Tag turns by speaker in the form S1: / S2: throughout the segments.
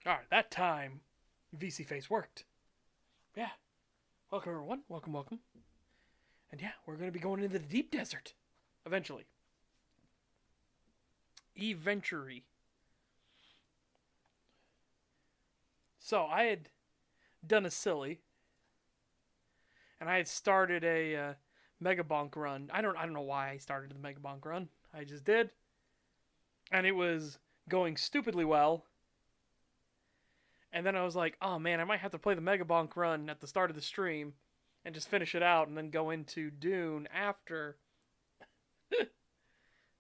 S1: Alright, that time VC Face worked. Yeah. Welcome, everyone. Welcome, welcome. And yeah, we're going to be going into the deep desert. Eventually. Eventually. So, I had done a silly. And I had started a Mega Bonk run. I don't know why I started the Mega Bonk run. I just did. And it was going stupidly well. And then I was like, oh man, I might have to play the Mega Bonk run at the start of the stream and just finish it out and then go into Dune after.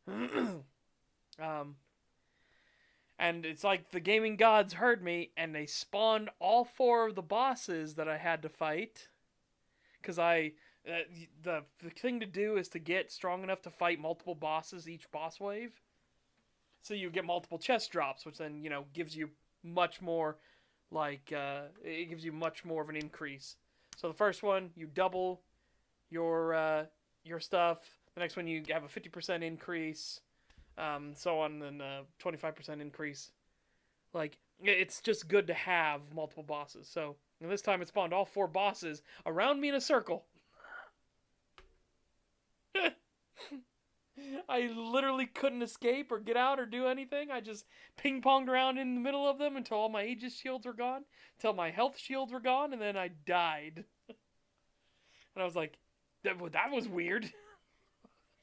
S1: um, and it's like the gaming gods heard me and they spawned all four of the bosses that I had to fight. Because the thing to do is to get strong enough to fight multiple bosses each boss wave. So you get multiple chest drops, which then, gives you much more it gives you much more of an increase. So the first one, you double your stuff. The next one, you have a 50% increase, so on, and 25% increase. Like, it's just good to have multiple bosses. So and this time it spawned all four bosses around me in a circle. I literally couldn't escape or get out or do anything. I just ping ponged around in the middle of them until all my Aegis shields were gone, until my health shields were gone, and then I died. And I was like, that was weird.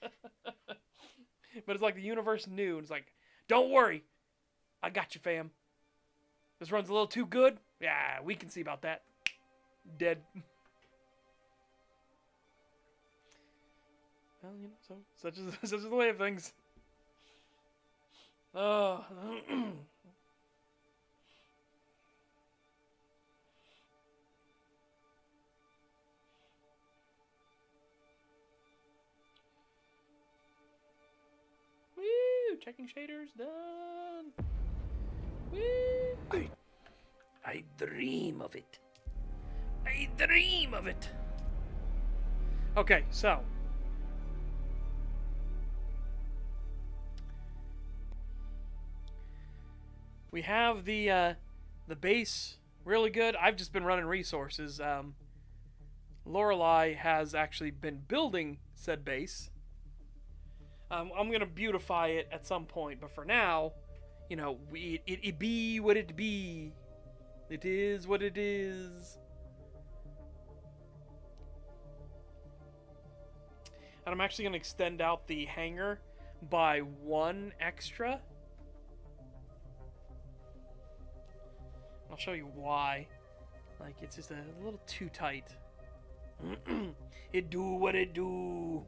S1: But it's like the universe knew. It's like, don't worry. I got you, fam. This run's a little too good. Yeah, we can see about that. Dead. Well, so such is the way of things. Oh. Woo! Checking shaders done. Woo! I dream of it. I dream of it. Okay, so we have the base really good. I've just been running resources. Lorelei has actually been building said base. I'm gonna beautify it at some point, but for now, it be what it be. It is what it is. And I'm actually gonna extend out the hangar by one extra. I'll show you why. Like, it's just a little too tight. It do what it do.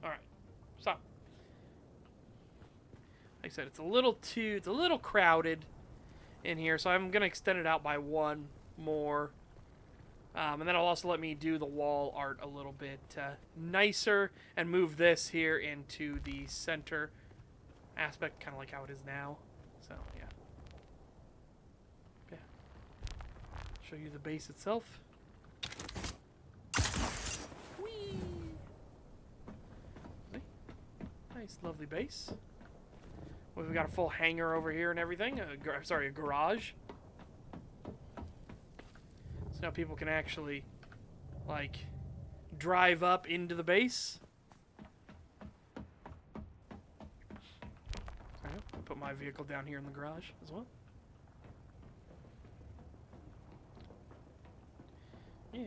S1: Alright. So. Like I said, it's a little crowded in here, so I'm going to extend it out by one more. And then it'll also let me do the wall art a little bit nicer and move this here into the center aspect, kind of like how it is now. So, yeah. Yeah. Show you the base itself. Whee! See? Nice, lovely base. We've got a full hangar over here and everything. Sorry, a garage. So now people can actually, like, drive up into the base. I'll put my vehicle down here in the garage as well. Yeah.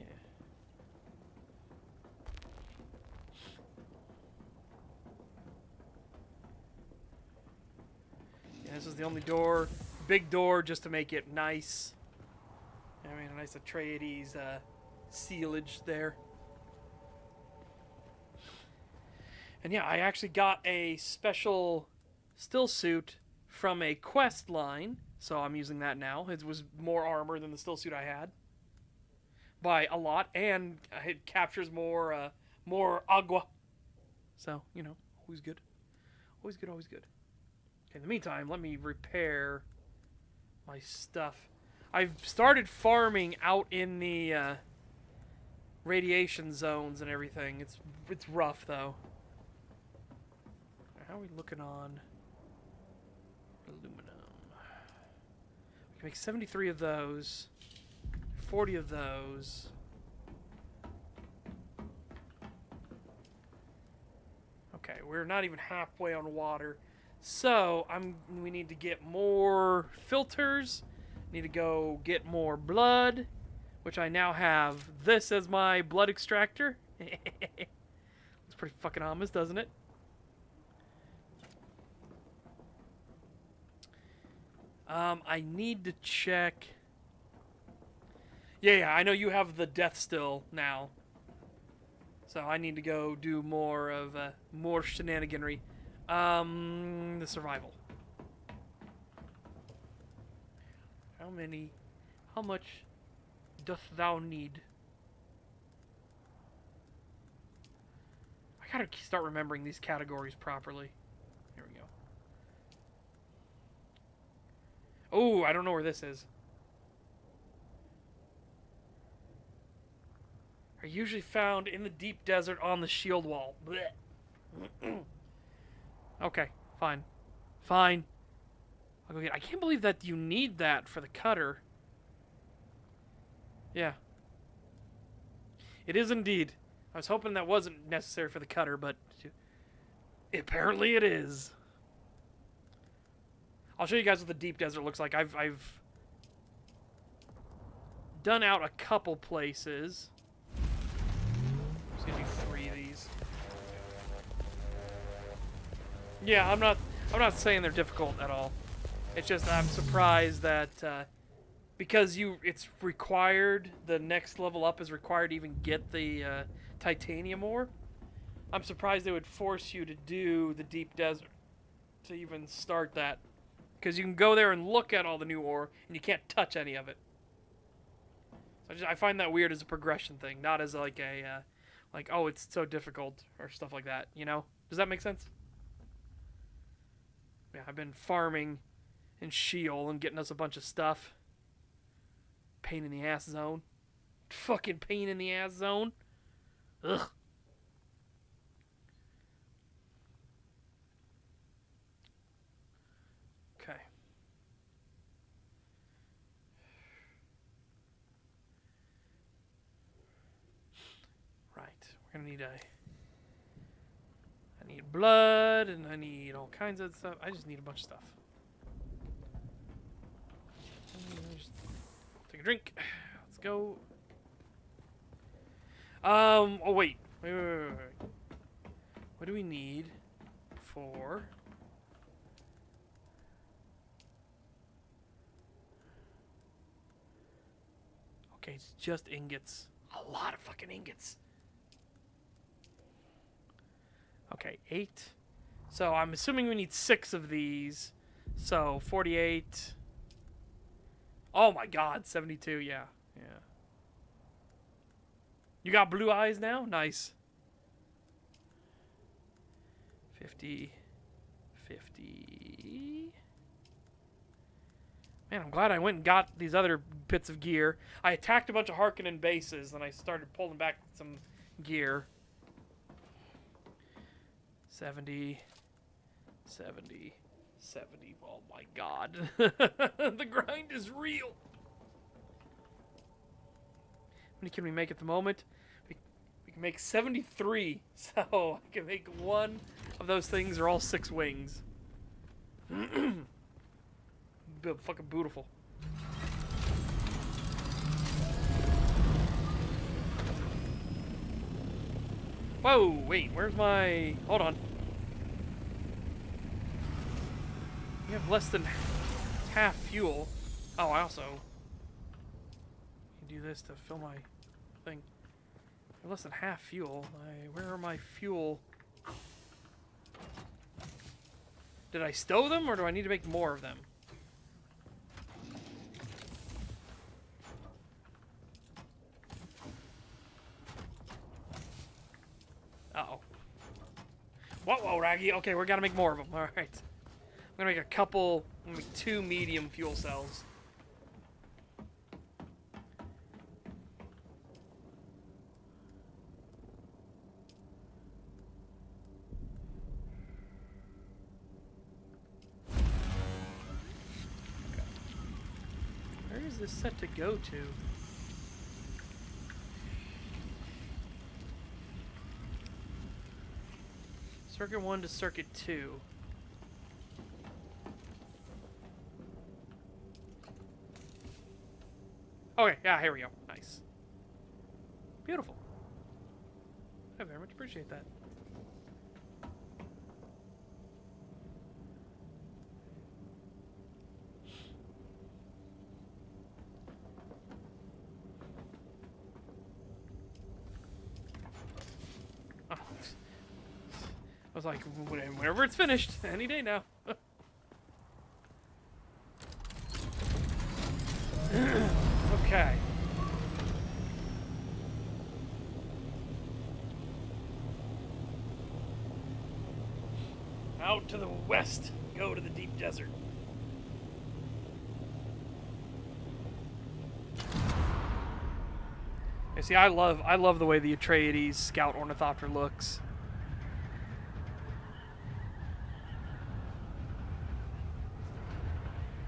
S1: Yeah, this is the only door, big door, just to make it nice. I mean, a nice Atreides sealage there. And yeah, I actually got a special still suit from a quest line, so I'm using that now. It was more armor than the still suit I had by a lot, and it captures more more agua. So, you know, always good. Always good, always good. Okay, in the meantime, let me repair my stuff. I've started farming out in the radiation zones and everything. It's rough, though. How are we looking on aluminum? We can make 73 of those. 40 of those. Okay, we're not even halfway on water. So, we need to get more filters. Need to go get more blood, which I now have this as my blood extractor. It's pretty fucking ominous, doesn't it? I need to check. Yeah, I know you have the death still now. So I need to go do more of more shenaniganry. The survival. How much doth thou need? I gotta start remembering these categories properly. Here we go. Oh, I don't know where this is. Are usually found in the deep desert on the shield wall. Okay, fine. Fine. I'll go get it. I can't believe that you need that for the cutter. Yeah. It is indeed. I was hoping that wasn't necessary for the cutter, but apparently it is. I'll show you guys what the deep desert looks like. I've done out a couple places. I'm just gonna do 3 of these. Yeah, I'm not saying they're difficult at all. It's just I'm surprised that because it's required, the next level up is required to even get the titanium ore. I'm surprised they would force you to do the deep desert to even start that, because you can go there and look at all the new ore and you can't touch any of it. So I find that weird as a progression thing, not as like a like, oh, it's so difficult or stuff like that. You know? Does that make sense? Yeah, I've been farming in Sheol and getting us a bunch of stuff. Pain in the ass zone. Fucking pain in the ass zone. Ugh. Okay. Right. We're gonna need I need blood, and I need all kinds of stuff. I just need a bunch of stuff. Just take a drink. Let's go. Oh, wait. Wait. What do we need for... Okay, it's just ingots. A lot of fucking ingots. Okay, 8. So I'm assuming we need 6 of these. So 48. Oh my god, 72, yeah. Yeah. You got blue eyes now? Nice. 50. 50. Man, I'm glad I went and got these other bits of gear. I attacked a bunch of Harkonnen bases, and I started pulling back some gear. 70. 70. 70. Oh my god. The grind is real. How many can we make at the moment? We can make 73. So I can make one of those things or all 6 wings. Fucking beautiful. Whoa, wait, where's my... Hold on. You have less than half fuel. Oh, I also can do this to fill my thing. I have less than half fuel. Where are my fuel? Did I stow them, or do I need to make more of them? Okay, we gotta make more of them. All right. I'm gonna make a couple. I'm gonna make 2 medium fuel cells. Where is this set to go to? Circuit 1 to circuit 2. Okay, yeah, here we go. Nice. Beautiful. I very much appreciate that. Oh. I was like, whenever it's finished, any day now. Okay. Out to the west. Go to the deep desert. You see, I love the way the Atreides Scout Ornithopter looks.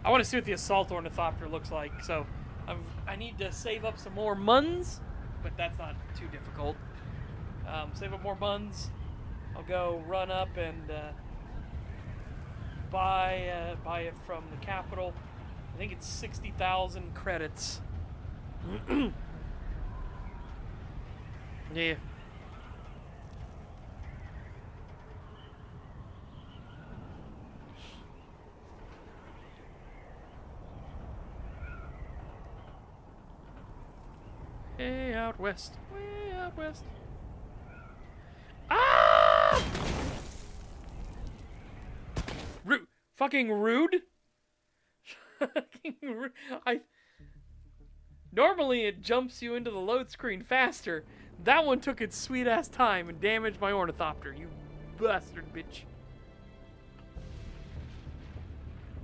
S1: I want to see what the Assault Ornithopter looks like, so I need to save up some more muns, but that's not too difficult. Save up more muns. I'll go run up and buy it from the capital. I think it's 60,000 credits. Yeah. Way out west. Way out west. Ah! Rude. Fucking rude. Fucking rude. Normally it jumps you into the load screen faster. That one took its sweet ass time and damaged my ornithopter. You bastard bitch.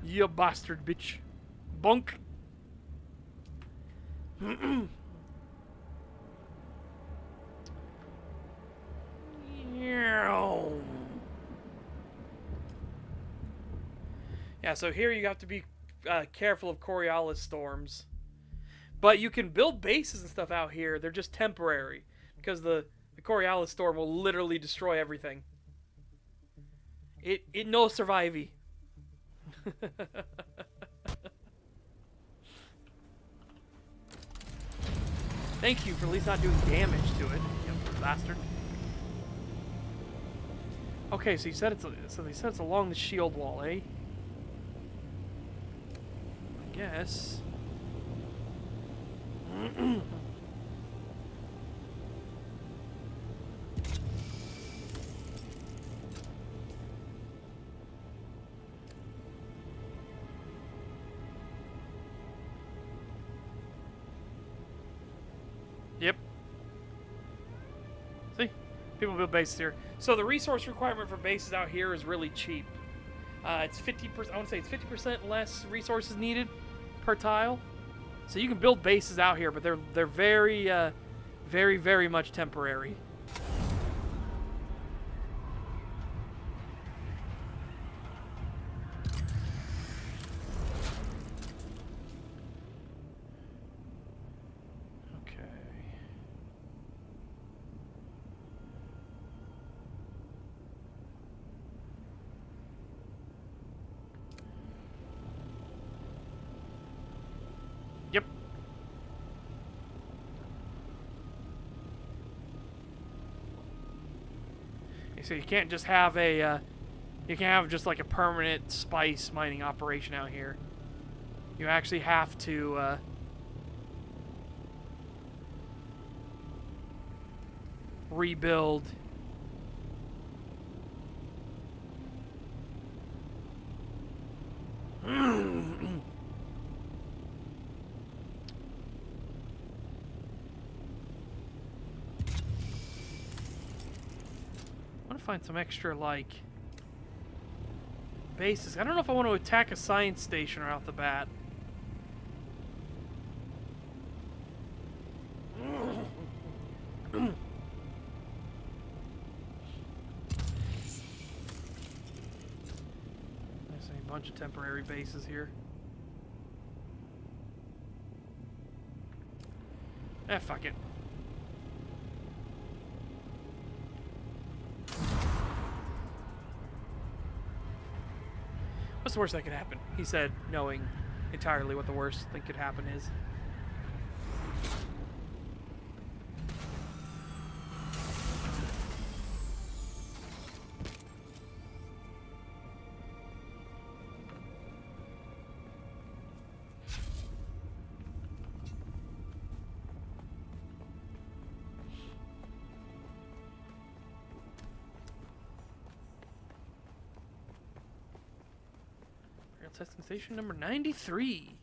S1: You bastard bitch. Bunk. Yeah, so here you have to be careful of Coriolis storms. But you can build bases and stuff out here. They're just temporary. Because the Coriolis storm will literally destroy everything. It no survivey. Thank you for at least not doing damage to it, you bastard. Okay, so they said it's along the shield wall, eh? I guess. Yep. See? People build bases here. So the resource requirement for bases out here is really cheap. It's 50%. I want to say it's 50% less resources needed per tile. So you can build bases out here, but they're very, very, very much temporary. Yep. So you can't just have a, you can't have just like a permanent spice mining operation out here. You actually have to, rebuild. Find some extra, like, bases. I don't know if I want to attack a science station right off the bat. There's a bunch of temporary bases here. Eh, fuck it. What's the worst that could happen? He said, knowing entirely what the worst thing could happen is. Testing station number 93.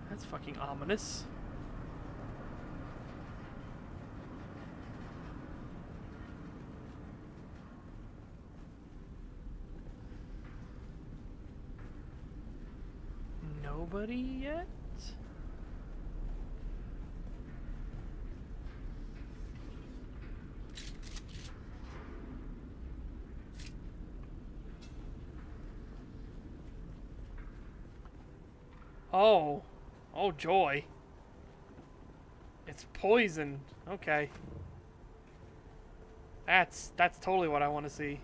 S1: That's fucking ominous. Nobody yet? Oh. Oh, joy. It's poison. Okay. That's totally what I want to see.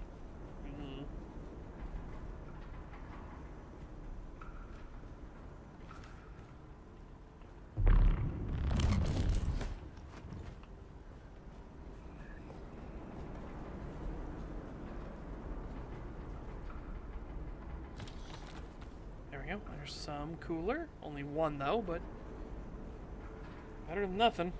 S1: There's some cooler. Only one though, but better than nothing.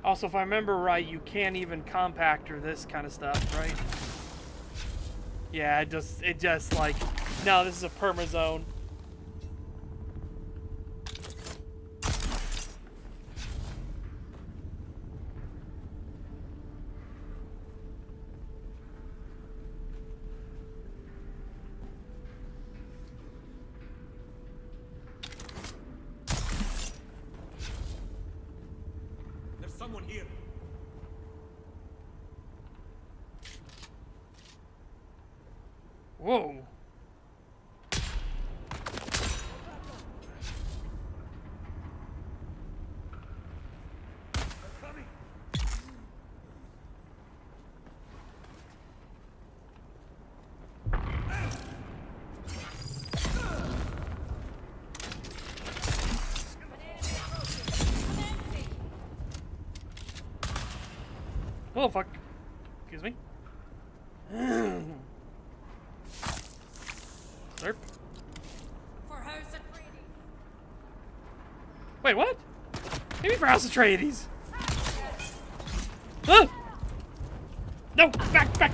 S1: Also, if I remember right, you can't even compactor this kind of stuff, right? Yeah, it just like, no, this is a perma zone.
S2: Someone here.
S1: Whoa. Oh, fuck. Excuse me. Slurp.
S3: For House Atreides.
S1: Wait, what? What do you mean for House Atreides? Ah! No! Back! Back!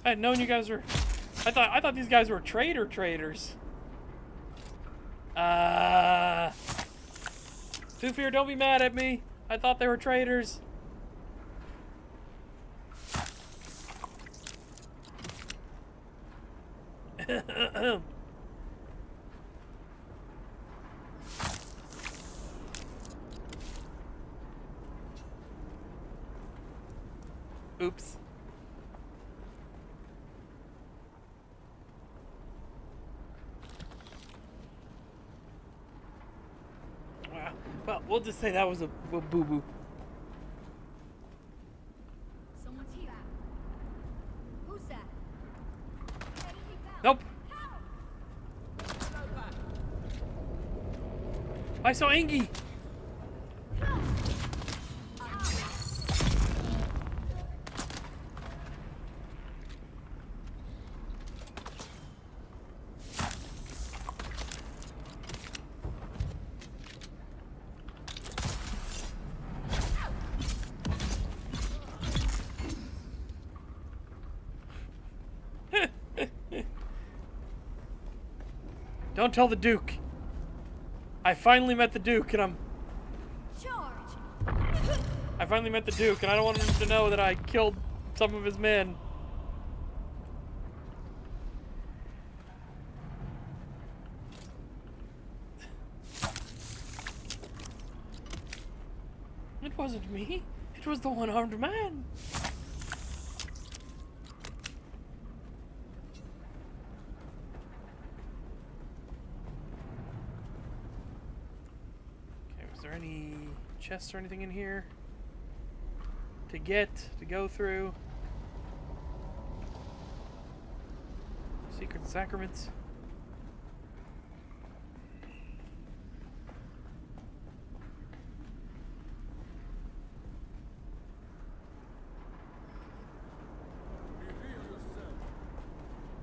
S1: I had known you guys were... I thought these guys were traders. Two Fear, don't be mad at me. I thought they were traders. Oops. Well, we'll just say that was a boo-boo.
S3: Someone's here. Who's that?
S1: Nope. I saw Angie. Don't tell the Duke. I finally met the Duke, and I finally met the Duke, and I don't want him to know that I killed some of his men. It wasn't me. It was the one-armed man. Is there any chests or anything in here to go through? Secret sacraments.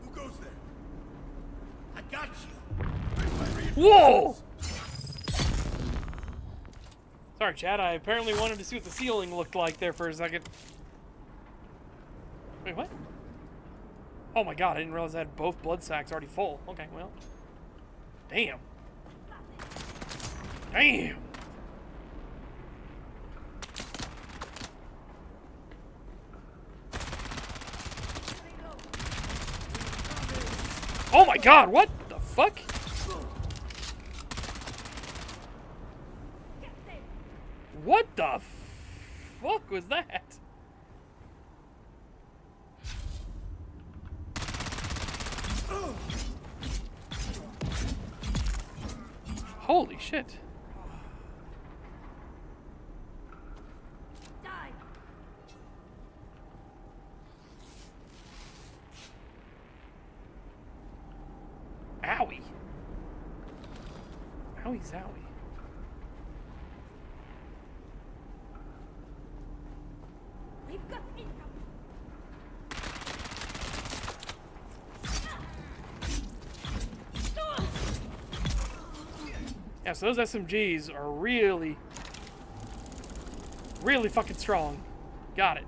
S2: Who goes there? I got you.
S1: Whoa! Sorry, Chad. I apparently wanted to see what the ceiling looked like there for a second. Wait, what? Oh my god, I didn't realize I had both blood sacks already full. Okay, well. Damn. Damn. Oh my god, what the fuck? What the fuck was that? Holy shit.
S3: Die.
S1: Owie. Owie zowie.
S3: We've got income.
S1: Yeah, so those SMGs are really, really fucking strong. Got it.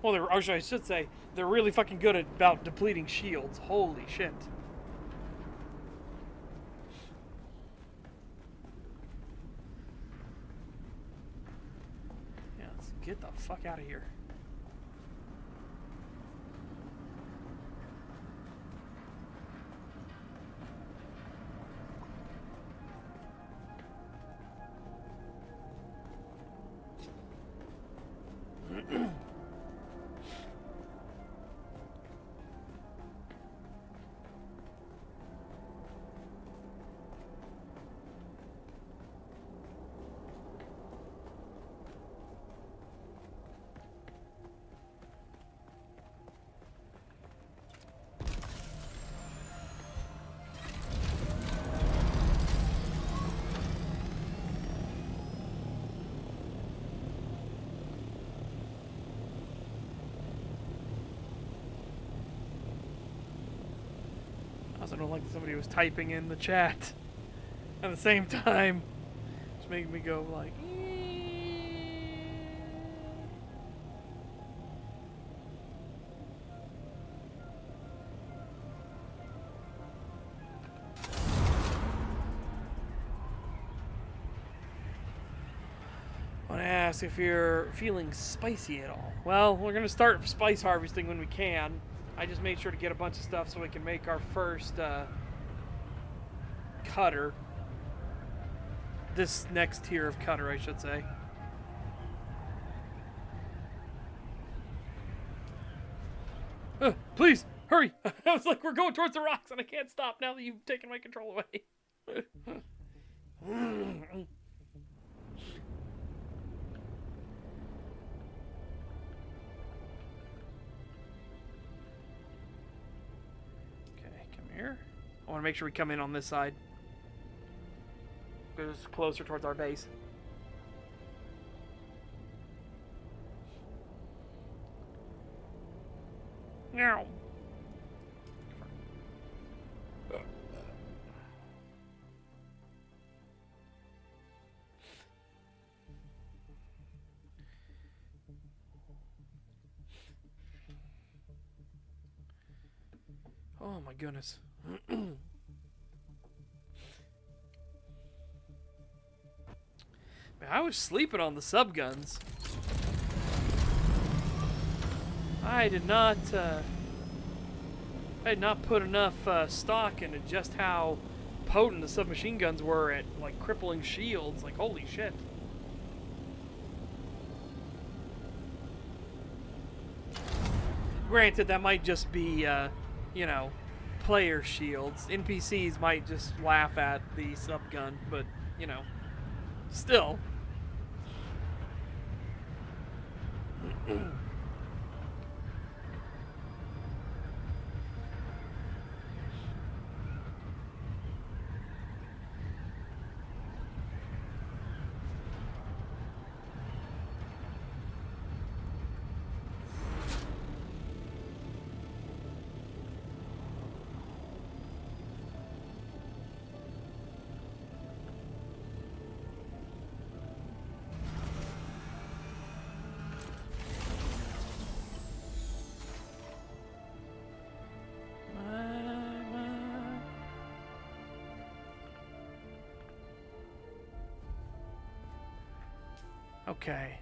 S1: Well, actually, I should say, they're really fucking good at about depleting shields. Holy shit. Yeah, let's get the fuck out of here. I don't like that somebody was typing in the chat at the same time. Just making me go like, I want to ask if you're feeling spicy at all. Well, we're going to start spice harvesting when we can. I just made sure to get a bunch of stuff so we can make our first cutter. This next tier of cutter, I should say. Please, hurry! I was like, we're going towards the rocks and I can't stop now that you've taken my control away. Okay, come here. I want to make sure we come in on this side. Goes closer towards our base. Now. Oh my goodness. Man, I was sleeping on the subguns. I did not put enough stock into just how potent the submachine guns were at like crippling shields. Like, holy shit. Granted, that might just be you know, player shields. NPCs might just laugh at the subgun, but you know, still. Okay.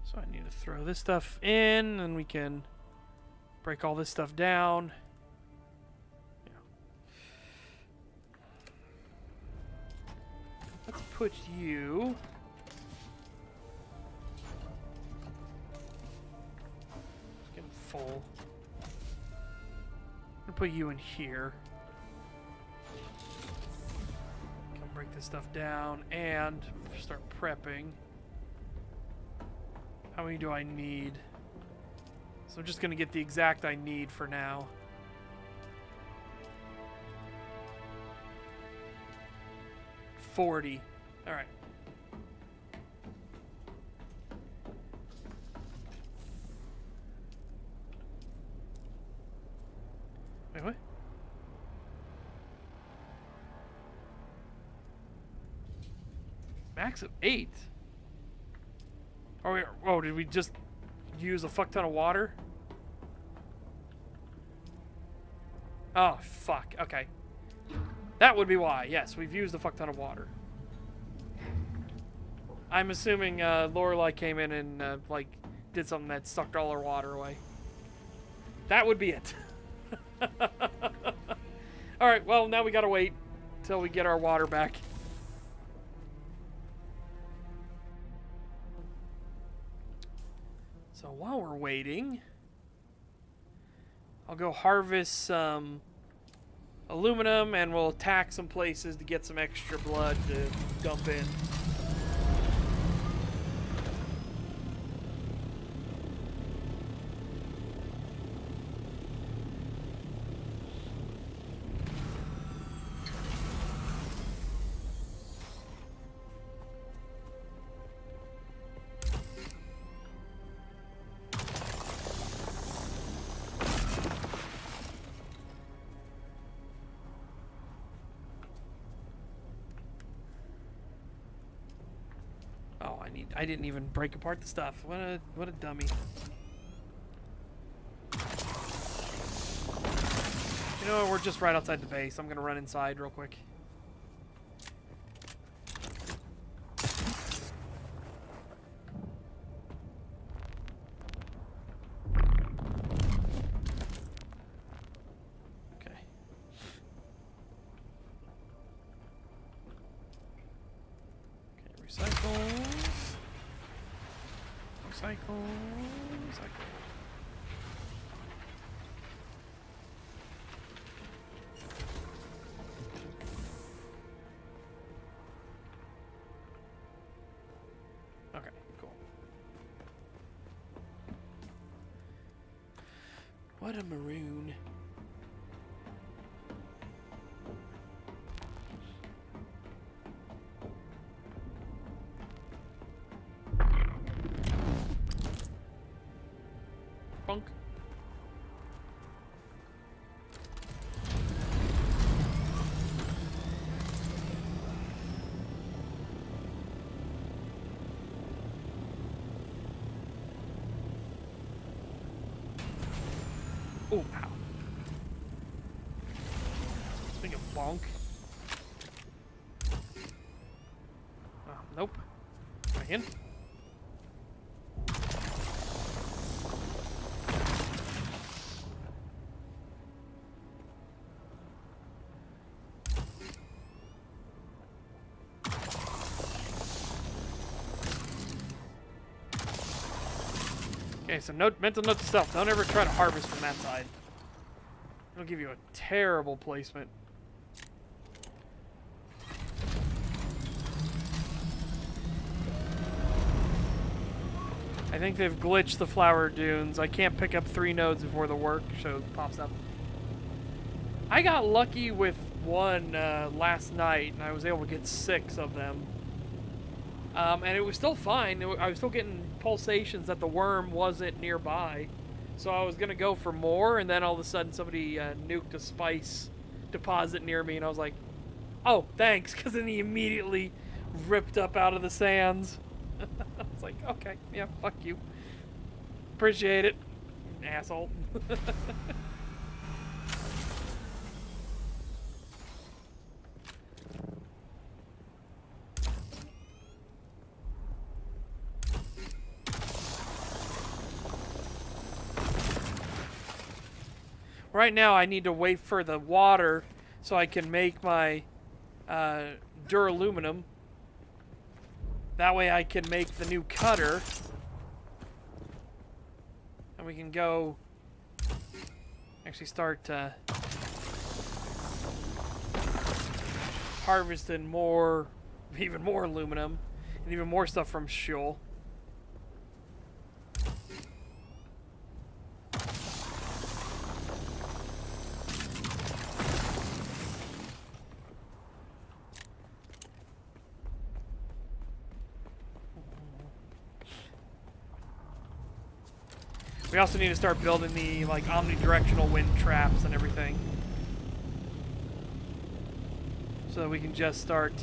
S1: So I need to throw this stuff in, and we can break all this stuff down. Yeah. Let's put you... Let's get them full. I'm gonna put you in here. Break this stuff down and start prepping. How many do I need? So I'm just gonna get the exact I need for now. $40. All right. Wait, what? Max of 8. Oh, did we just use a fuck ton of water? Oh, fuck. Okay. That would be why. Yes, we've used a fuck ton of water. I'm assuming Lorelei came in and like did something that sucked all our water away. That would be it. All right. Well, now we gotta wait till we get our water back. So while we're waiting, I'll go harvest some aluminum and we'll attack some places to get some extra blood to dump in. I didn't even break apart the stuff. What a dummy. You know what? We're just right outside the base. I'm gonna run inside real quick. Cycle. Cycle. Cycle. Okay, cool. What a maroon. Bunk. Oh, ow. Speaking of bonk. Nope. Back in. Okay, so mental note to self. Don't ever try to harvest from that side. It'll give you a terrible placement. I think they've glitched the flower dunes. I can't pick up 3 nodes before the work show pops up. I got lucky with one last night, and I was able to get 6 of them. And it was still fine. I was still getting pulsations that the worm wasn't nearby. So I was going to go for more, and then all of a sudden somebody nuked a spice deposit near me, and I was like, oh, thanks, because then he immediately ripped up out of the sands. I was like, okay, yeah, fuck you. Appreciate it, asshole. Right now, I need to wait for the water so I can make my duraluminum. That way I can make the new cutter. And we can go actually start harvesting more, even more aluminum, and even more stuff from Shul. We also need to start building the like omnidirectional wind traps and everything, so that we can just start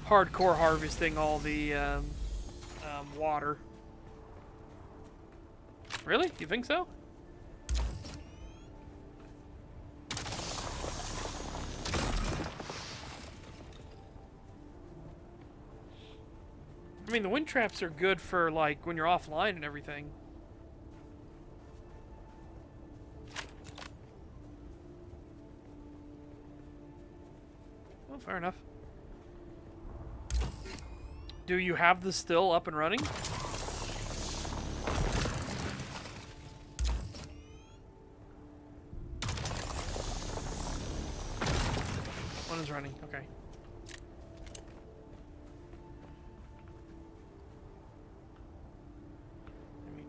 S1: hardcore harvesting all the water. Really? You think so? I mean, the wind traps are good for, like, when you're offline and everything. Well, fair enough. Do you have this still up and running? One is running, okay.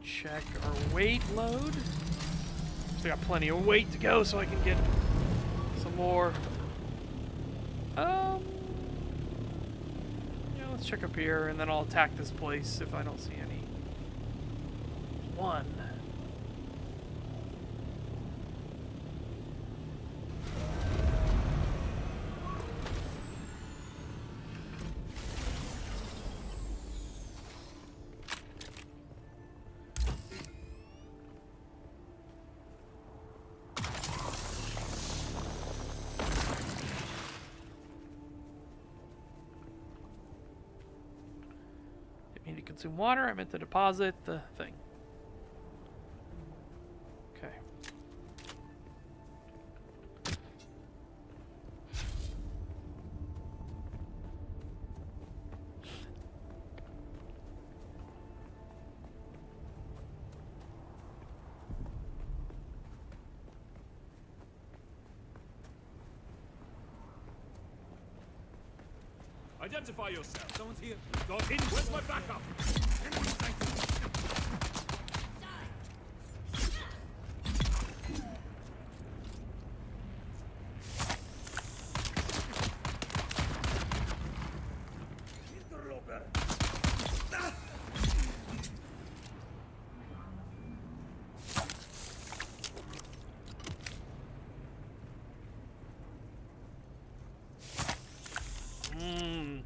S1: Check our weight load. So we got plenty of weight to go, so I can get some more. Yeah, let's check up here, and then I'll attack this place if I don't see any. One. Consume water. I meant to deposit the thing. Okay.
S2: Identify yourself. Someone's here. Got in. Where's my backup?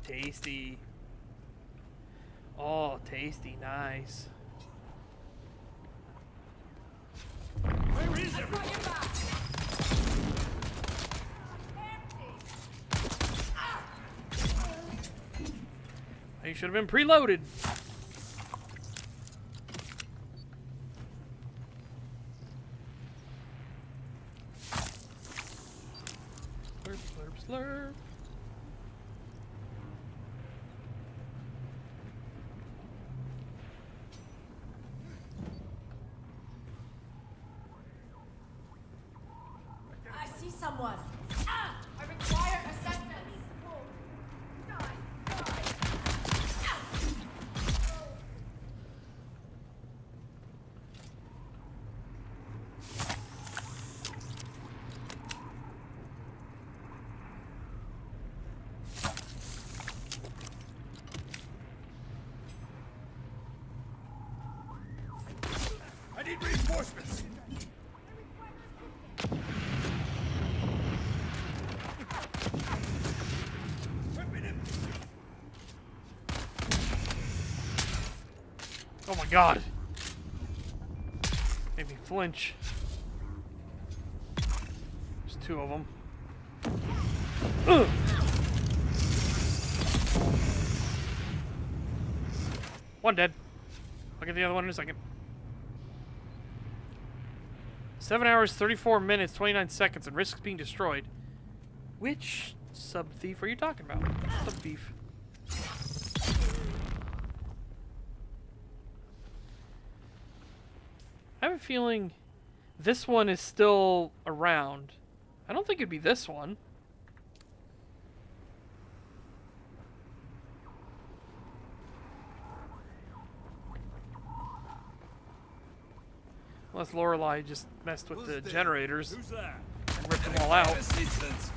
S1: Tasty. Oh, tasty, nice.
S2: Where is everyone?
S1: You should have been preloaded. Slurp, slurp, slurp.
S3: I see someone. I require assessment.
S2: I need reinforcements.
S1: Oh my god. Made me flinch. There's two of them. Ugh. One dead. I'll get the other one in a second. 7 hours, 34 minutes, 29 seconds, and risks being destroyed. Which sub-thief are you talking about? Sub-thief. I have a feeling this one is still around. I don't think it'd be this one. Unless Lorelei just messed with the generators
S2: Who's that?
S1: and ripped them all out.
S2: Assistance.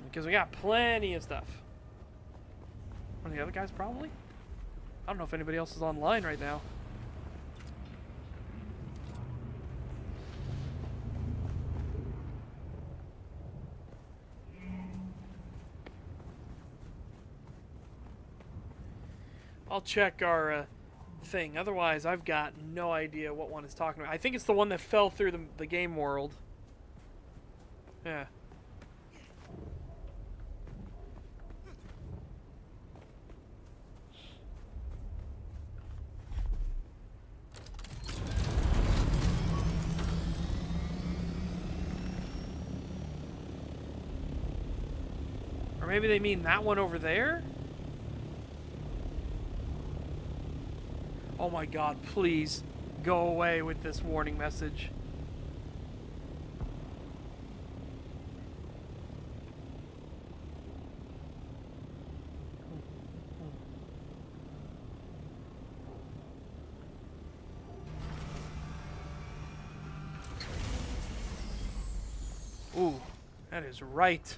S1: Because we got plenty of stuff. One of the other guys probably? I don't know if anybody else is online right now. I'll check our thing. Otherwise, I've got no idea what one is talking about. I think it's the one that fell through the game world. Yeah. Or maybe they mean that one over there? Oh my god, please go away with this warning message. Ooh, that is right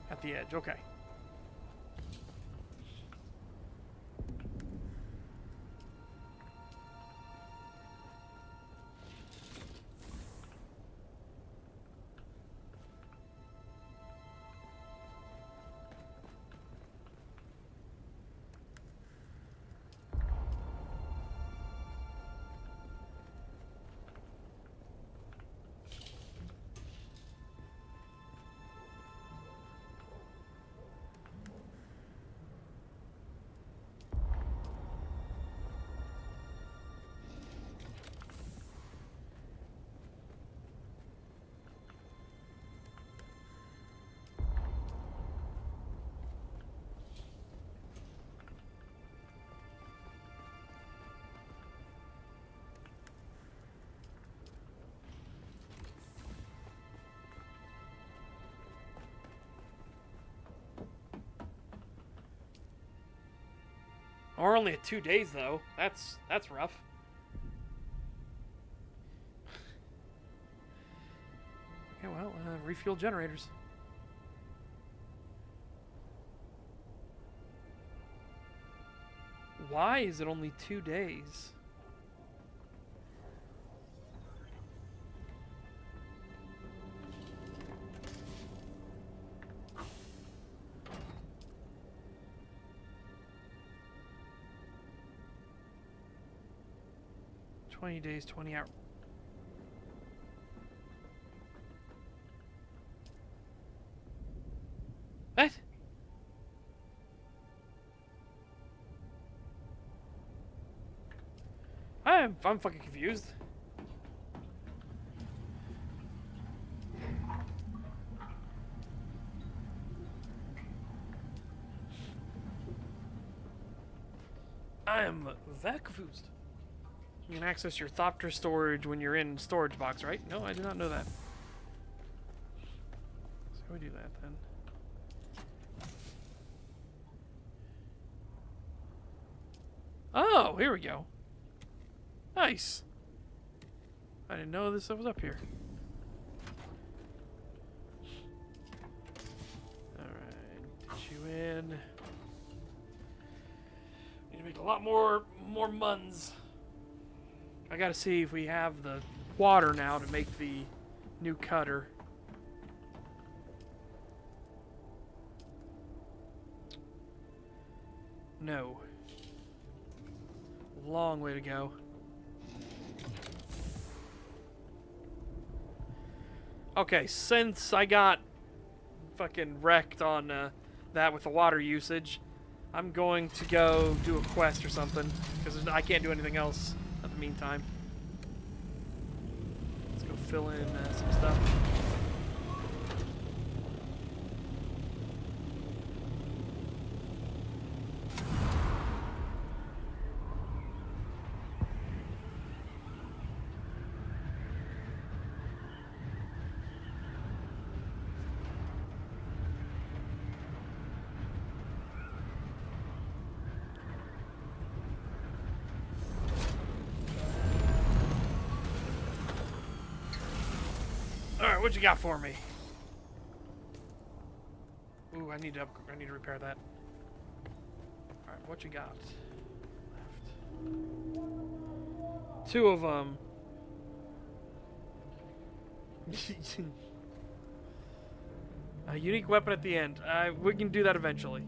S1: at the edge. Okay. We're only at 2 days though. That's rough. Okay, well, refuel generators. Why is it only 2 days? "20 days, 20 hours." What? I'm fucking confused. I am that confused. You can access your Thopter storage when you're in storage box, right? No, I did not know that. So we do that then. Oh, here we go. Nice. I didn't know this stuff was up here. Alright, ditch you in. Need to make a lot more muns. I gotta see if we have the water now to make the new cutter. No. Long way to go. Okay, since I got fucking wrecked on that with the water usage, I'm going to go do a quest or something, because I can't do anything else in the meantime. Let's go fill in some stuff. Alright, what you got for me? Ooh, I need to repair that. Alright, what you got? Left. 2 of them. A unique weapon at the end. We can do that eventually.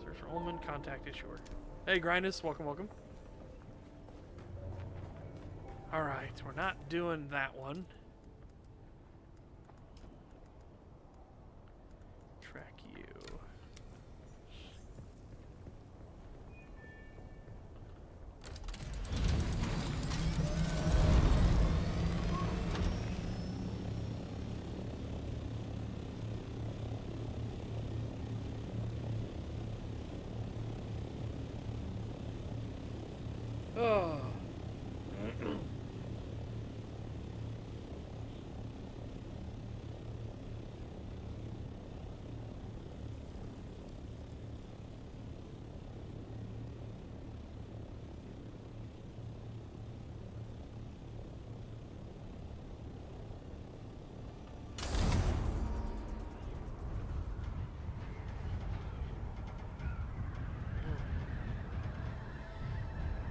S1: Search for Ullman, contact issuer. Hey, Grindus, welcome, welcome. Alright, we're not doing that one. Track you. Oh.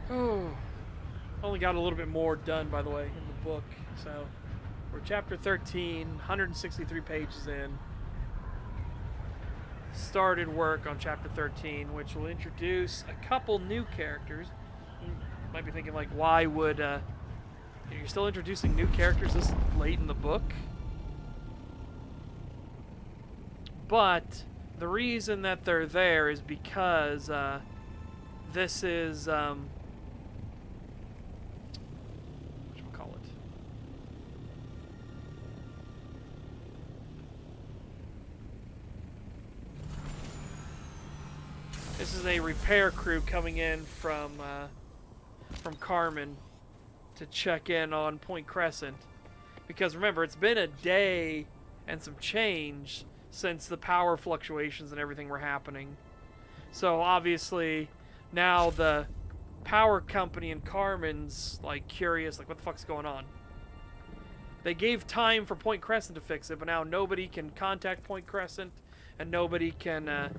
S1: Oh, only got a little bit more done, by the way, in the book. So we're chapter 13, 163 pages in. Started work on chapter 13, which will introduce a couple new characters. You might be thinking, like, why would you're still introducing new characters this late in the book? But the reason that they're there is because this is this is a repair crew coming in from Carmen to check in on Point Crescent, because remember, it's been a day and some change since the power fluctuations and everything were happening. So obviously now the power company in Carmen's like curious, like what the fuck's going on? They gave time for Point Crescent to fix it, but now nobody can contact Point Crescent, and nobody can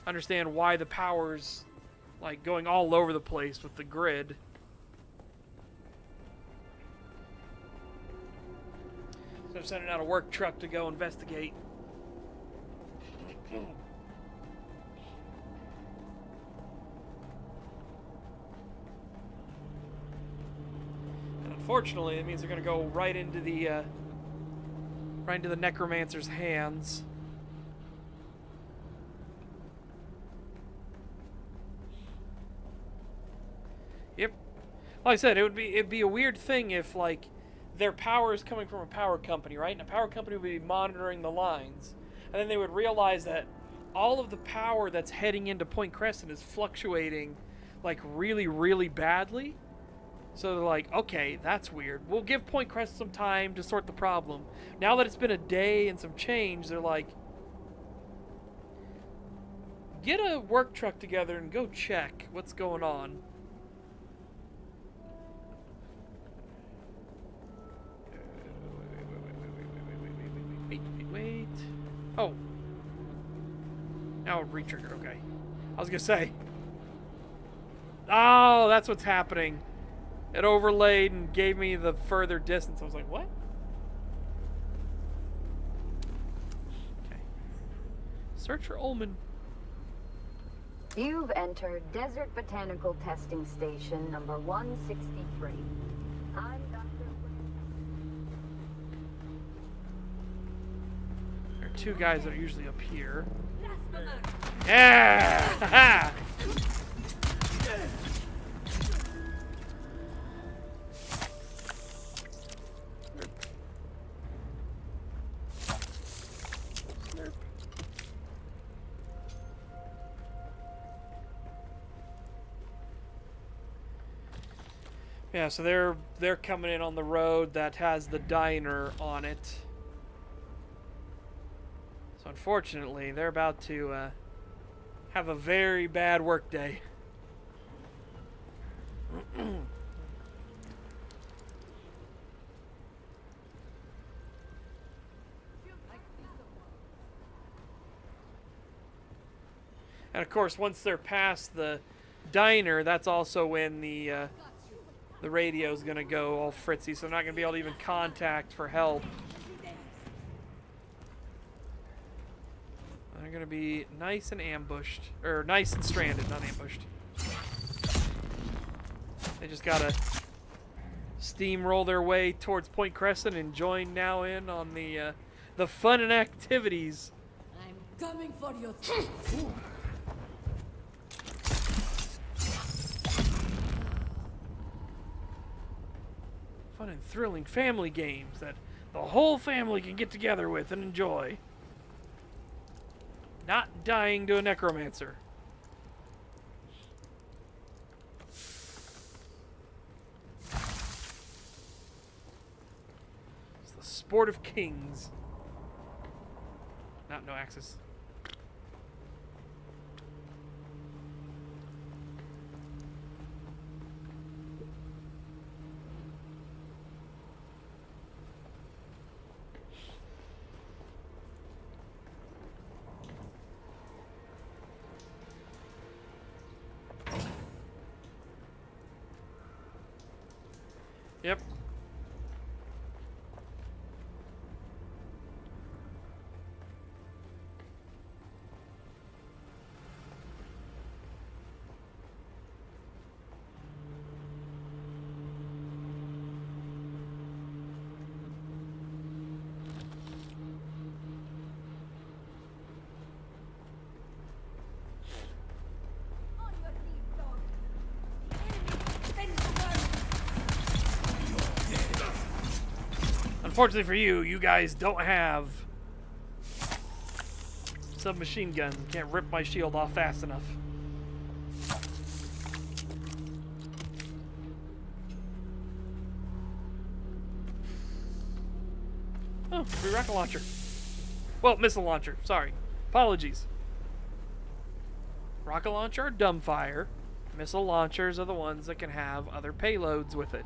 S1: understand why the power's like going all over the place with the grid. So I'm sending out a work truck to go investigate. And unfortunately, it means they're going to go right into the necromancer's hands. Yep. Like I said, it'd be a weird thing if like their power is coming from a power company, right? And a power company would be monitoring the lines, and then they would realize that all of the power that's heading into Point Crescent is fluctuating like really, really badly. So they're like, okay, that's weird. We'll give Point Crescent some time to sort the problem. Now that it's been a day and some change, they're like, get a work truck together and go check what's going on. Wait. Oh. Now it re-triggered, okay. I was gonna say. Oh, that's what's happening. It overlaid and gave me the further distance. I was like, what? Okay. Search for Ullman.
S4: You've entered Desert Botanical Testing Station number 163. I'm Dr.
S1: There are two guys that are usually up here. Yeah! Yeah, so they're coming in on the road that has the diner on it. So unfortunately, they're about to have a very bad work day. And of course, once they're past the diner, that's also when the radio's gonna go all fritzy, so they're not gonna be able to even contact for help. They're gonna be nice and ambushed, or nice and stranded, not ambushed. They just gotta steamroll their way towards Point Crescent and join now in on the fun and activities.
S3: I'm coming for you.
S1: Fun and thrilling family games that the whole family can get together with and enjoy. Not dying to a necromancer. It's the sport of kings. Not no axes. Yep.
S3: On your knees, dog. The enemy sends the word.
S1: Unfortunately for you, you guys don't have submachine guns. You can't rip my shield off fast enough. Oh, free rocket launcher. Well, missile launcher. Sorry. Apologies. Rocket launcher or dumbfire. Missile launchers are the ones that can have other payloads with it.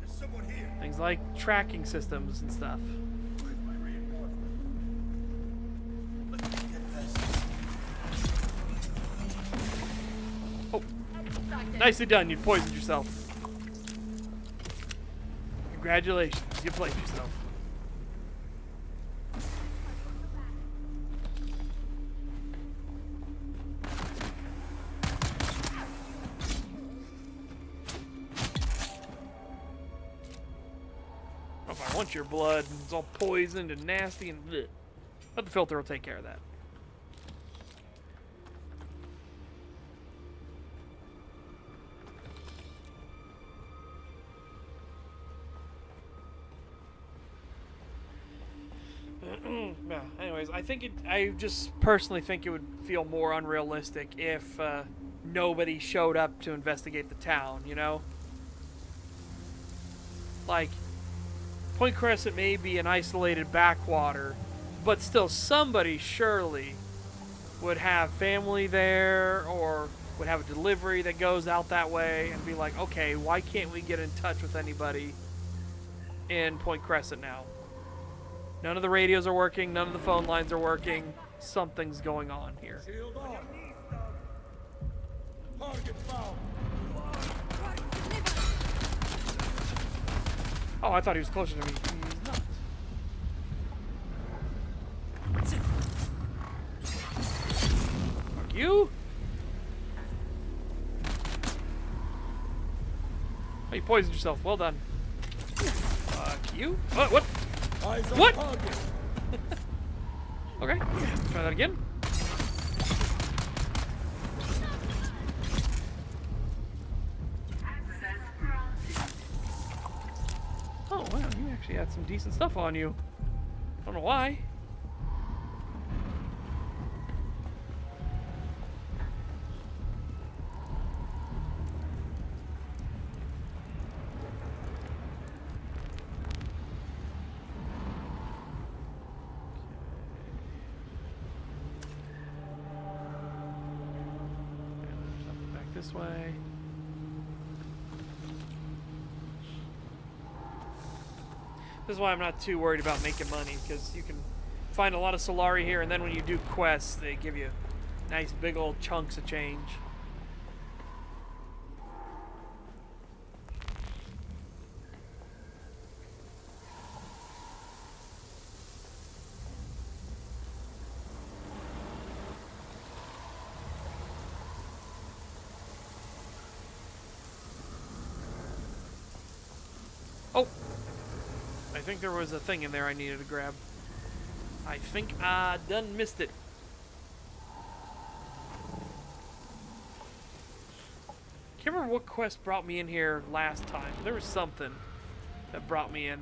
S2: There's someone here.
S1: Things like tracking systems and stuff.
S2: Where's my reinforcement? Let's get this.
S1: Oh. Nicely done. You poisoned yourself. Congratulations. You played yourself. If I want your blood and it's all poisoned and nasty and bleh. But the filter will take care of that. Yeah, anyways, I just personally think it would feel more unrealistic if nobody showed up to investigate the town, you know? Like, Point Crescent may be an isolated backwater, but still somebody surely would have family there or would have a delivery that goes out that way and be like, okay, why can't we get in touch with anybody in Point Crescent now? None of the radios are working, none of the phone lines are working. Something's going on here.
S2: Shield on. Target found.
S1: Oh, I thought he was closer to me. He's not. Fuck you. Oh, you poisoned yourself. Well done. Fuck you. What?
S2: Eyes on
S1: What?
S2: target.
S1: Okay. Try that again. Oh, wow. You actually had some decent stuff on you. I don't know why. This way. This is why I'm not too worried about making money, because you can find a lot of Solari here, and then when you do quests, they give you nice big old chunks of change. Oh! I think there was a thing in there I needed to grab. I think I done missed it. Can't remember what quest brought me in here last time. There was something that brought me in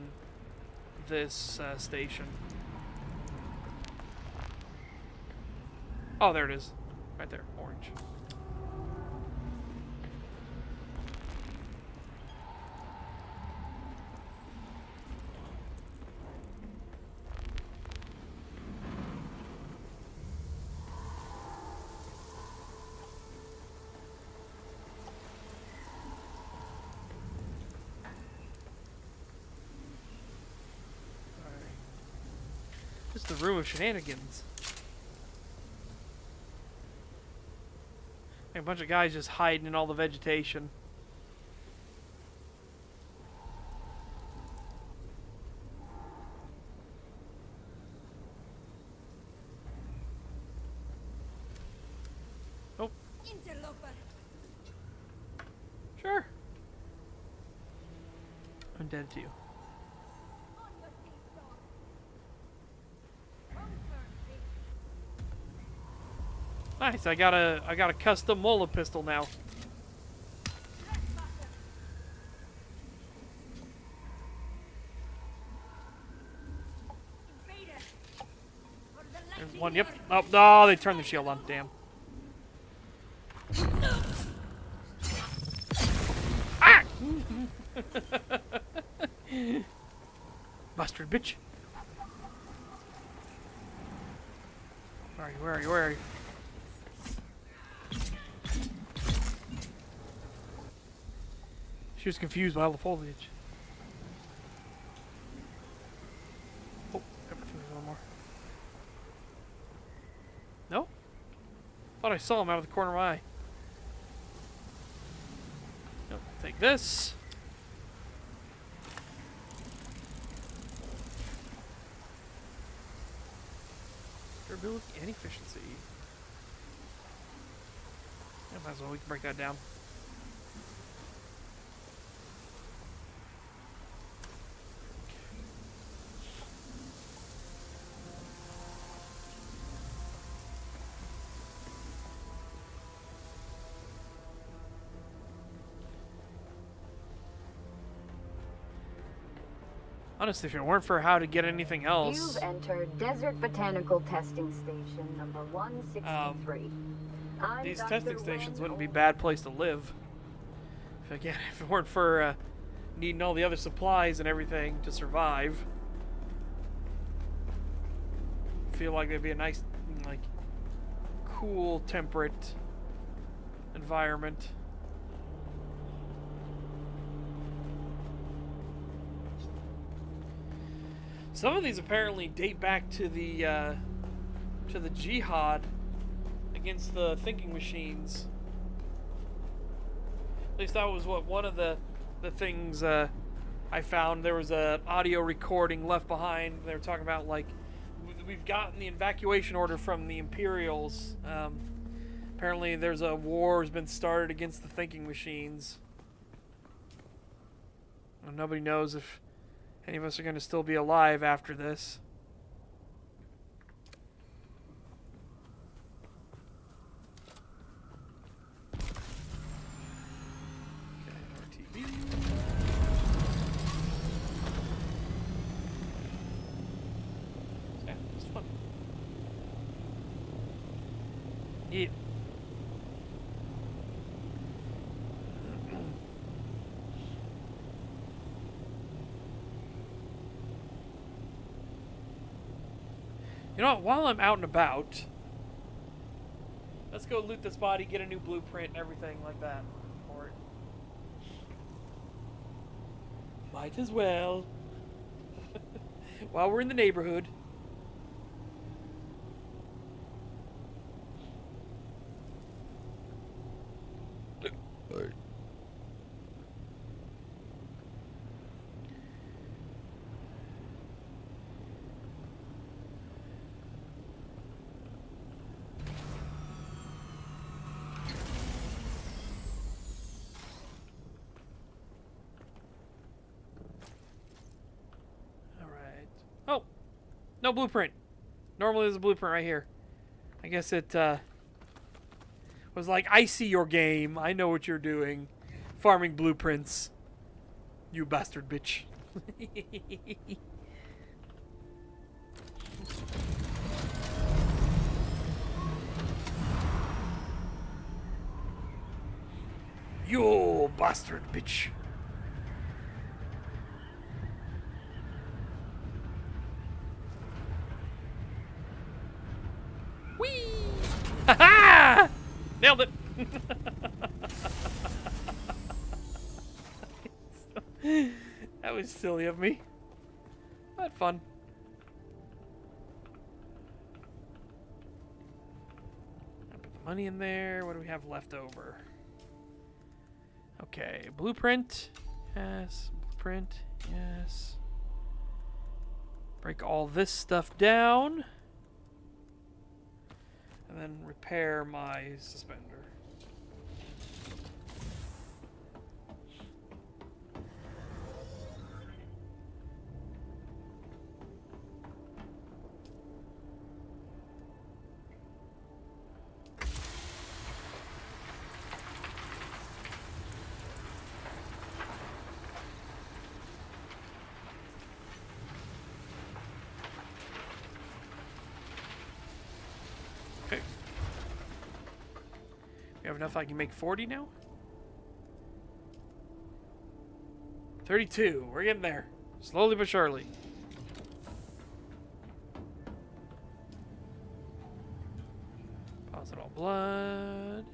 S1: this station. Oh, there it is. Right there. Orange. Just the room of shenanigans. Like a bunch of guys just hiding in all the vegetation. Oh.
S3: Interloper.
S1: Sure. I'm dead to you.
S3: On your feet, dog. Wrong turn, bitch.
S1: Nice. I got a custom Mola pistol now.
S3: Invader. For the
S1: There's
S3: lightning
S1: one. Yep.
S3: order.
S1: Oh, they turned the shield on. Damn. Ah! Bastard bitch. Where are you? Where are you? Where are you? She was confused by all the foliage. Oh, there's one more. No? Thought I saw him out of the corner of my eye. Nope, take this. Durability and efficiency. Yeah, might as well, we can break that down. Honestly, if it weren't for how to get anything else.
S4: You've entered Desert Botanical Testing Station number 163.
S1: These testing stations wouldn't be a bad place to live. If it weren't for needing all the other supplies and everything to survive. I feel like they'd be a nice, like, cool, temperate environment. Some of these apparently date back to the jihad against the thinking machines. At least that was what one of the things I found. There was a audio recording left behind. They were talking about, like, we've gotten the evacuation order from the Imperials. Apparently there's a war has been started against the thinking machines. And nobody knows if any of us are going to still be alive after this. Okay, RTV. Yeah, it's fun. Yeah. You know what, while I'm out and about, let's go loot this body, get a new blueprint and everything like that for it. Might as well. While we're in the neighborhood. Oh, no blueprint. Normally there's a blueprint right here. I guess it was like, I see your game. I know what you're doing. Farming blueprints. You bastard bitch. You bastard bitch. Whee! Ha ha! Nailed it! That was silly of me. But fun. I put the money in there. What do we have left over? Okay, blueprint. Yes. Blueprint. Yes. Break all this stuff down. And then repair my suspender. We have enough I can make 40 now? 32. We're getting there. Slowly but surely. Deposit all blood.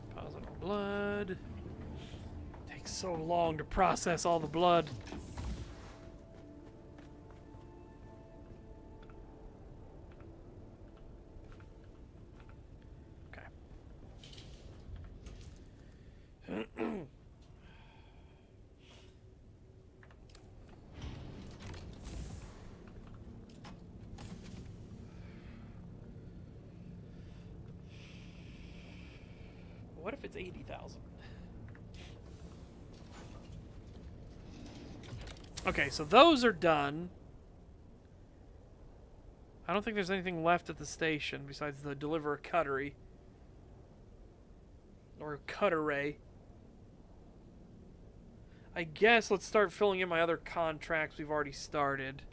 S1: Deposit all blood. Takes so long to process all the blood. Okay. What if it's 80,000? Okay, so those are done. I don't think there's anything left at the station besides the deliver a cuttery. Or a cutteray. I guess let's start filling in my other contracts we've already started.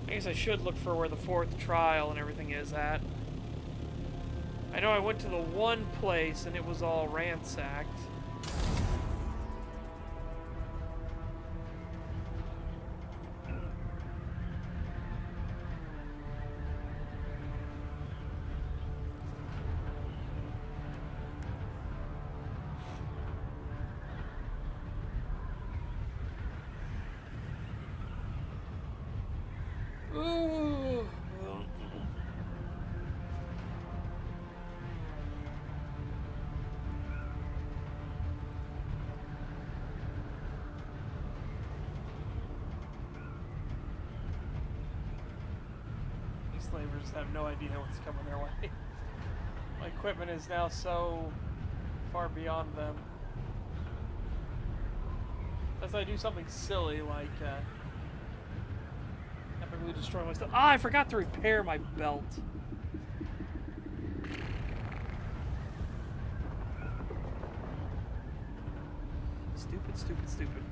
S1: I guess I should look for where the 4th trial and everything is at. I know I went to the one place and it was all ransacked. Ooh. These slavers have no idea what's coming their way. My equipment is now so far beyond them. Unless I do something silly like epically destroy my stuff. Ah, I forgot to repair my belt. Stupid, stupid, stupid.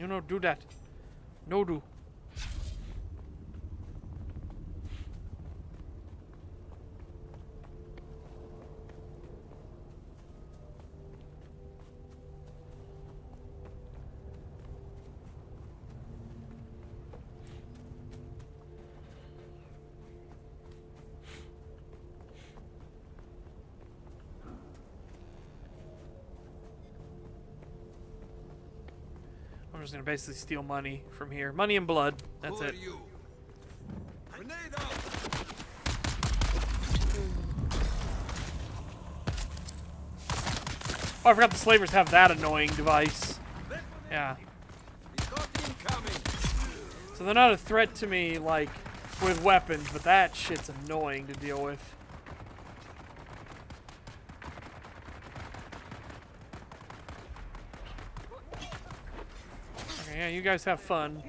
S1: No, do that. No, do. I'm just gonna basically steal money from here. Money and blood. That's it.
S2: You? Grenade out!
S1: Oh, I forgot the slavers have that annoying device. Yeah. So they're not a threat to me, like, with weapons, but that shit's annoying to deal with. Okay, yeah, you guys have fun.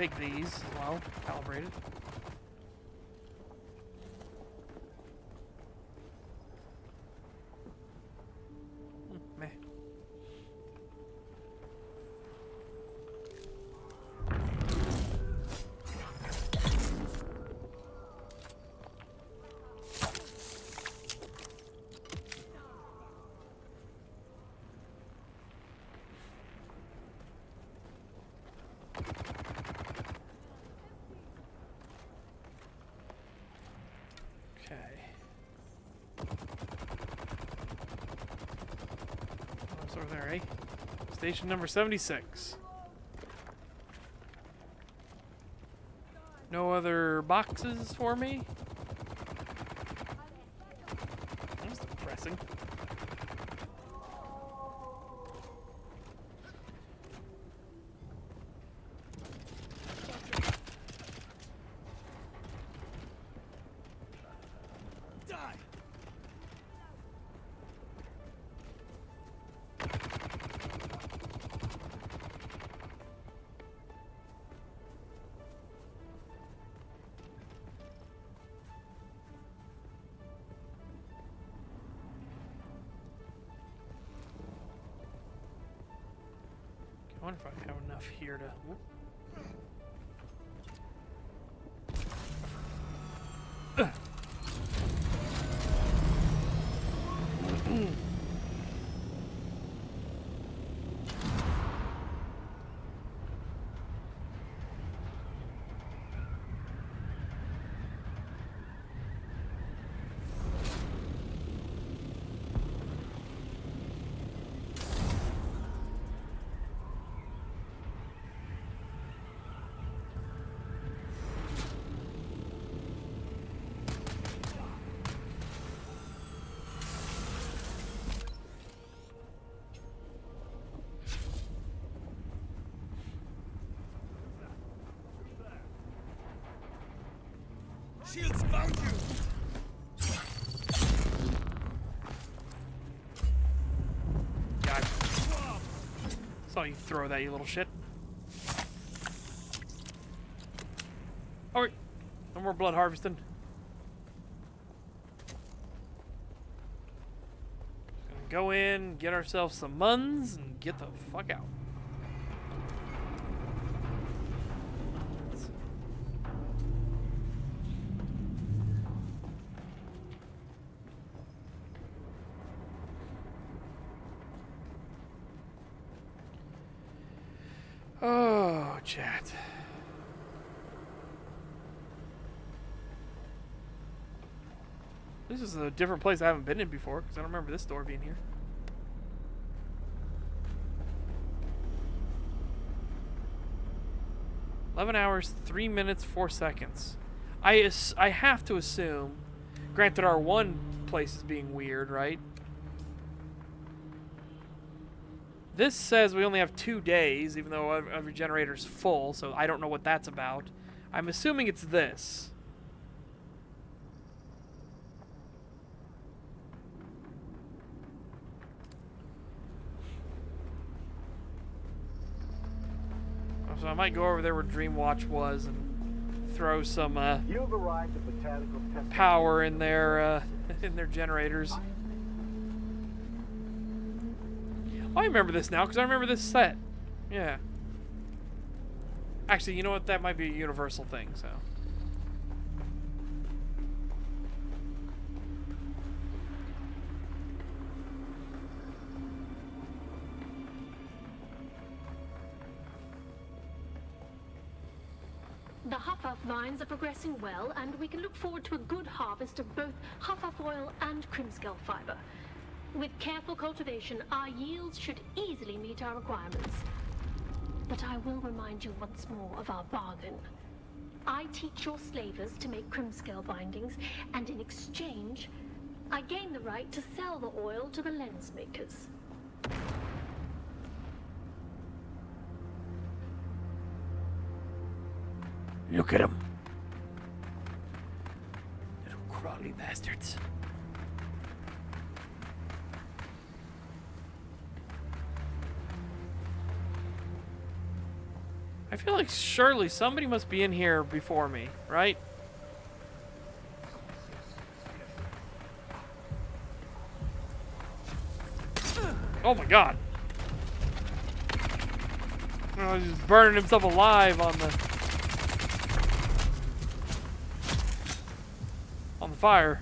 S1: take these as well, calibrated. Meh. What's over there, eh? Station number 76. No other boxes for me? That's depressing.
S2: Die!
S1: I wonder if I have enough here to... Whoop.
S2: Shields found you!
S1: God. Saw you throw that, you little shit. Alright. No more blood harvesting. Gonna go in, get ourselves some muns, and get the fuck out. Oh, chat. This is a different place I haven't been in before, because I don't remember this door being here. $11 3 minutes 4 seconds. I have to assume, granted our one place is being weird, right? This says we only have 2 days, even though every generator's full, so I don't know what that's about. I'm assuming it's this. So I might go over there where Dreamwatch was and throw some
S5: You've arrived at botanical testing
S1: power in their generators. I remember this now because I remember this set. Yeah. Actually, you know what? That might be a universal thing, so.
S6: The Huff-Huff vines are progressing well, and we can look forward to a good harvest of both Huff-Huff oil and Crimscale fiber. With careful cultivation, our yields should easily meet our requirements. But I will remind you once more of our bargain. I teach your slavers to make Crimscale bindings, and in exchange, I gain the right to sell the oil to the lens makers.
S1: Look at them. Little crawly bastards. I feel like surely somebody must be in here before me, right? Oh my god. Oh, he's just burning himself alive on the fire.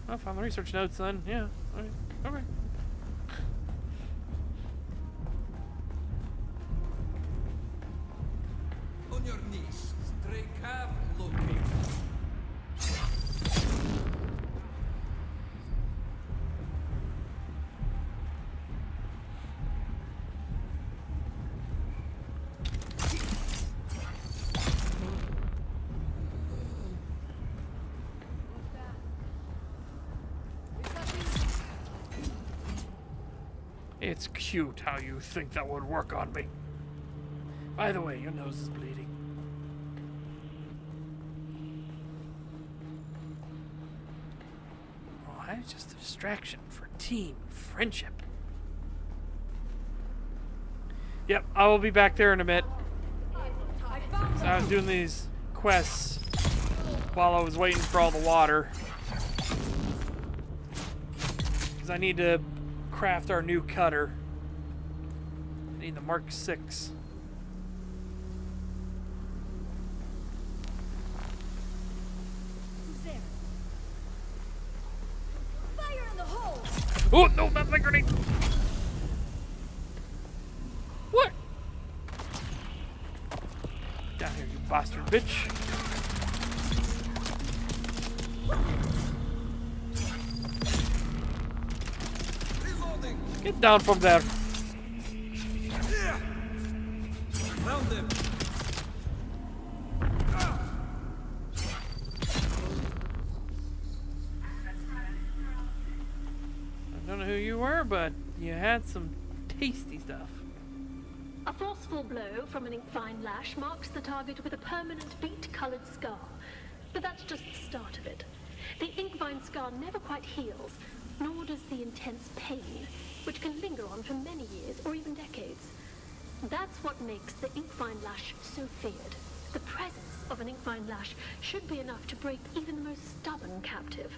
S1: I found the research notes then. Yeah. Okay.
S2: On your knees. Stray calf located.
S1: It's cute how you think that would work on me. By the way, your nose is bleeding. Oh, that's just a distraction for team friendship. Yep, I will be back there in a bit. So I was doing these quests while I was waiting for all the water. Because I need to craft our new cutter. I need the Mark 6.
S3: Who's there? Fire in the hole!
S1: Oh no, not my grenade! What? Down here, you bastard bitch!
S2: Reloading.
S1: Get down from there!
S2: Found them.
S1: I don't know who you were, but you had some tasty stuff.
S6: A forceful blow from an ink-fine lash marks the target with a permanent beet-colored scar. But that's just the start of it. The ink-vine scar never quite heals, nor does the intense pain, which can linger on for many years or even decades. That's what makes the ink-vine lash so feared. The presence of an ink-vine lash should be enough to break even the most stubborn captive.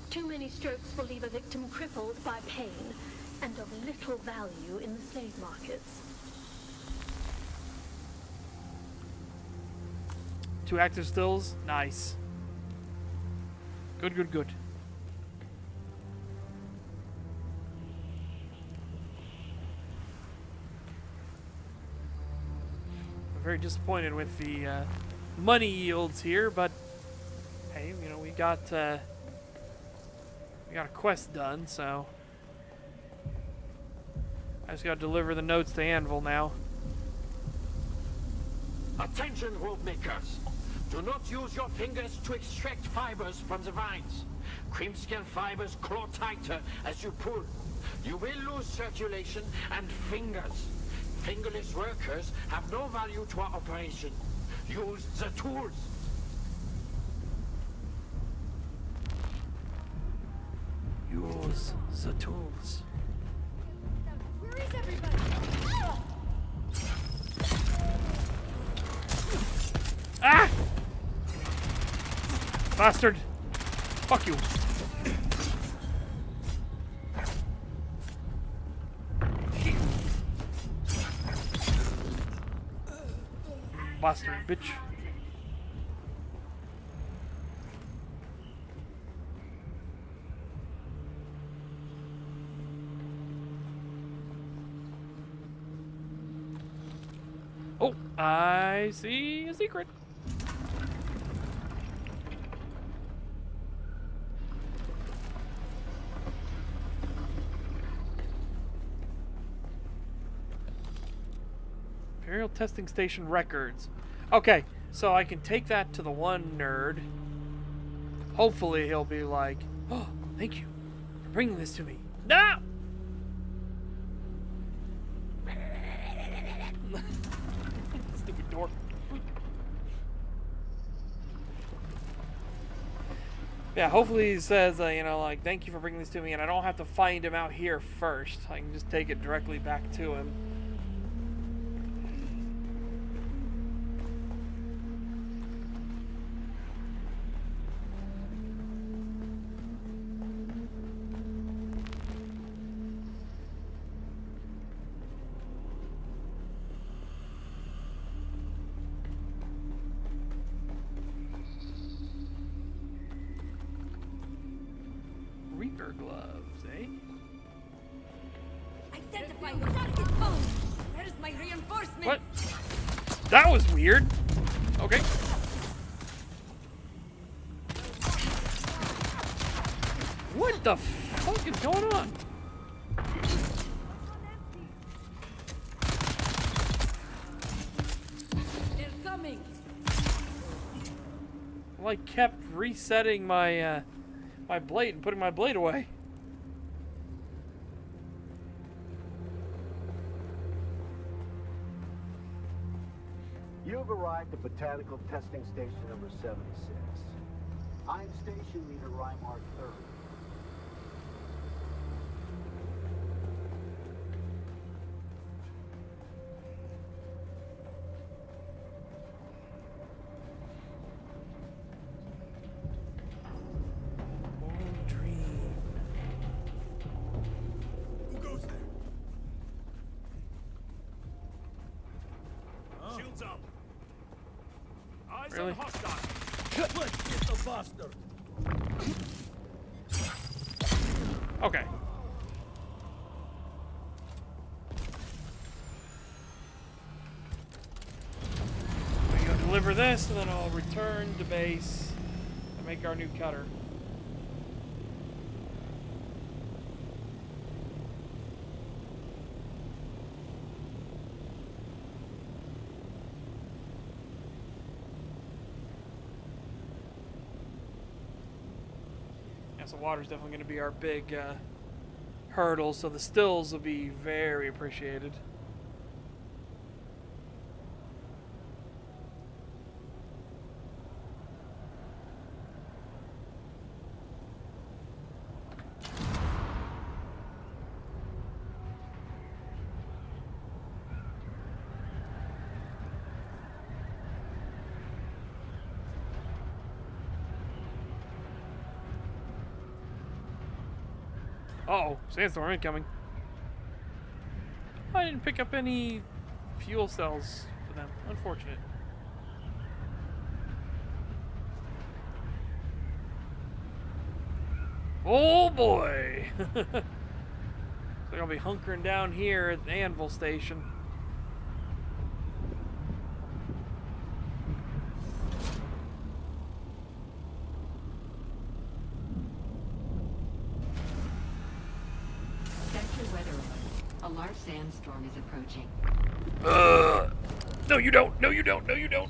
S6: Too many strokes will leave a victim crippled by pain and of little value in the slave markets.
S1: 2 active stills? Nice. Good, good, good. I'm very disappointed with the money yields here, but hey, you know, we got a quest done, so I just gotta deliver the notes to Anvil now.
S7: Attention, rope makers! Do not use your fingers to extract fibers from the vines. Creamscale fibers claw tighter as you pull. You will lose circulation and fingers. Fingerless workers have no value to our operation. Use the tools.
S1: Use the tools.
S3: Where is everybody?
S1: Ah! Bastard! Fuck you! Bastard, bitch. Oh, I see a secret. Imperial Testing Station records. Okay, so I can take that to the one nerd. Hopefully he'll be like, oh, thank you for bringing this to me. No! Stupid door. Yeah, hopefully he says, you know, like, thank you for bringing this to me, and I don't have to find him out here first. I can just take it directly back to him. Reaper gloves, eh?
S3: Identify your target foe. Where's my reinforcement?
S1: What? That was weird. Okay. What the fuck is going on?
S3: They're coming.
S1: I like kept resetting my my blade and putting my blade away.
S5: You've arrived at Botanical Testing Station number 76. I'm Station Leader Rymark 3rd.
S8: Who goes there? Shields up. Eyes
S1: Really?
S8: on hostile. Let's get the bastard.
S1: Okay. We go deliver this, and then I'll return to base and make our new cutter. So water's definitely going to be our big hurdle, so the stills will be very appreciated. Uh-oh, sandstorm incoming. I didn't pick up any fuel cells for them. Unfortunate. Oh boy! So I'll be hunkering down here at the Anvil Station.
S9: Sector weather alert. A large sandstorm is approaching.
S1: No you don't! No you don't! No you don't!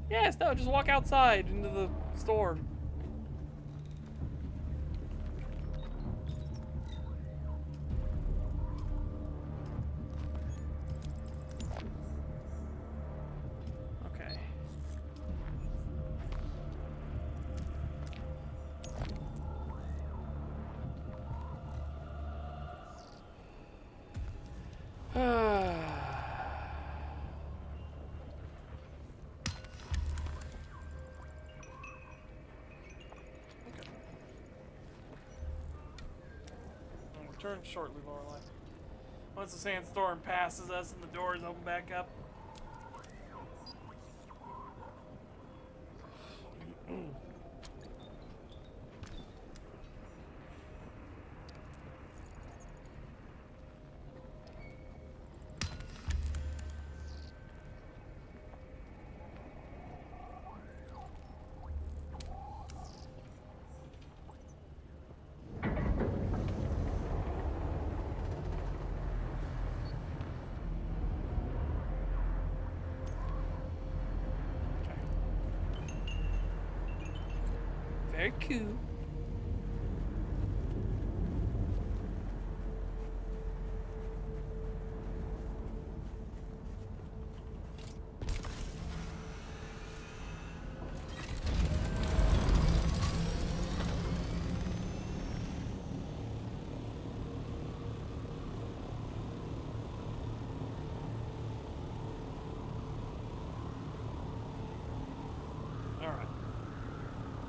S1: Yes, no, just walk outside into the storm. Okay. Return shortly, Lorelei. Once the sandstorm passes us and the doors open back up. Very cool.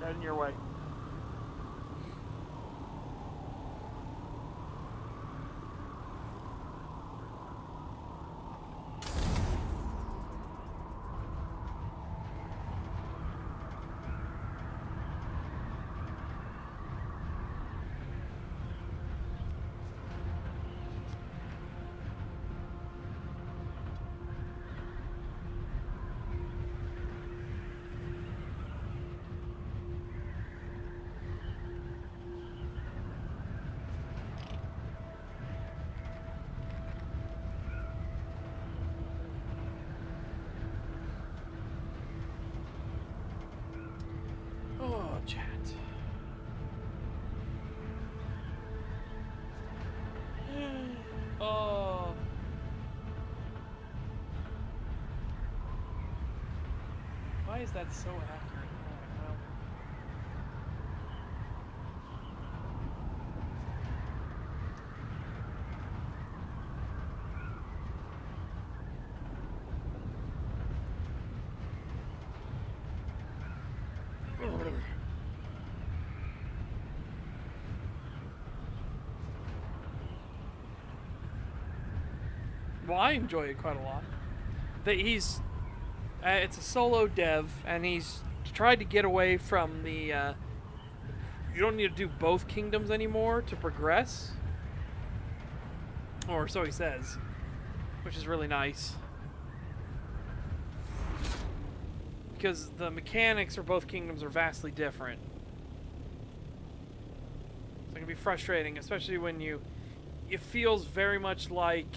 S1: Heading your way. Oh, chat. Oh. Why is that so accurate? Well. Well, I enjoy it quite a lot. He's it's a solo dev, and he's tried to get away from the you don't need to do both kingdoms anymore to progress, or so he says, which is really nice because the mechanics for both kingdoms are vastly different. So it can be frustrating, especially when it feels very much like,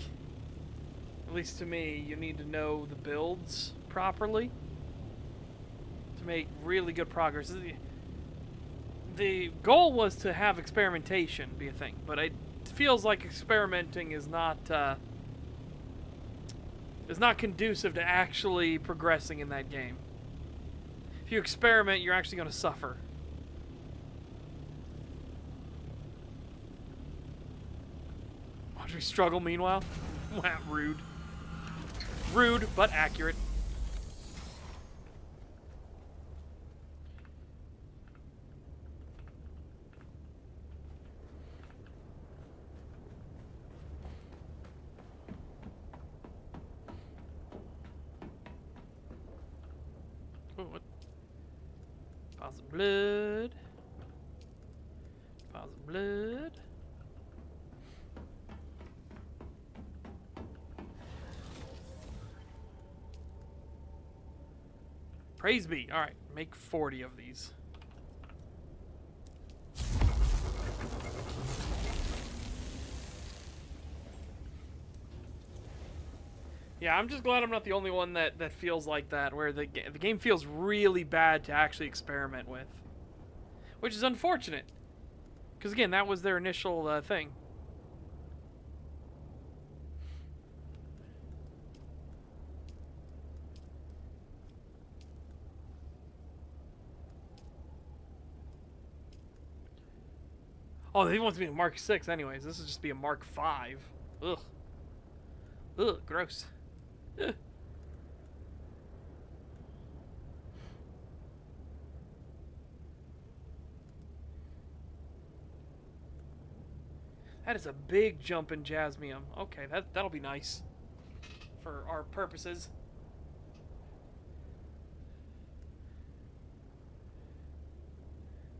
S1: at least to me, you need to know the builds properly to make really good progress. The goal was to have experimentation be a thing, but it feels like experimenting is not conducive to actually progressing in that game. If you experiment, you're actually going to suffer. Watch me struggle meanwhile. Rude. Rude, but accurate. Oh, what? Pause of blood. Pause of blood. Praise be. Alright, make 40 of these. Yeah, I'm just glad I'm not the only one that feels like that, where the game feels really bad to actually experiment with. Which is unfortunate. Because again, that was their initial thing. Oh, he wants me a Mark 6 anyways. This will just be a Mark 5. Ugh. Ugh, gross. Ugh. That is a big jump in Jasmium. Okay, that'll be nice for our purposes.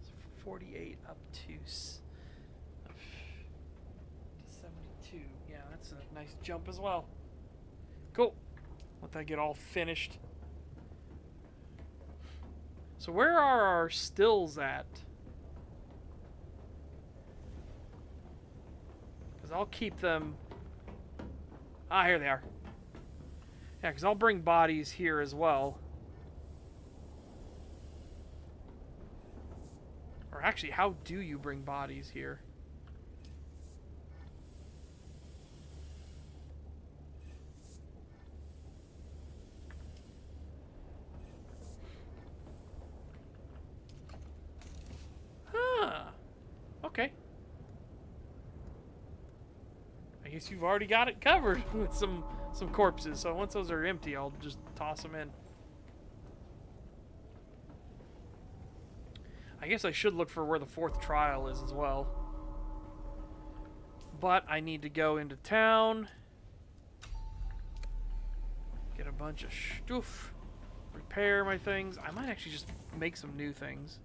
S1: So 48 up to 72. Yeah, that's a nice jump as well. Cool. Let that get all finished. So where are our stills at? Because I'll keep them... Ah, here they are. Yeah, because I'll bring bodies here as well. Or actually, how do you bring bodies here? Okay. I guess you've already got it covered with some corpses. So once those are empty, I'll just toss them in. I guess I should look for where the 4th trial is as well. But I need to go into town. Get a bunch of stuff. Repair my things. I might actually just make some new things.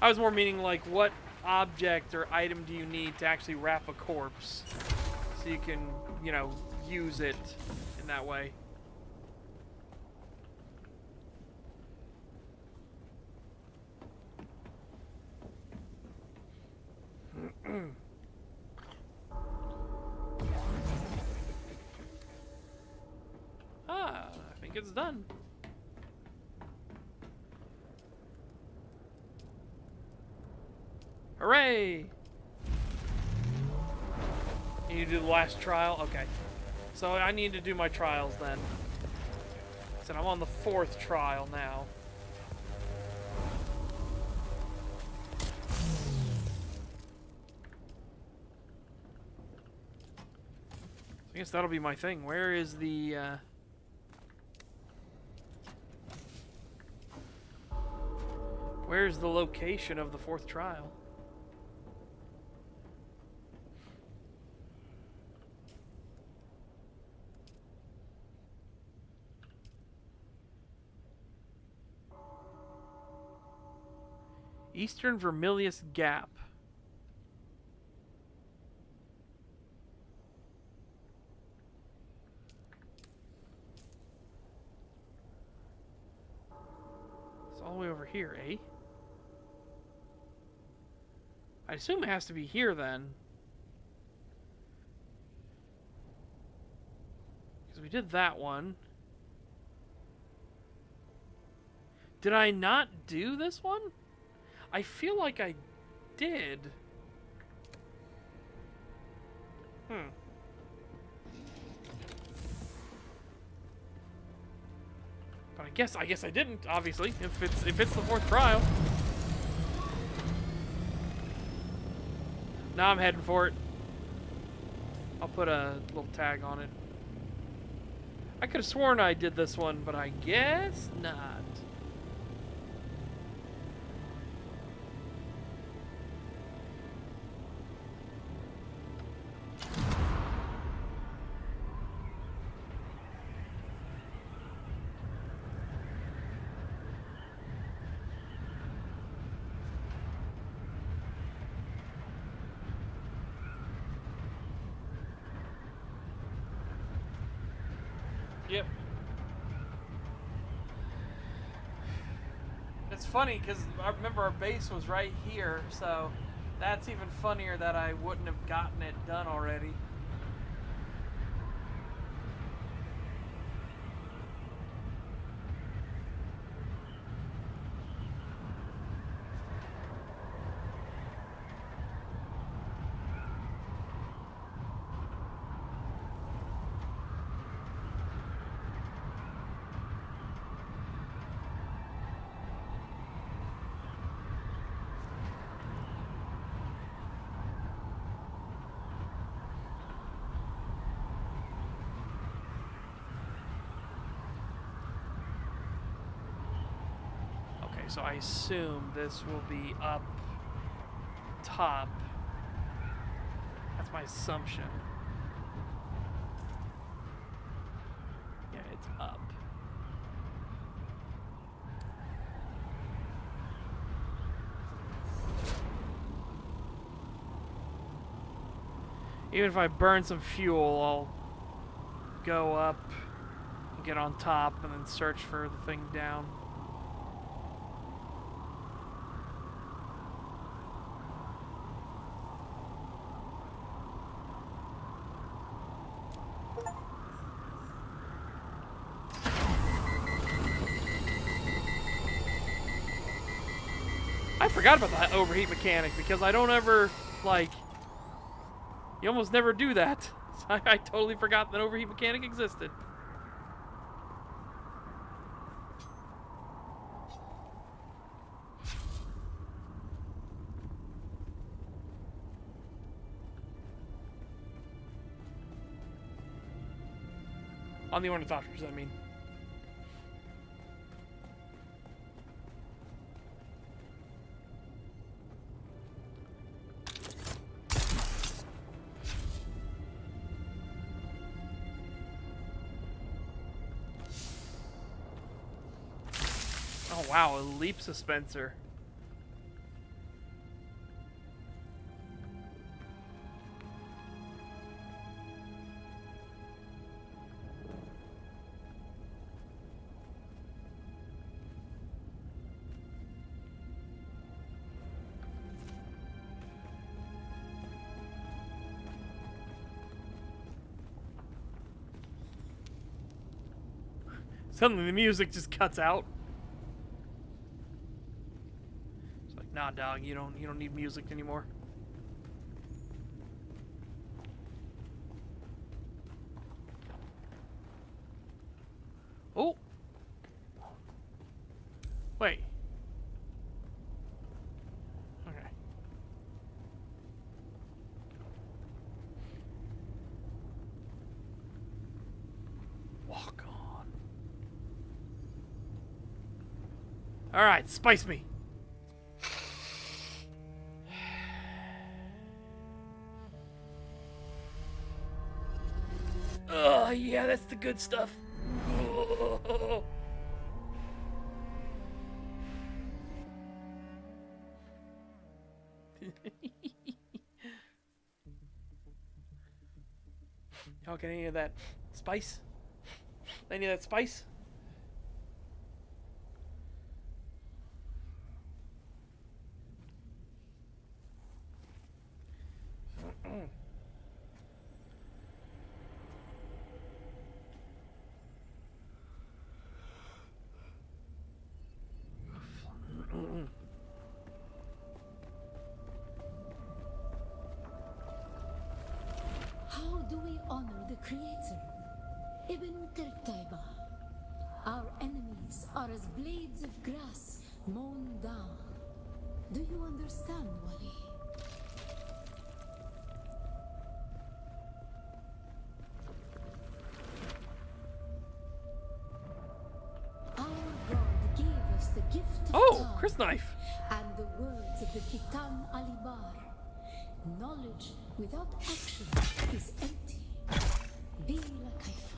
S1: I was more meaning like, what object or item do you need to actually wrap a corpse? So you can, you know, use it in that way. I think it's done. Hooray! You need to do the last trial? Okay. So I need to do my trials then. So I'm on the 4th trial now. I guess that'll be my thing. Where is the... Where's the location of the 4th trial? Eastern Vermilius Gap. It's all the way over here, eh? I assume it has to be here then. Because we did that one. Did I not do this one? I feel like I did. But I guess I didn't, obviously, if it's the 4th trial. Now I'm heading for it. I'll put a little tag on it. I could have sworn I did this one, but I guess not. Yep. It's funny because I remember our base was right here, so that's even funnier that I wouldn't have gotten it done already. So I assume this will be up top. That's my assumption. Yeah, it's up. Even if I burn some fuel, I'll go up, get on top, and then search for the thing down. I forgot about that overheat mechanic because I don't ever, like, you almost never do that. So I totally forgot that overheat mechanic existed. On the Ornithopters, I mean. Oh wow, a leap suspenser. Suddenly the music just cuts out. It's like, nah, dog, you don't need music anymore. Oh. Wait. Okay. Walk on. All right, spice me. Oh, yeah, that's the good stuff. Oh. Y'all get any of that spice? Any of that spice?
S10: How do we honor the Creator? Ibn Qurtayba. Our enemies are as blades of grass mown down. Do you understand, Wali? Our God gave us the gift of
S1: Oh,
S10: time
S1: Chris knife.
S10: and the words of the Kitam Alibar. Knowledge without action is empty. Be like Haifa.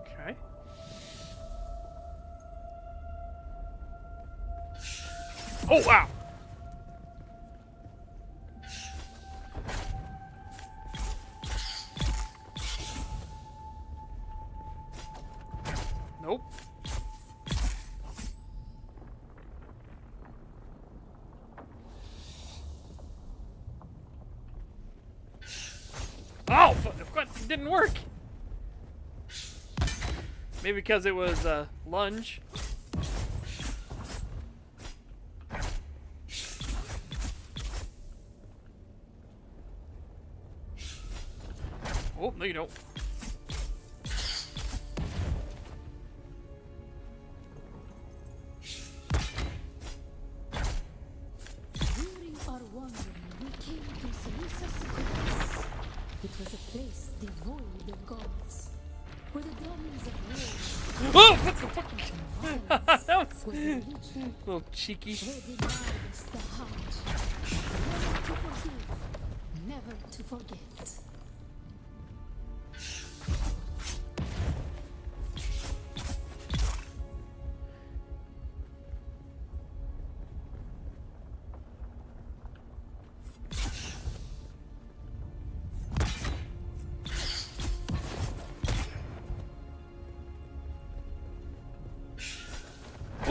S1: Okay. Oh, wow. Nope. Oh, what? It didn't work. Maybe because it was a lunge. Oh, no you don't.
S10: During our wandering, we came to Seleucus Copus. It was a place devoid of gods, where the drums of war
S1: Oh, what the fuck? That was
S10: was the religion.
S1: a little cheeky.
S10: They denied us the heart. Never to forgive, never to forget.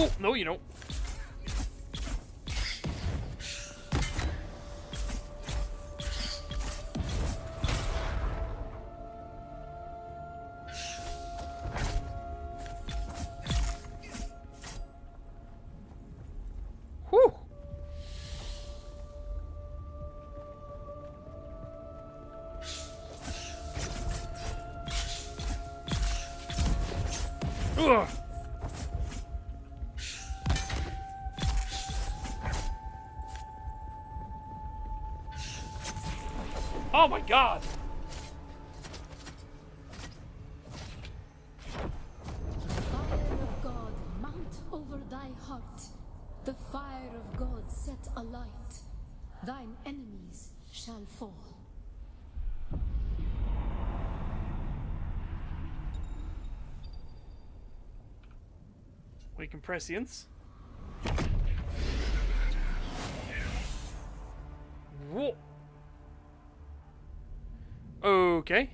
S1: Oh, no you don't. Whew. Ugh. Oh my god!
S10: fight, thine enemies shall fall.
S1: Weaken prescience. Whoa. Okay.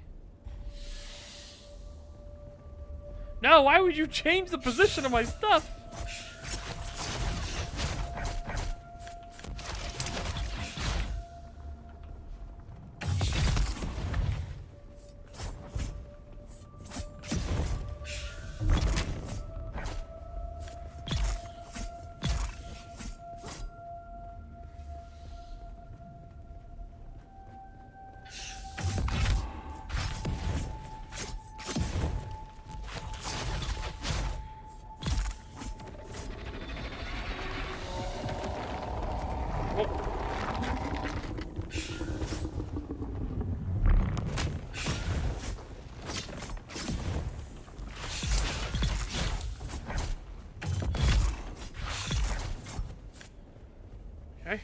S1: No, why would you change the position of my stuff? Okay.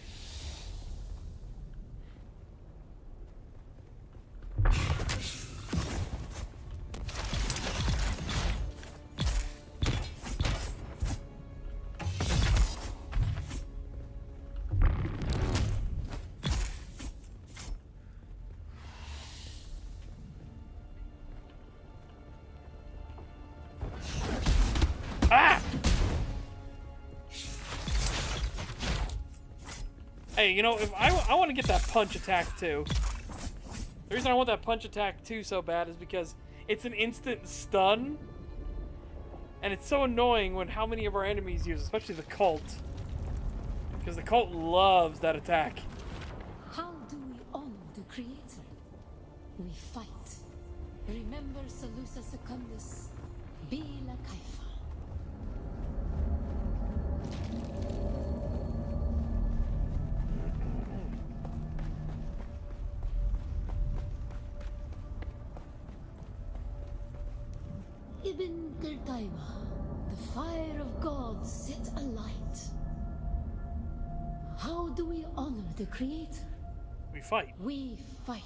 S1: Ah! Hey, you know, if I want to get that punch attack too. The reason I want that punch attack too so bad is because it's an instant stun. And it's so annoying when how many of our enemies use, especially the cult. Because the cult loves that attack.
S10: How do we honor the Creator? We fight. Remember Salusa Secundus, Bila Kaifa. Ibn Qurtayba, the fire of God set alight. How do we honor the Creator?
S1: We fight.
S10: We fight.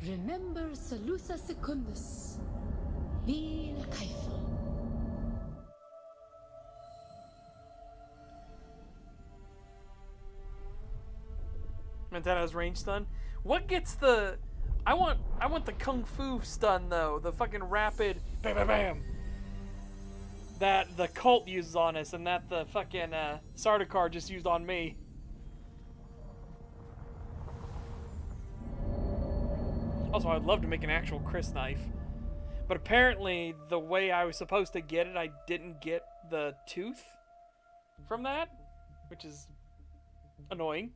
S10: Remember Salusa Secundus, Bila Kaifa.
S1: Meant that as range stun. What gets the? I want the kung fu stun though. The fucking rapid bam bam bam. That the cult uses on us, and that the fucking Sardaukar just used on me. Also, I'd love to make an actual Chris knife, but apparently the way I was supposed to get it, I didn't get the tooth from that, which is annoying.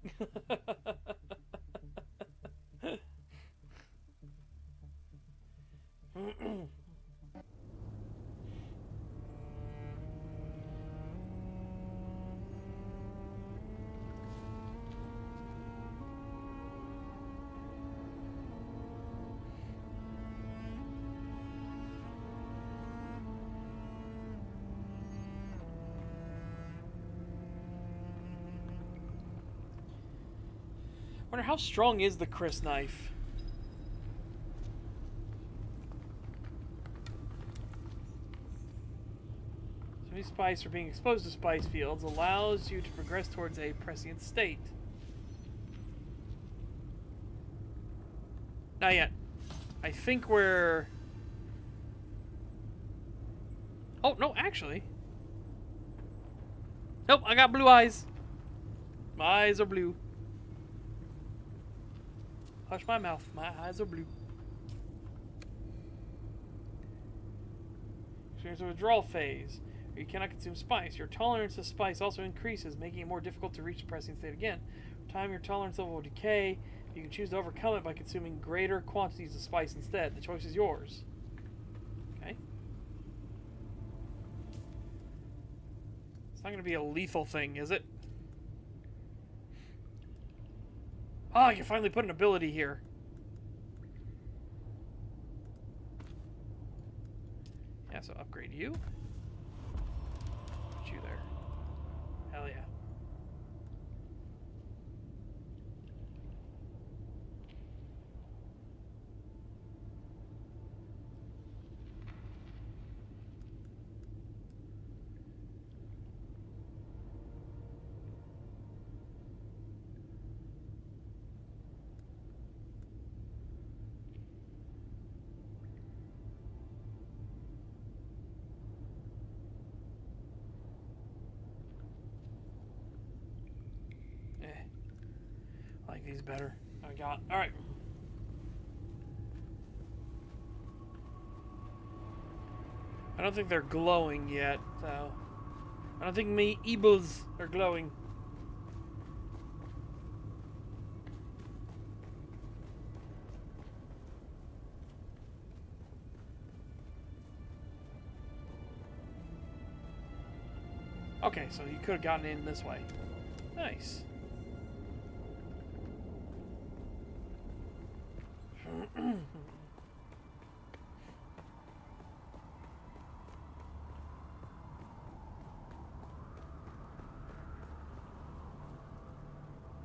S1: Wonder how strong is the Chris knife? So any spice or being exposed to spice fields allows you to progress towards a prescient state. Not yet. I think we're... Oh, no, actually. Nope, I got blue eyes. My eyes are blue. Hush my mouth. My eyes are blue. Experience a withdrawal phase. You cannot consume spice. Your tolerance to spice also increases, making it more difficult to reach the prescient state again. Over time, your tolerance level will decay. You can choose to overcome it by consuming greater quantities of spice instead. The choice is yours. Okay. It's not going to be a lethal thing, is it? Oh, you finally put an ability here. Yeah, so upgrade you. Put you there. Hell yeah. like these better. I got. All right. I don't think they're glowing yet, though. I don't think me eebles are glowing. Okay, so you could have gotten in this way. Nice.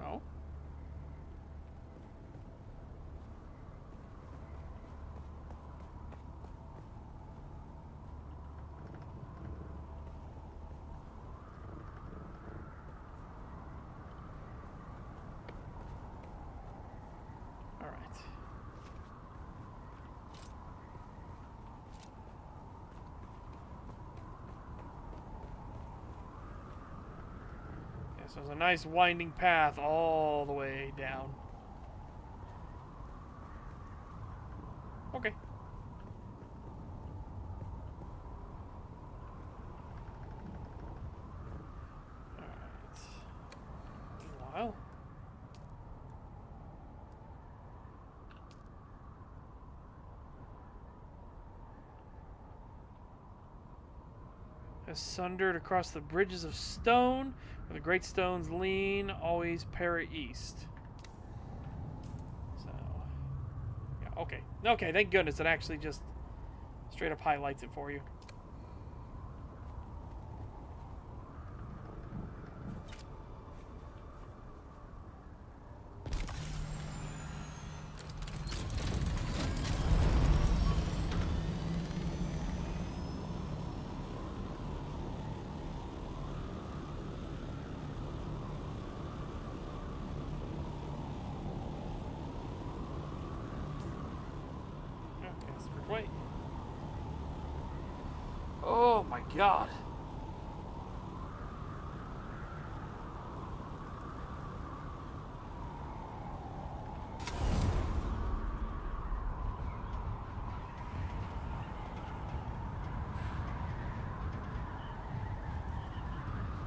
S1: Oh. All right. Yeah, so there's a nice winding path all the way down. Okay. Alright. Meanwhile. Has sundered across the bridges of stone, where the great stones lean, always parry east. So, yeah, okay. Okay, thank goodness it actually just straight up highlights it for you. Wait. Oh my god.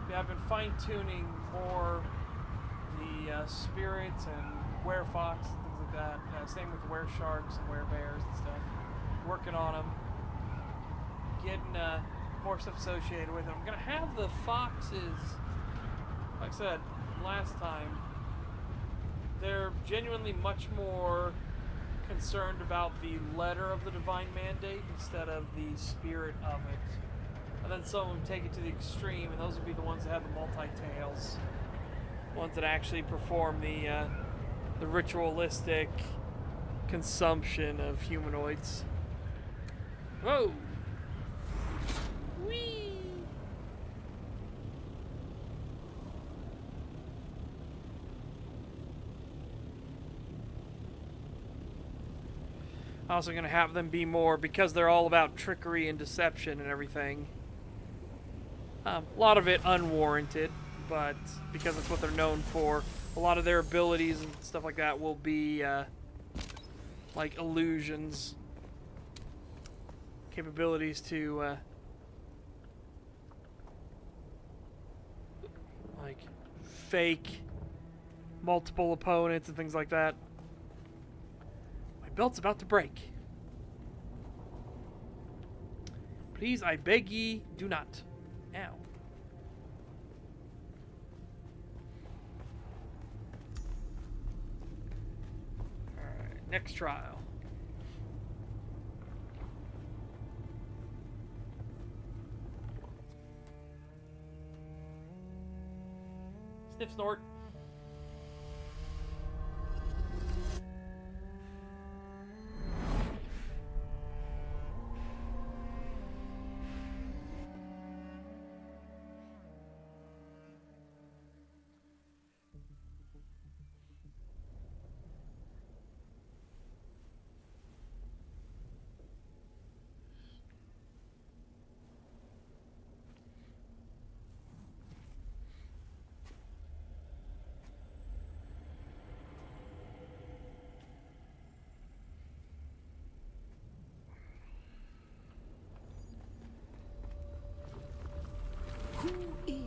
S1: Yeah, I've been fine-tuning more the spirits and werefox and things like that. Same with weresharks and werebears and stuff. Working on them, getting more stuff associated with them. I'm gonna have the foxes, like I said last time, they're genuinely much more concerned about the letter of the divine mandate instead of the spirit of it. And then some of them take it to the extreme, and those would be the ones that have the multi-tails, ones that actually perform the ritualistic consumption of humanoids. Whoa! Whee! Also going to have them be more, because they're all about trickery and deception and everything. A lot of it unwarranted, but because that's what they're known for, a lot of their abilities and stuff like that will be like illusions. Capabilities to like fake multiple opponents and things like that. My belt's about to break. Please, I beg ye, do not. Ow. Alright, next trial. Sniff, snort.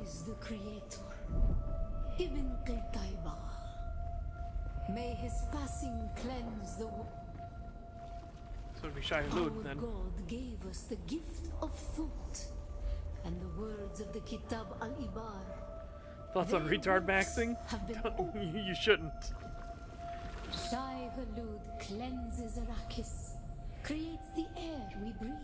S10: is the creator? Ibn Qirtaiba. May his passing cleanse the world.
S1: So it'd be Shai-Hulud
S10: Our
S1: then.
S10: God gave us the gift of thought, and the words of the Kitab al-Ibar.
S1: Thoughts on
S10: Their
S1: retard
S10: books
S1: maxing?
S10: have been
S1: You shouldn't.
S10: Shai-Hulud cleanses Arrakis, creates the air we breathe,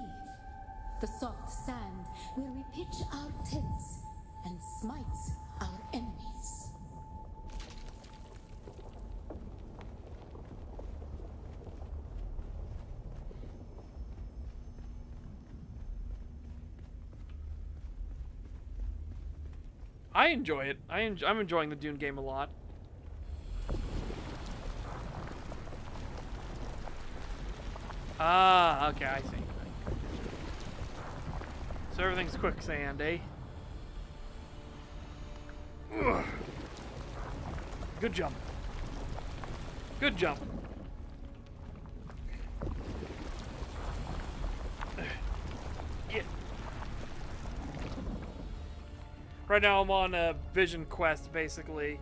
S10: the soft sand where we pitch our tents, and smites our enemies.
S1: I enjoy it. I'm enjoying the Dune game a lot. Ah, okay, I see. So everything's quicksand, eh? Ugh. Good jump. Good jump. Yeah. Right now I'm on a vision quest, basically,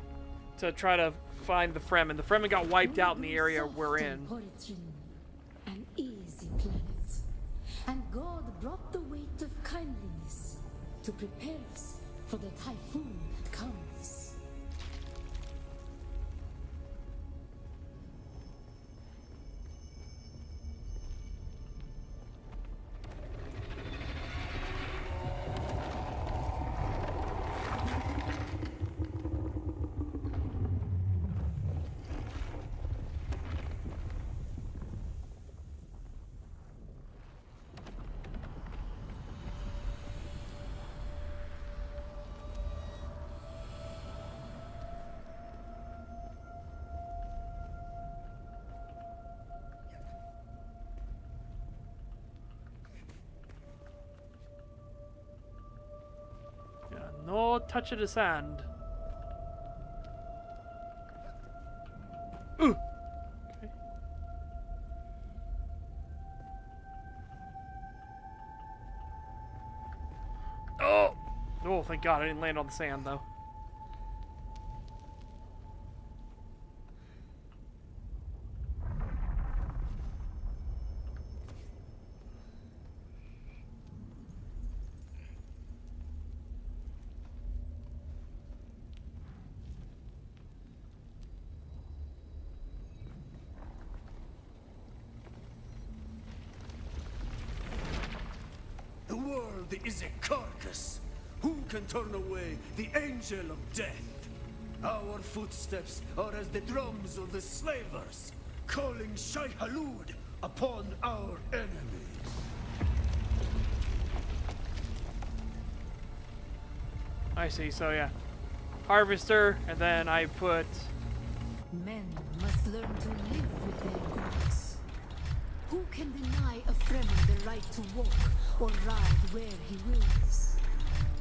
S1: to try to find the Fremen. The Fremen got wiped out in the area we're in.
S10: An easy planet. And God brought the weight of kindliness to prepare us for the typhoon that comes.
S1: Yeah, no touch of the sand. Ooh. Okay. Oh! Oh, thank God I didn't land on the sand, though.
S8: The world is a carcass. Who can turn away the angel of death? Our footsteps are as the drums of the slavers, calling Shai-Hulud upon our enemy.
S1: I see, so yeah. Harvester, and then I put...
S10: Men must learn to live with their gods. Who can deny a Fremen the right to walk or ride where he wills?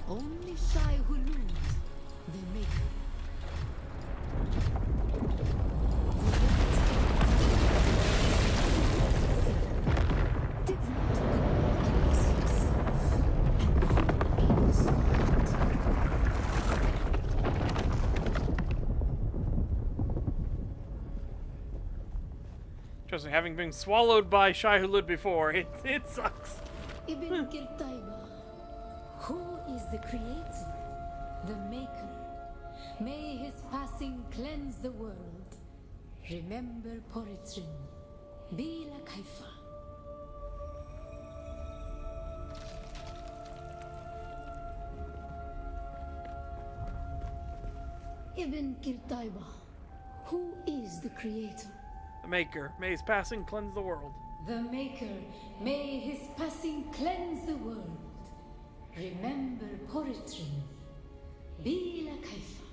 S10: Only Shai-Hulud, the Maker. Did not God give us himself? And who is God?
S1: Trust me, having been swallowed by Shai-Hulud before, it sucks.
S10: Ibn Qirtaiba. Who is the creator? The maker. May his passing cleanse the world. Remember Poritrin. Bila Kaifa. Ibn Qirtaiba. Who is the creator?
S1: The Maker. May his passing cleanse the world.
S10: The Maker, may his passing cleanse the world. Remember Poritrin. Bila Kaifa.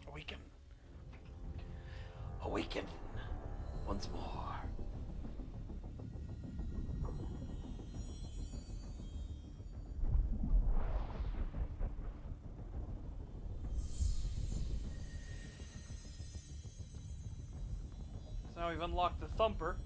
S1: Awaken. Awaken. Once more. So now we've unlocked the Thumper.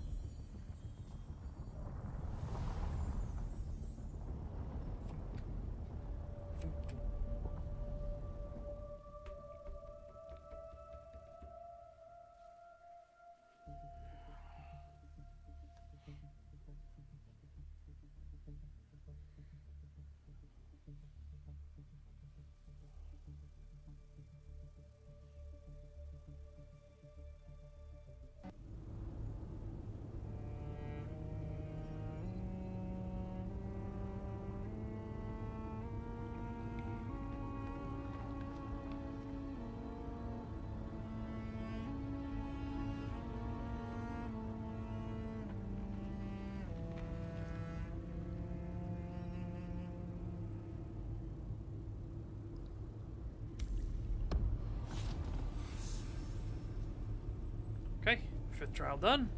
S1: Okay, 5th trial done.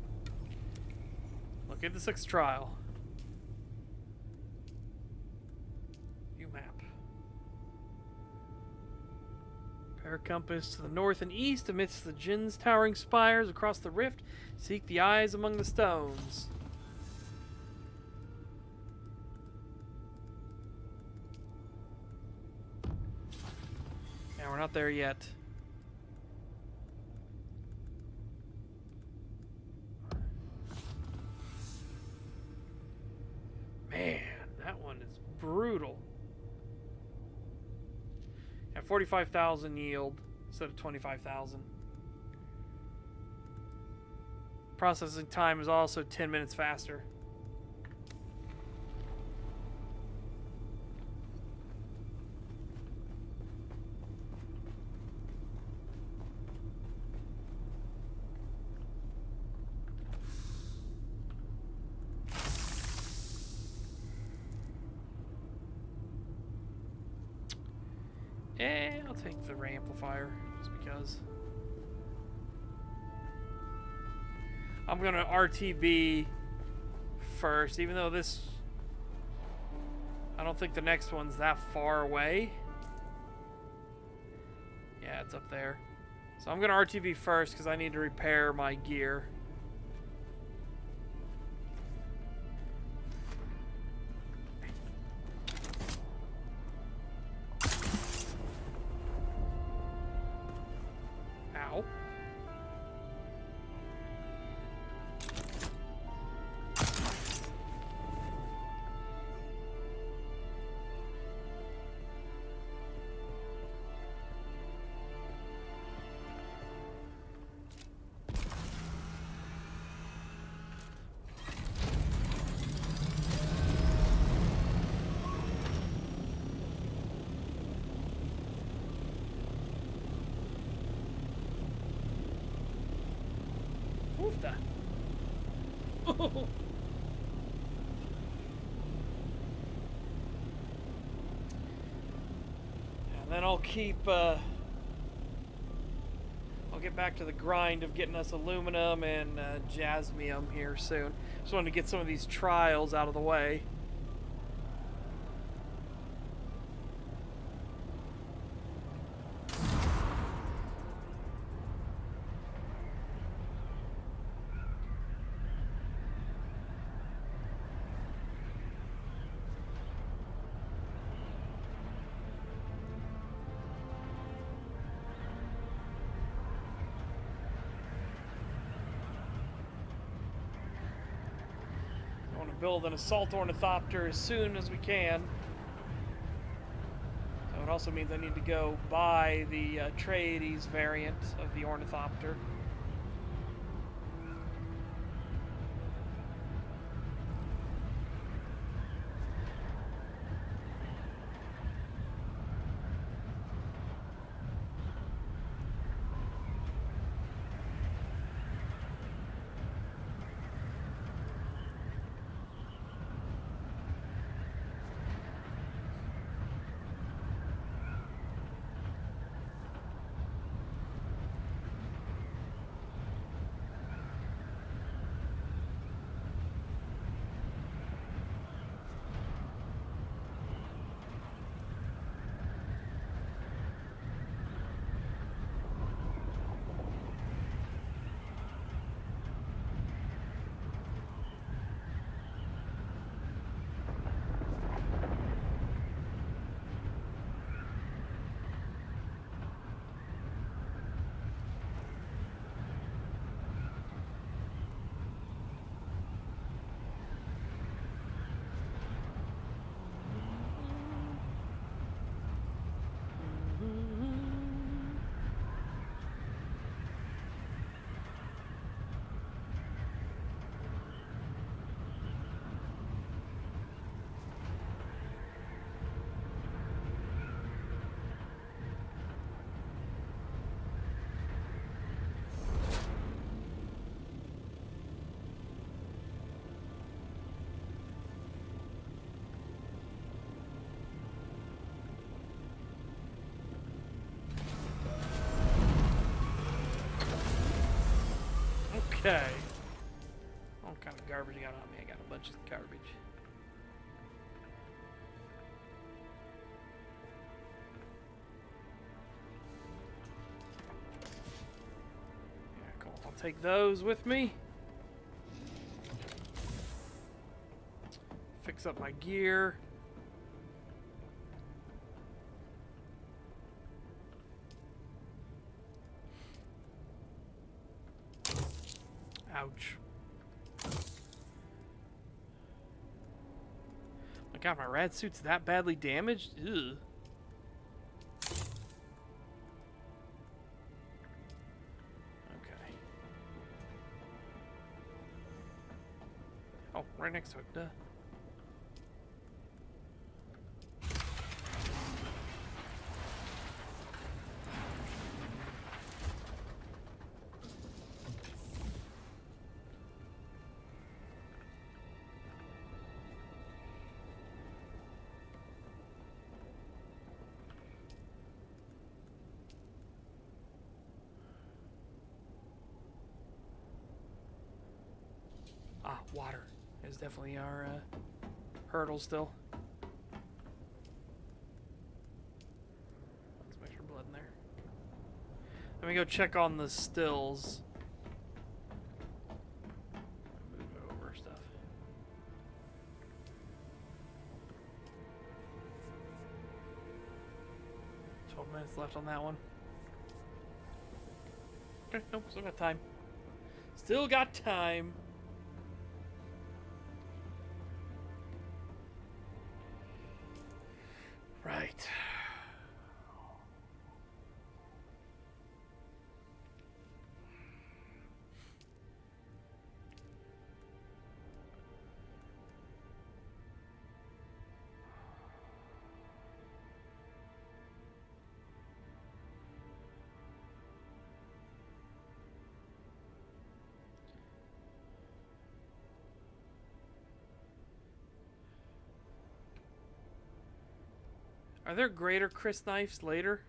S1: Look at the 6th trial. View map. Pair compass to the north and east amidst the Jinn's towering spires across the rift. Seek the eyes among the stones. Yeah, we're not there yet. Man, that one is brutal. At 45,000 yield instead of 25,000. Processing time is also 10 minutes faster. I'll take the ray amplifier, just because. I'm gonna RTB first, even though this... I don't think the next one's that far away. Yeah, it's up there. So I'm gonna RTB first, because I need to repair my gear. Ow. Wolfden. And then I'll keep, I'll get back to the grind of getting us aluminum and jasmium here soon. Just wanted to get some of these trials out of the way. Build an Assault Ornothopter as soon as we can. So it also means I need to go buy the Atreides variant of the Ornithopter. Okay. What kind of garbage I got on me? I got a bunch of garbage. Yeah, cool. I'll take those with me. Fix up my gear. Ouch. My god, my rad suit's that badly damaged? Ugh. Okay. Oh, right next to it, duh. Ah, water is definitely our hurdle still. Let's make sure blood in there. Let me go check on the stills. Move over stuff. 12 minutes left on that one. Okay, nope, still got time. Still got time. Right. Are there greater Chris knives later?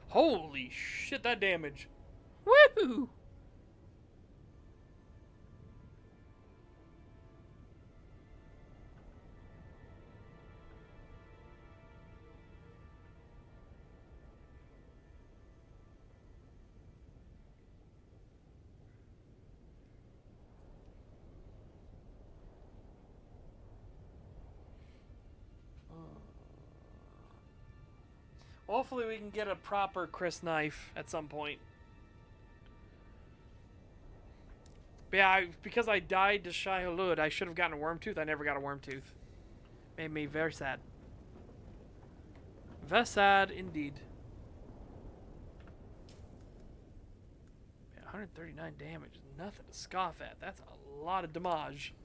S1: Holy shit, that damage. Woohoo! Hopefully we can get a proper Chris knife at some point. But yeah, because I died to Shai Hulud, I should have gotten a worm tooth. I never got a worm tooth. Made me very sad. Very sad indeed. Yeah, 139 damage is nothing to scoff at. That's a lot of damage.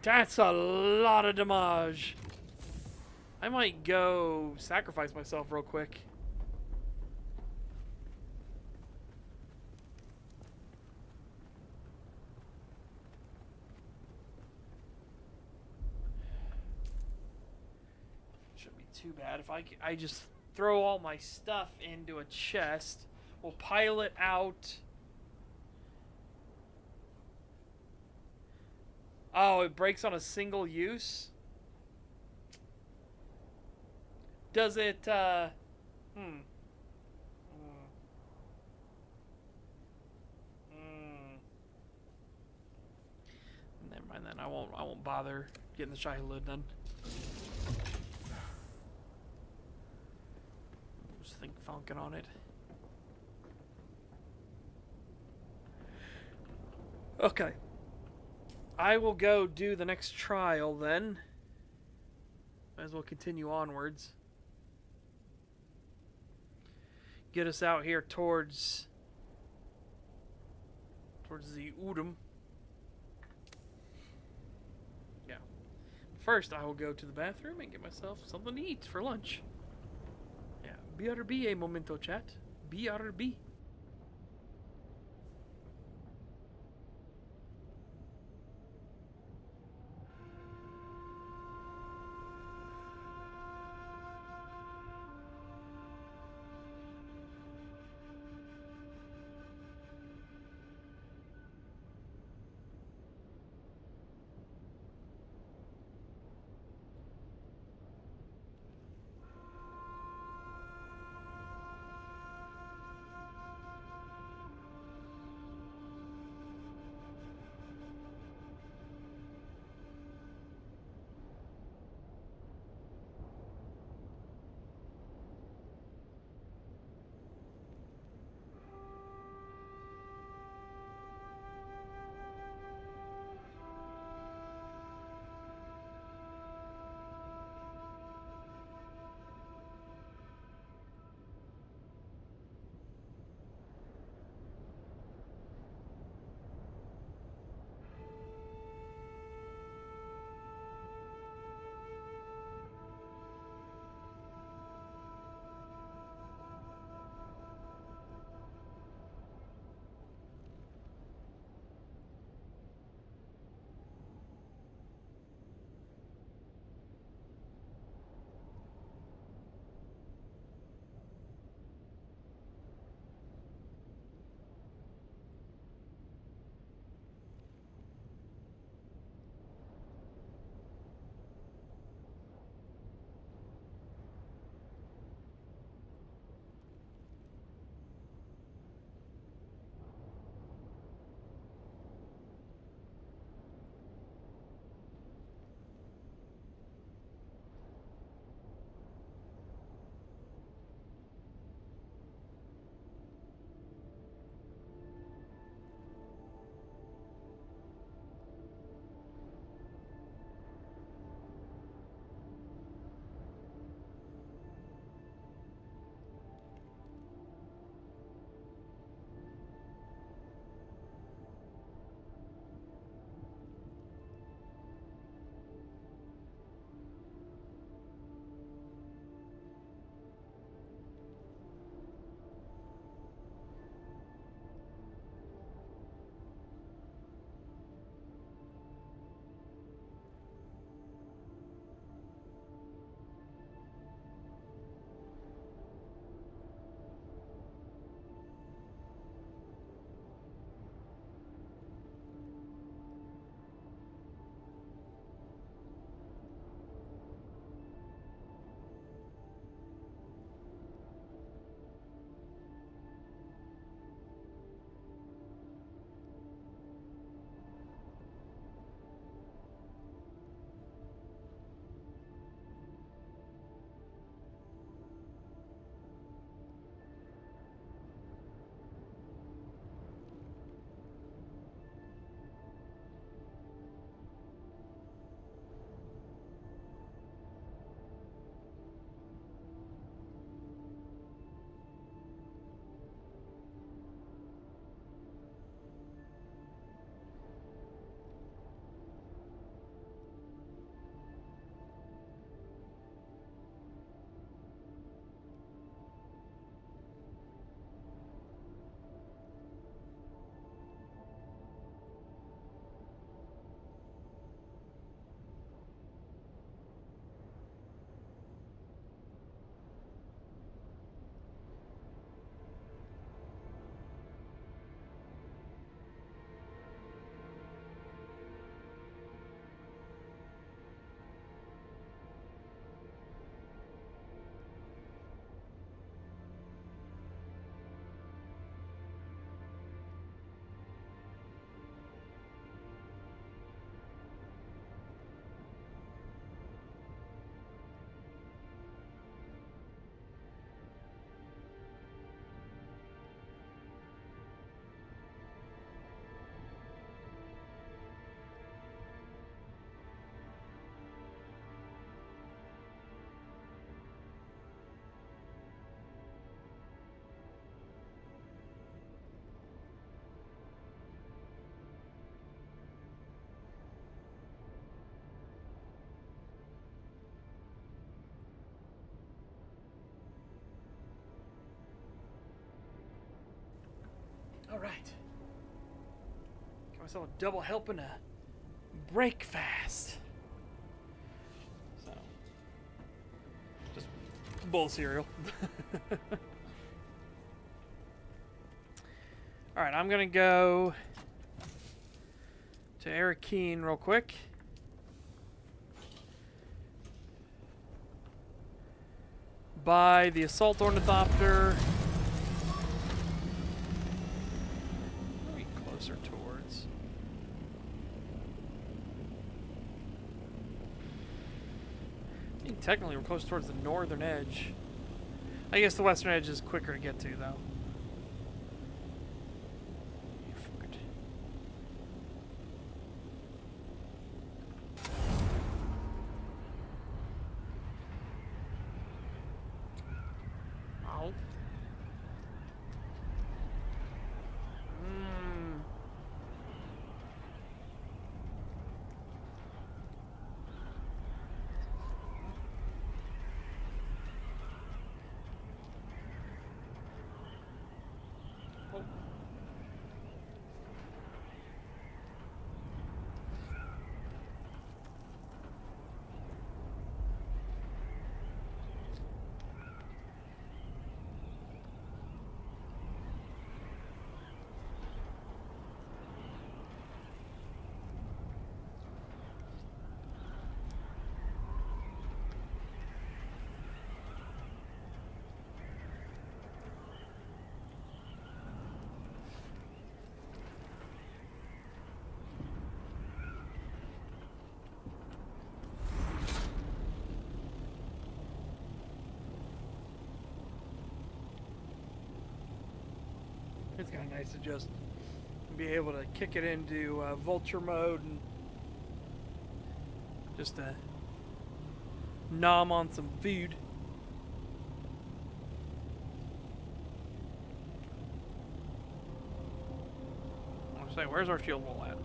S1: That's a lot of damage. I might go sacrifice myself real quick. Shouldn't be too bad if I just throw all my stuff into a chest. We'll pile it out. Oh, it breaks on a single use? Does it, Never mind then. I won't bother getting the Shai Hulud then. Just think funkin' on it. Okay. I will go do the next trial then. Might as well continue onwards. Get us out here towards the Udum. Yeah. First, I will go to the bathroom and get myself something to eat for lunch. Yeah. BRB, a momento, chat. BRB. Alright. Got myself a double helping of break fast. So, just a bowl of cereal. Alright, I'm gonna go to Arakeen real quick. Buy the Assault Ornithopter. Maybe closer towards. I think technically we're close towards the northern edge. I guess the western edge is quicker to get to, though. It's kind of nice to just be able to kick it into vulture mode and just nom on some food. I'm saying, where's our shield wall at?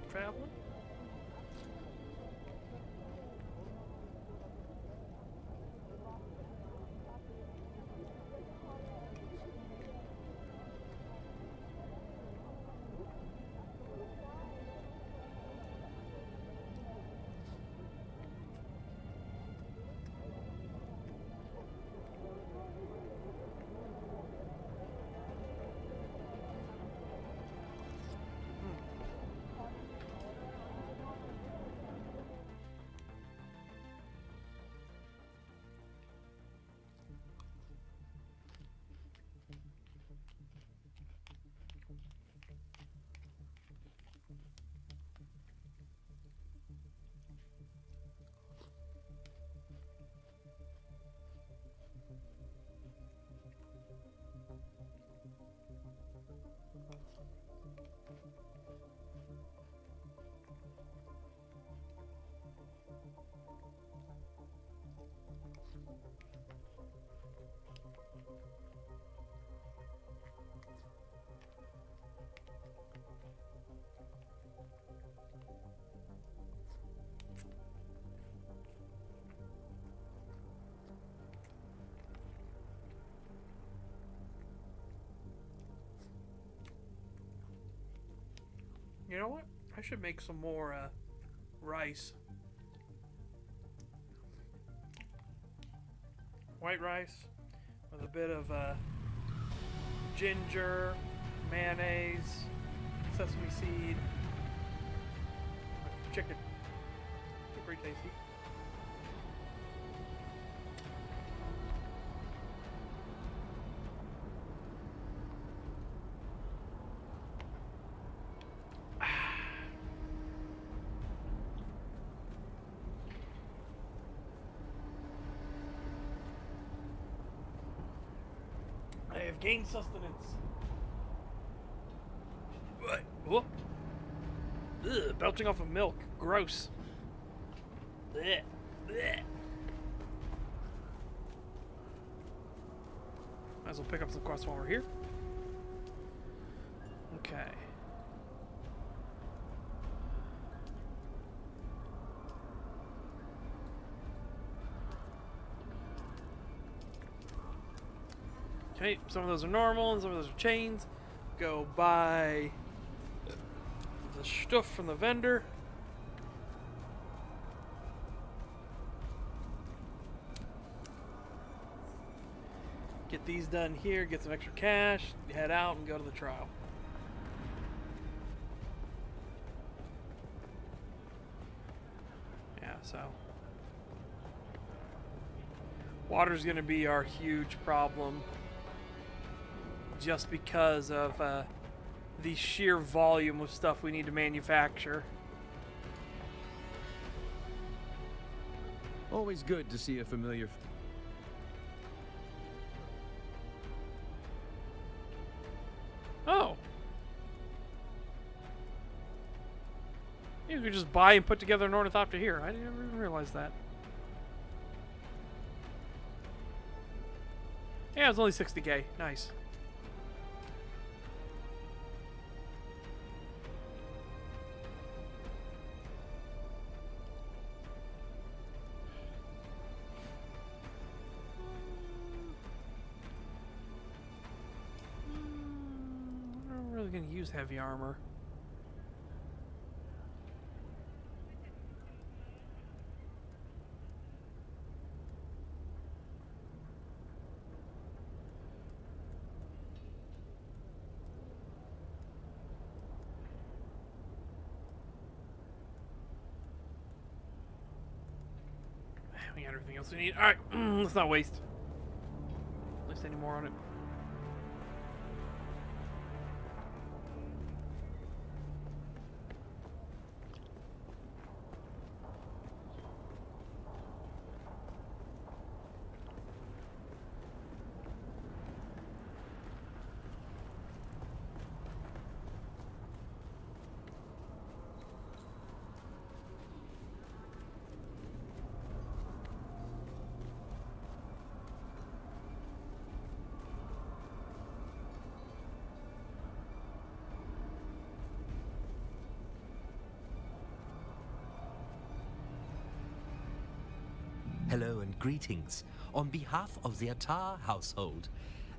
S1: Traveling. You know what? I should make some more rice. White rice with a bit of ginger, mayonnaise, sesame seed, chicken. It's pretty tasty. I have gained sustenance. What? Whoop. Ugh, belching off of milk. Gross. Blech. Blech. Might as well pick up some quests while we're here. Okay. Okay, some of those are normal and some of those are chains. Go buy the stuff from the vendor. Get these done here, get some extra cash, head out and go to the trial. Yeah, so water's gonna be our huge problem. Just because of the sheer volume of stuff we need to manufacture.
S11: Always good to see a familiar...
S1: Oh. You could just buy and put together an ornithopter here. I didn't even realize that. Yeah, it was only 60k. Nice. Going to use heavy armor. We got everything else we need. All right, let's not waste any more on it.
S12: Hello and greetings. On behalf of the Attar household,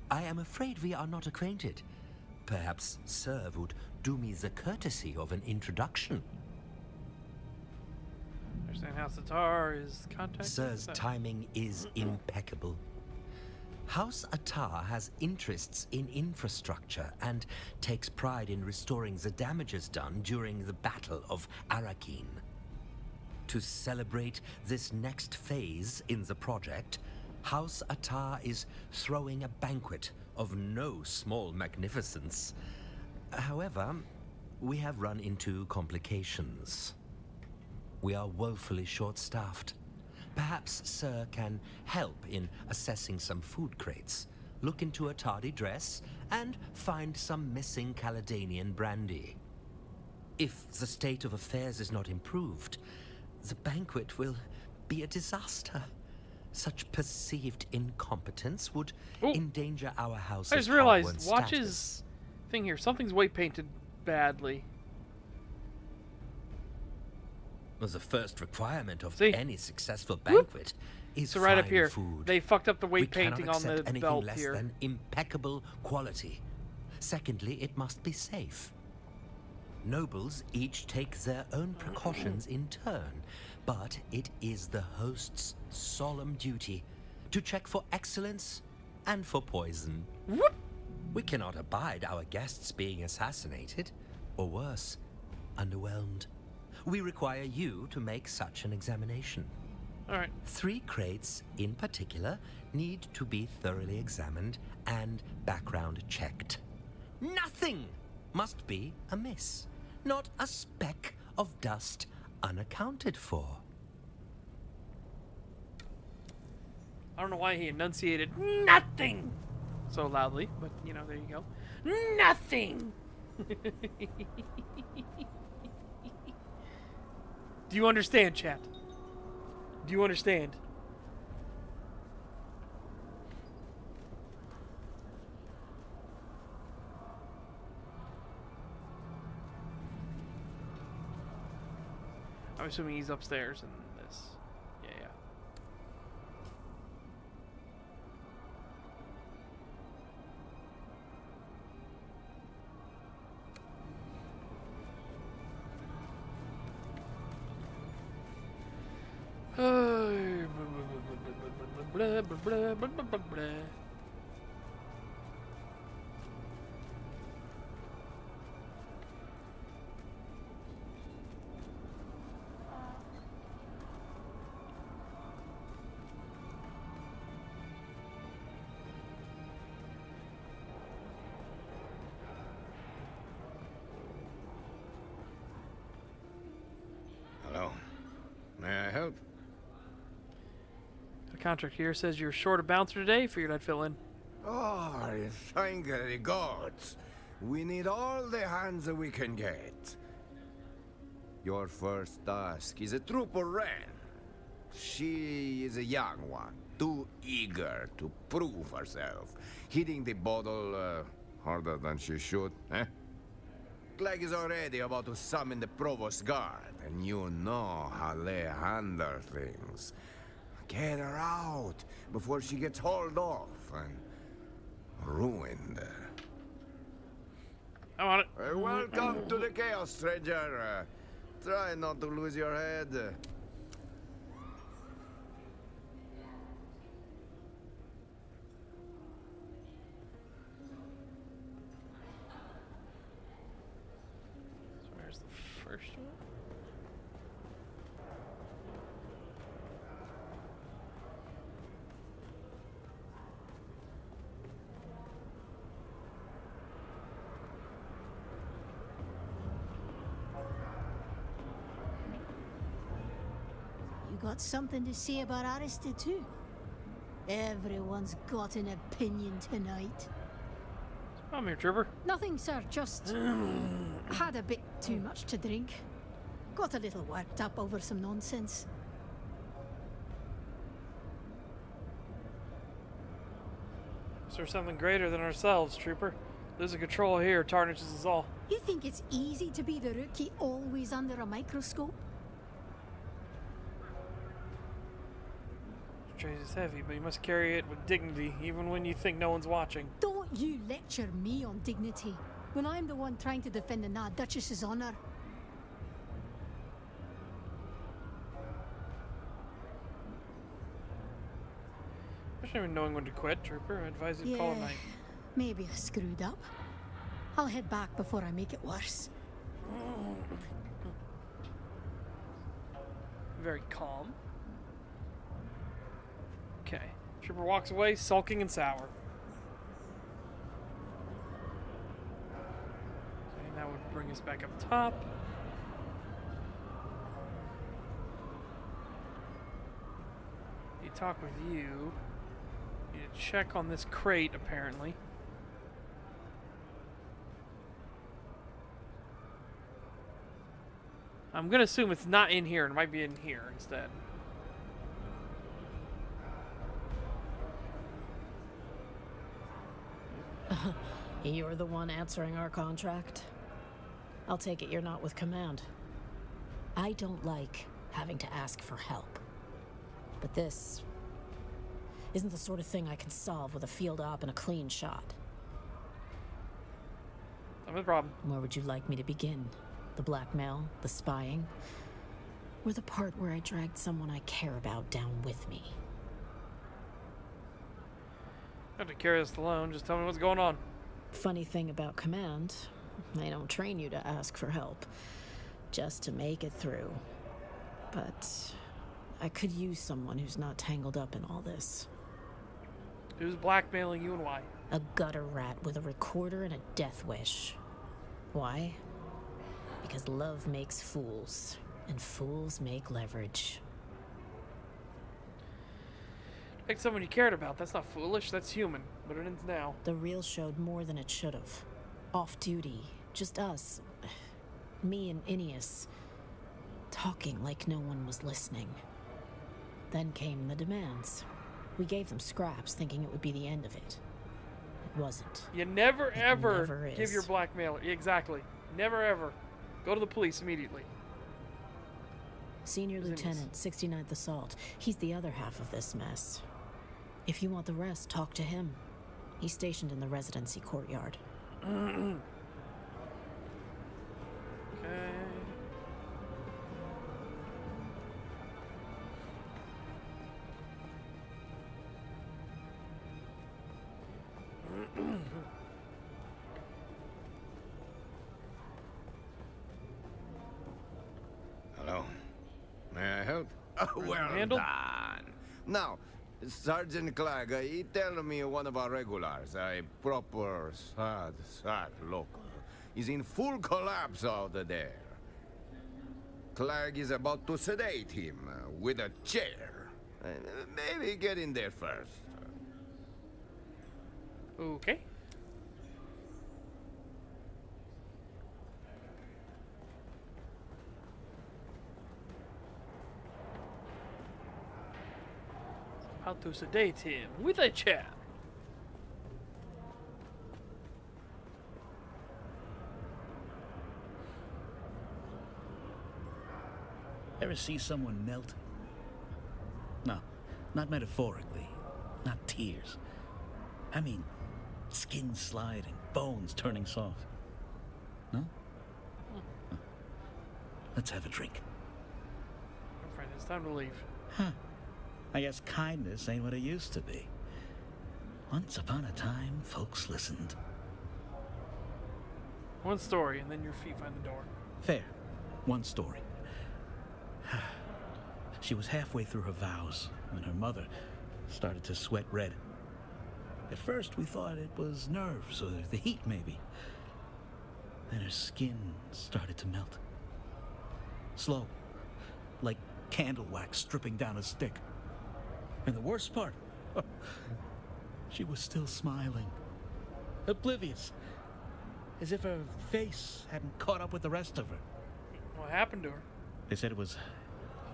S12: I am afraid we are not acquainted. Perhaps Sir would do me the courtesy of an introduction.
S1: Understand House Attar is contact.
S12: Sir's timing is impeccable. House Attar has interests in infrastructure and takes pride in restoring the damages done during the Battle of Arrakeen. To celebrate this next phase in the project, House Attar is throwing a banquet of no small magnificence. However, we have run into complications. We are woefully short-staffed. Perhaps Sir can help in assessing some food crates, look into a tardy dress, and find some missing Caledonian brandy. If the state of affairs is not improved, the banquet will be a disaster. Such perceived incompetence would endanger our house's
S1: I just realized, watch his thing here. Something's weight painted badly.
S12: The first requirement of any successful banquet is
S1: so right up
S12: fine
S1: here,
S12: food.
S1: they fucked up the weight
S12: We cannot
S1: painting on the
S12: accept anything
S1: belt
S12: less
S1: here.
S12: than impeccable quality. Secondly, it must be safe. Nobles each take their own precautions in turn, but it is the host's solemn duty to check for excellence and for poison.
S1: Whoop.
S12: We cannot abide our guests being assassinated, or worse, underwhelmed. We require you to make such an examination.
S1: All right.
S12: 3 crates in particular need to be thoroughly examined and background checked. Nothing must be amiss. Not a speck of dust unaccounted for.
S1: I don't know why he enunciated nothing so loudly, but you know, there you go. Nothing. Do you understand, chat? Do you understand? I'm assuming he's upstairs in this. Yeah, yeah.
S13: Hello. May I help?
S1: The contract here says you're short a bouncer today. Figured I'd fill in.
S13: Oh, thank the gods. We need all the hands that we can get. Your first task is a trooper Wren. She is a young one, too eager to prove herself, hitting the bottle harder than she should, eh? Clegg is already about to summon the Provost Guard, and you know how they handle things. Get her out before she gets hauled off and ruined.
S1: I want it.
S13: Welcome to the chaos, stranger. Try not to lose your head.
S1: So where's the first one?
S10: You got something to say about Aristide too? Everyone's got an opinion tonight.
S1: I'm here, trooper.
S10: Nothing, sir, just had a bit too much to drink. Got a little worked up over some nonsense.
S1: Is there something greater than ourselves, trooper? Losing control here tarnishes us all.
S10: You think it's easy to be the rookie always under a microscope?
S1: Trace is heavy, but you must carry it with dignity, even when you think no one's watching.
S10: Don't you lecture me on dignity, when I'm the one trying to defend the Nad Duchess's honor.
S1: I shouldn't even knowing when to quit, trooper. I advise you to call it night.
S10: Maybe I screwed up. I'll head back before I make it worse.
S1: Very calm. Okay. Trooper walks away, sulking and sour. Okay, that would bring us back up top. You talk with you. You need to check on this crate, apparently. I'm gonna assume it's not in here. It might be in here instead.
S14: You're the one answering our contract? I'll take it you're not with command. I don't like having to ask for help. But this isn't the sort of thing I can solve with a field op and a clean shot.
S1: No problem.
S14: Where would you like me to begin? The blackmail? The spying? Or the part where I dragged someone I care about down with me?
S1: You don't have to carry this alone. Just tell me what's going on.
S14: Funny thing about command, they don't train you to ask for help, just to make it through. But I could use someone who's not tangled up in all this.
S1: Who's blackmailing you and why?
S14: A gutter rat with a recorder and a death wish. Why? Because love makes fools, and fools make leverage.
S1: Like someone you cared about. That's not foolish. That's human. But it ends now.
S14: The reel showed more than it should have. Off duty. Just us. Me and Ineas. talking like no one was listening. Then came the demands. We gave them scraps, thinking it would be the end of it. It wasn't.
S1: You never ever
S14: never
S1: give
S14: is.
S1: your blackmailer. Exactly. Never ever. Go to the police immediately.
S14: Senior Lieutenant, 69th Assault. He's the other half of this mess. If you want the rest, talk to him. He's stationed in the residency courtyard.
S1: Okay.
S13: Hello. May I help? Well
S1: handled?
S13: done. Now, Sergeant Clegg, he tell me one of our regulars, a proper sad local, is in full collapse out there. Clegg is about to sedate him with a chair. Maybe get in there first.
S1: Okay. How to sedate him with a chair.
S15: Ever see someone melt? No, not metaphorically, not tears. I mean, skin sliding, bones turning soft. No? Huh. Let's have a drink.
S1: My friend, it's time to leave.
S15: Huh. I guess kindness ain't what it used to be. Once upon a time, folks listened.
S1: One story, and then your feet find the door.
S15: Fair. One story. She was halfway through her vows when her mother started to sweat red. At first, we thought it was nerves or the heat, maybe. Then her skin started to melt. Slow, like candle wax dripping down a stick. And the worst part, she was still smiling. Oblivious. As if her face hadn't caught up with the rest of her.
S1: What happened to her?
S15: They said it was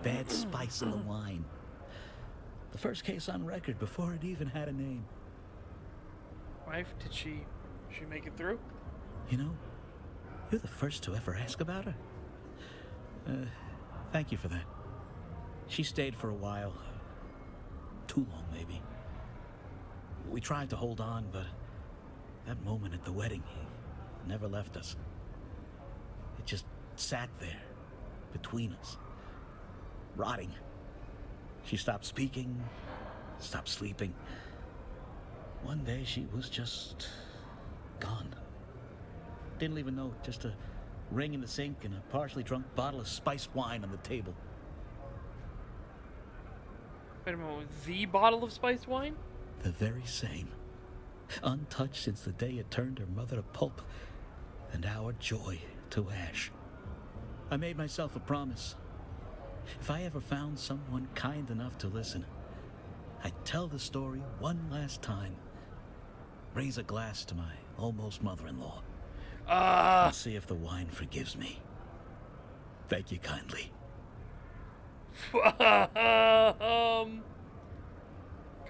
S15: bad spice in the wine. The first case on record before it even had a name.
S1: Wife, did she make it through?
S15: You know, you're the first to ever ask about her. Thank you for that. She stayed for a while. Too long, maybe. We tried to hold on, but that moment at the wedding never left us. It just sat there, between us, rotting. She stopped speaking, stopped sleeping. One day she was just gone. Didn't leave a note, just a ring in the sink and a partially drunk bottle of spiced wine on the table.
S1: Wait a moment, the bottle of spiced wine?
S15: The very same. Untouched since the day it turned her mother to pulp and our joy to ash. I made myself a promise. If I ever found someone kind enough to listen, I'd tell the story one last time. Raise a glass to my almost mother-in-law. I'll see if the wine forgives me. Thank you kindly.
S1: Come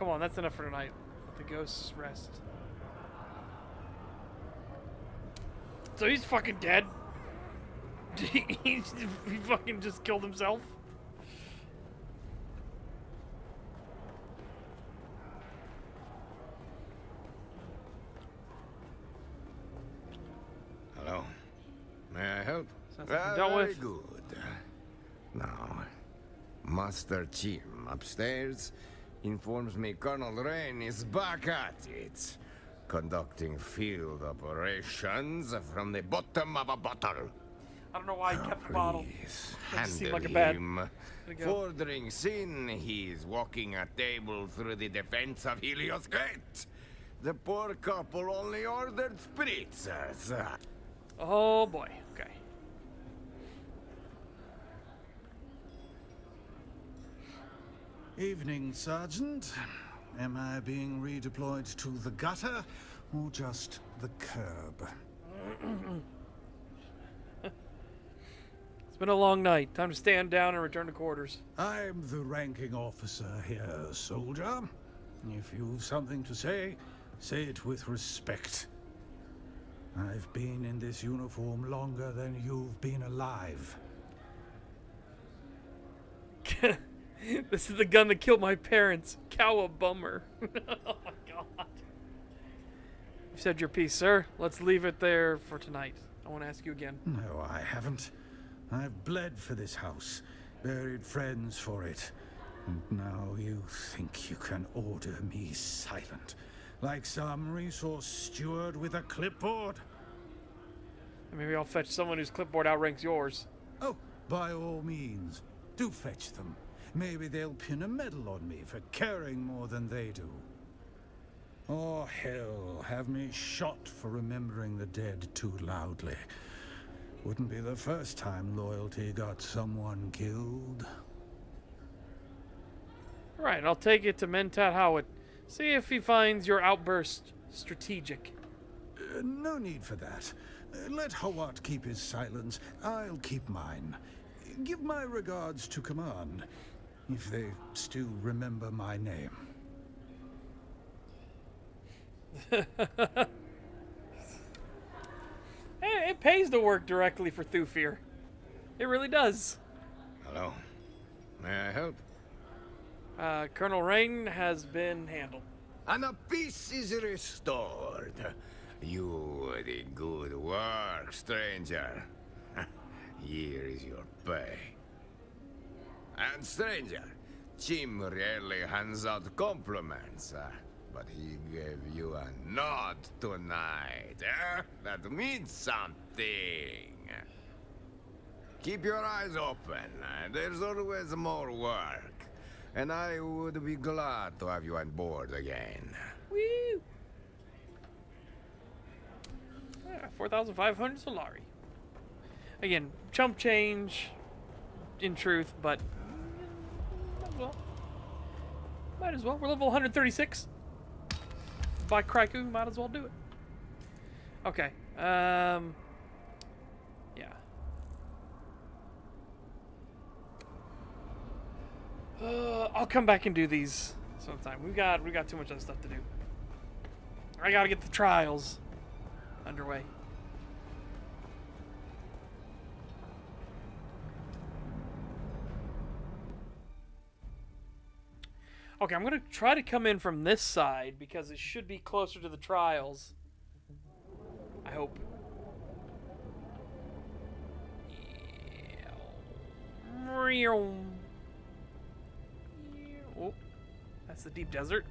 S1: on, that's enough for tonight. Let the ghosts rest. So he's fucking dead? He fucking just killed himself?
S13: Hello. May I help?
S1: Sounds like you dealt
S13: Very
S1: with.
S13: good. Now, Master Jim upstairs informs me Colonel Rain is back at it, conducting field operations from the bottom of a bottle.
S1: I don't know why he kept the bottle.
S13: Please,
S1: It just seemed
S13: handle
S1: like a bad.
S13: him.
S1: There you go.
S13: For drinks in, he's walking a table through the defense of Helios Gate. The poor couple only ordered spritzers.
S1: Oh boy. Okay.
S8: Evening, Sergeant. Am I being redeployed to the gutter or just the curb?
S1: It's It's been a long night. Time to stand down and return to quarters.
S8: I'm the ranking officer here, soldier. If you've something to say it with respect. I've been in this uniform longer than you've been alive.
S1: This is the gun that killed my parents. Cowabummer. Oh my god. You've said your piece, sir. Let's leave it there for tonight. I won't ask you again.
S8: No, I haven't. I've bled for this house, buried friends for it. And now you think you can order me silent, like some resource steward with a clipboard?
S1: Maybe I'll fetch someone whose clipboard outranks yours.
S8: Oh, by all means, do fetch them. Maybe they'll pin a medal on me for caring more than they do. Or hell, have me shot for remembering the dead too loudly. Wouldn't be the first time loyalty got someone killed.
S1: Right, I'll take it to Mentat Howard. See if he finds your outburst strategic.
S8: No need for that. Let Howat keep his silence. I'll keep mine. Give my regards to command, if they still remember my name.
S1: It pays to work directly for Thufir. It really does.
S13: Hello. May I help?
S1: Colonel Rain has been handled.
S13: And a peace is restored. You did good work, stranger. Here is your pay. And stranger, Jim rarely hands out compliments, but he gave you a nod tonight. That means something. Keep your eyes open. There's always more work. And I would be glad to have you on board again.
S1: Woo! 4,500 Solari. Again, chump change, in truth, but might as well. We're level 136. By Kryku, might as well do it. Okay. Yeah. I'll come back and do these sometime. We got too much other stuff to do. I gotta get the trials underway. Okay, I'm gonna try to come in from this side because it should be closer to the trials. I hope. Oh, that's the deep desert.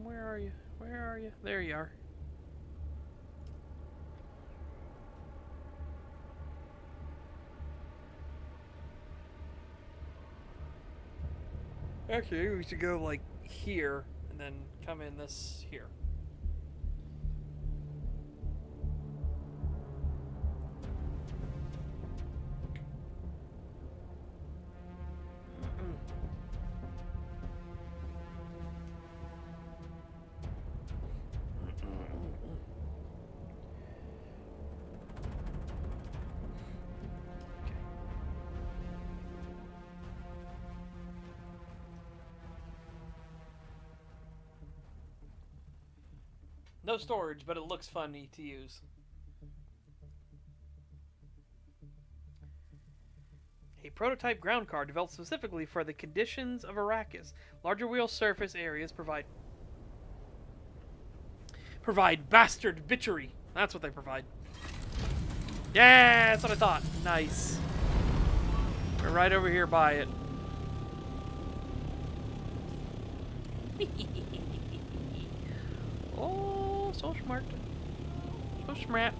S1: Where are you? Where are you? There you are. Actually, we should go like here and then come in this here. No storage, but it looks funny to use. A prototype ground car developed specifically for the conditions of Arrakis. Larger wheel surface areas provide bastard bitchery. That's what they provide. Yeah, that's what I thought. Nice. We're right over here by it. Oh, so smart. So smart.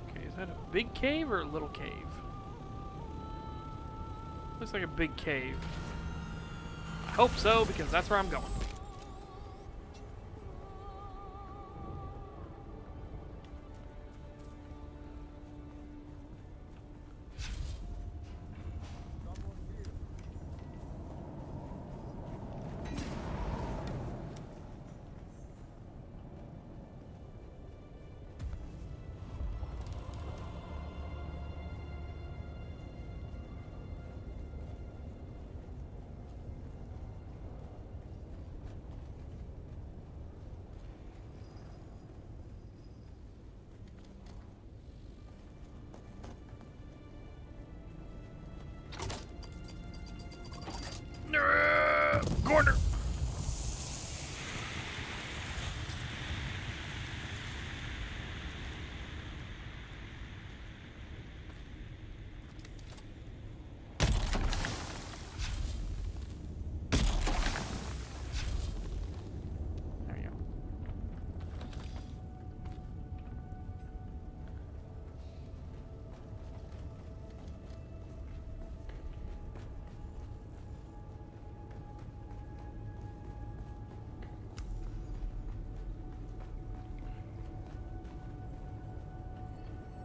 S1: Okay, is that a big cave or a little cave? Looks like a big cave. I hope so, because that's where I'm going.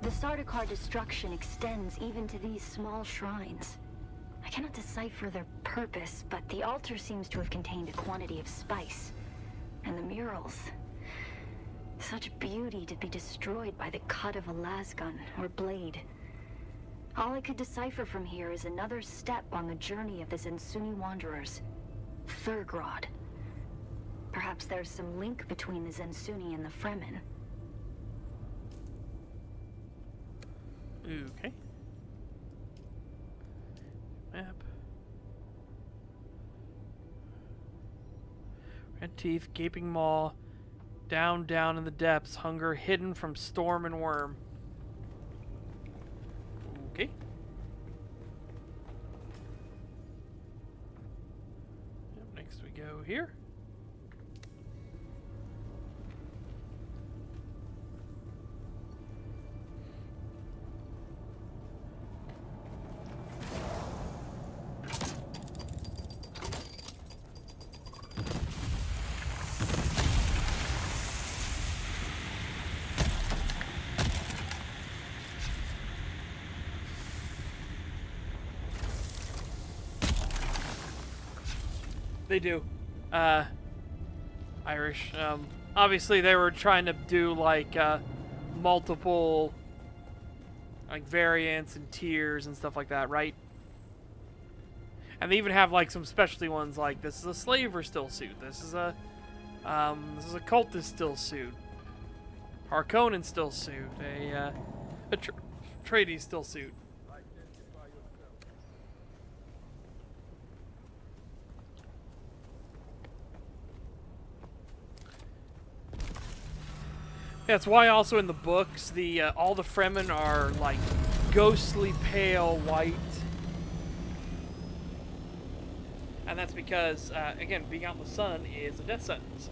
S4: The Sardaukar destruction extends even to these small shrines. I cannot decipher their purpose, but the altar seems to have contained a quantity of spice. And the murals. Such beauty to be destroyed by the cut of a lasgun or blade. All I could decipher from here is another step on the journey of the Zensuni wanderers. Thurgrod. Perhaps there's some link between the Zensuni and the Fremen.
S1: Okay. Map. Red teeth, gaping maw, down, down in the depths, hunger hidden from storm and worm. Okay. Next we go here. They do. Irish. Obviously, they were trying to do like multiple like variants and tiers and stuff like that, right? And they even have like some specialty ones, like this is a slaver still suit. This is a cultist still suit. Harkonnen still suit. A Atreides still suit. That's why also in the books, the all the Fremen are like ghostly pale white. And that's because, again, being out in the sun is a death sentence.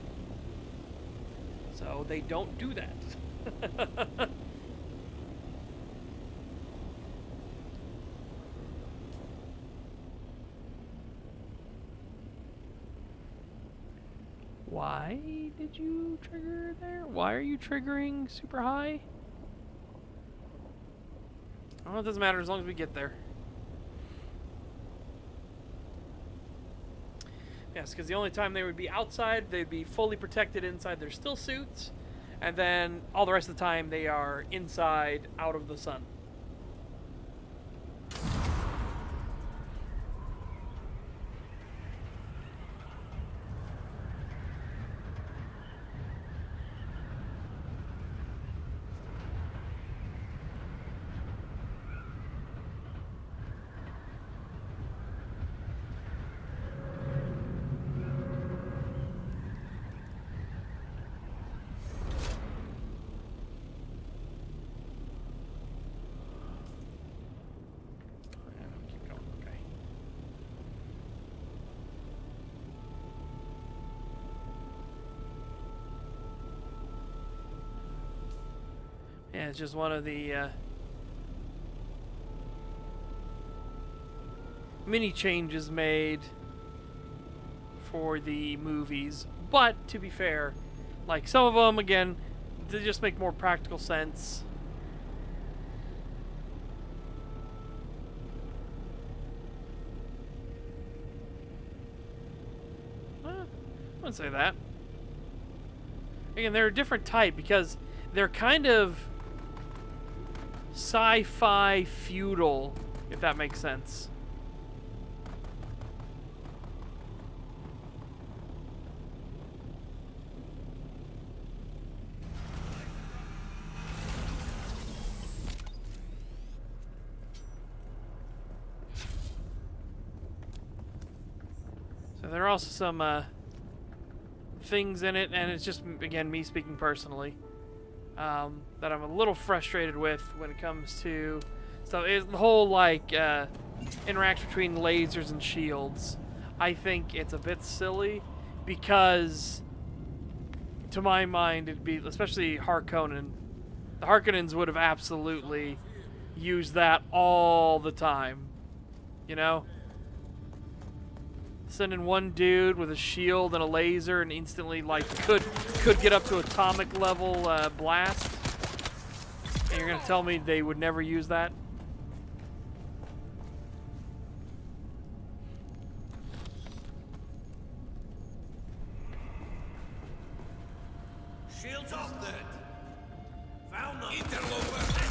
S1: So they don't do that. Why did you trigger there? Why are you triggering super high? Well, it doesn't matter as long as we get there. Yes, because the only time they would be outside, they'd be fully protected inside their still suits, and then all the rest of the time they are inside, out of the sun. Yeah, it's just one of the mini changes made for the movies. But, to be fair, like some of them, again, they just make more practical sense. I wouldn't say that. Again, they're a different type because they're kind of sci-fi feudal, if that makes sense. So there are also some things in it, and it's just, again, me speaking personally, that I'm a little frustrated with when it comes to stuff. The whole, like, interaction between lasers and shields. I think it's a bit silly because, to my mind, it'd be, especially Harkonnen, the Harkonnens would have absolutely used that all the time, you know? Sending one dude with a shield and a laser and instantly, like, could get up to atomic level blast. And you're gonna tell me they would never use that?
S8: Shields off then. Found them. Interloper.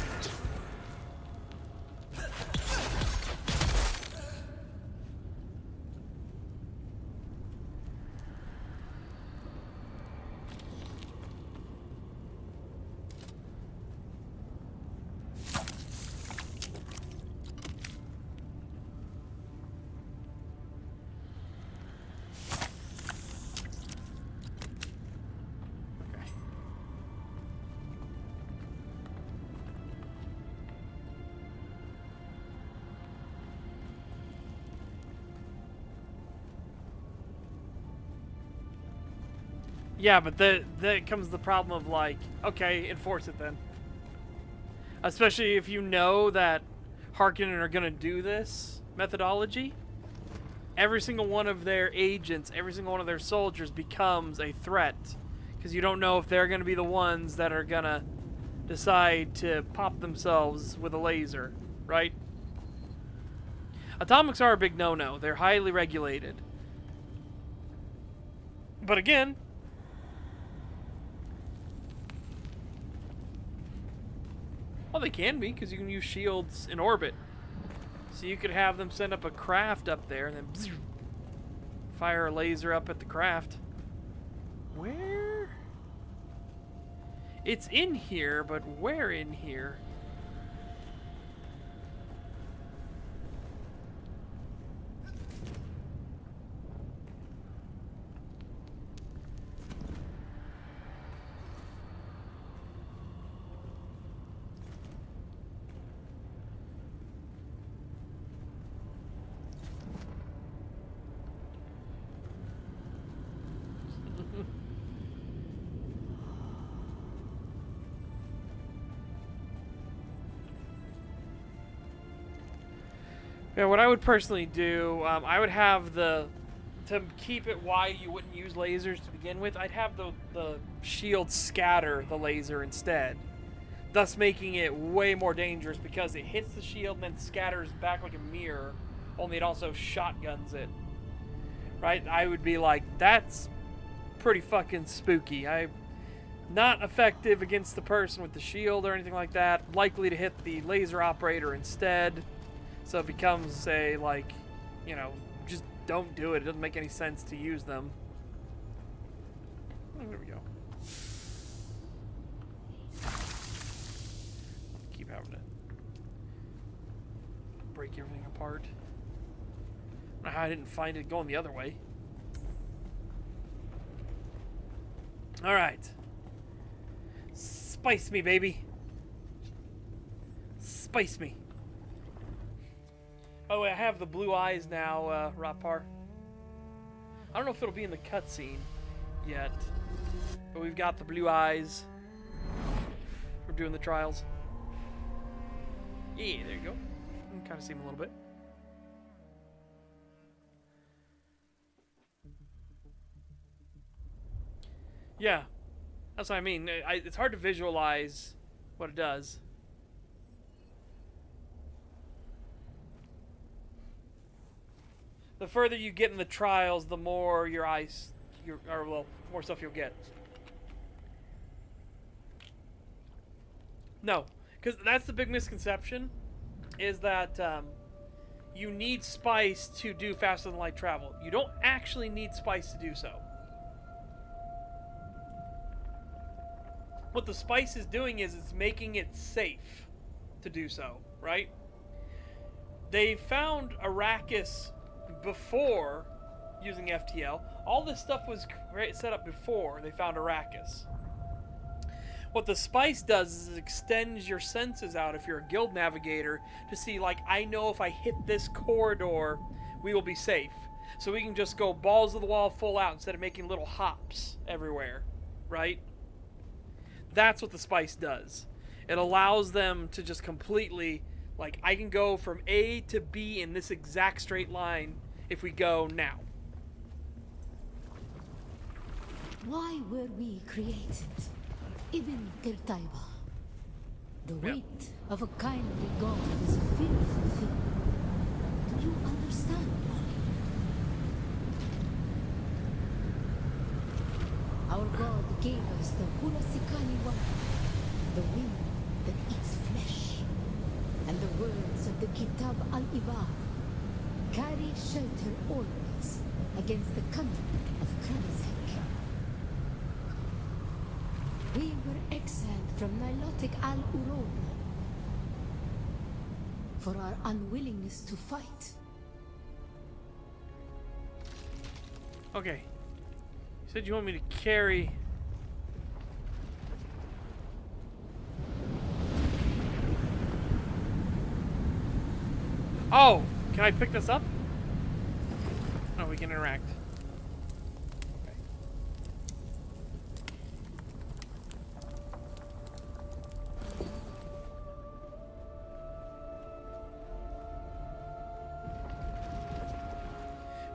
S1: Yeah, but there comes the problem of like, okay, enforce it then. Especially if you know that Harkonnen are gonna do this methodology. Every single one of their agents, every single one of their soldiers becomes a threat. Because you don't know if they're gonna be the ones that are gonna decide to pop themselves with a laser, right? Atomics are a big no-no. They're highly regulated. But again, well, they can be, because you can use shields in orbit. So you could have them send up a craft up there and then fire a laser up at the craft. Where? It's in here, but where in here? Yeah, what I would personally do, I would have to keep it why you wouldn't use lasers to begin with, I'd have the shield scatter the laser instead. Thus making it way more dangerous because it hits the shield and then scatters back like a mirror, only it also shotguns it. Right? I would be like, that's pretty fucking spooky. Not effective against the person with the shield or anything like that. Likely to hit the laser operator instead. So it becomes a, like, you know, just don't do it. It doesn't make any sense to use them. Oh, there we go. Keep having to break everything apart. I don't know how I didn't find it going the other way. Alright. Spice me, baby. Spice me. Oh, I have the blue eyes now, Rapar. I don't know if it'll be in the cutscene yet, but we've got the blue eyes. We're doing the trials. Yeah, there you go. You can kind of see him a little bit. Yeah, that's what I mean. It's hard to visualize what it does. The further you get in the trials, the more your eyes, more stuff you'll get. No, because that's the big misconception, is that you need spice to do faster than light travel. You don't actually need spice to do so. What the spice is doing is it's making it safe to do so, right? They found Arrakis before using FTL. All this stuff was set up before they found Arrakis. What the spice does is it extends your senses out if you're a guild navigator to see, like, I know if I hit this corridor, we will be safe. So we can just go balls to the wall full out instead of making little hops everywhere, right? That's what the spice does. It allows them to just completely, like, I can go from A to B in this exact straight line if we go now.
S10: Why were we created? Ibn Kirtaiba. The weight of a kindly god is a fearful thing. Do you understand, Molly? Our god gave us the Hulasikali one, the wind that eats flesh, and the words of the Kitab al-Ibar carry shelter always against the coming of Kranizek. We were exiled from Nilotic al-Urobra for our unwillingness to fight.
S1: Okay. You said you want me to carry... Oh! Can I pick this up? No, we can interact. Okay.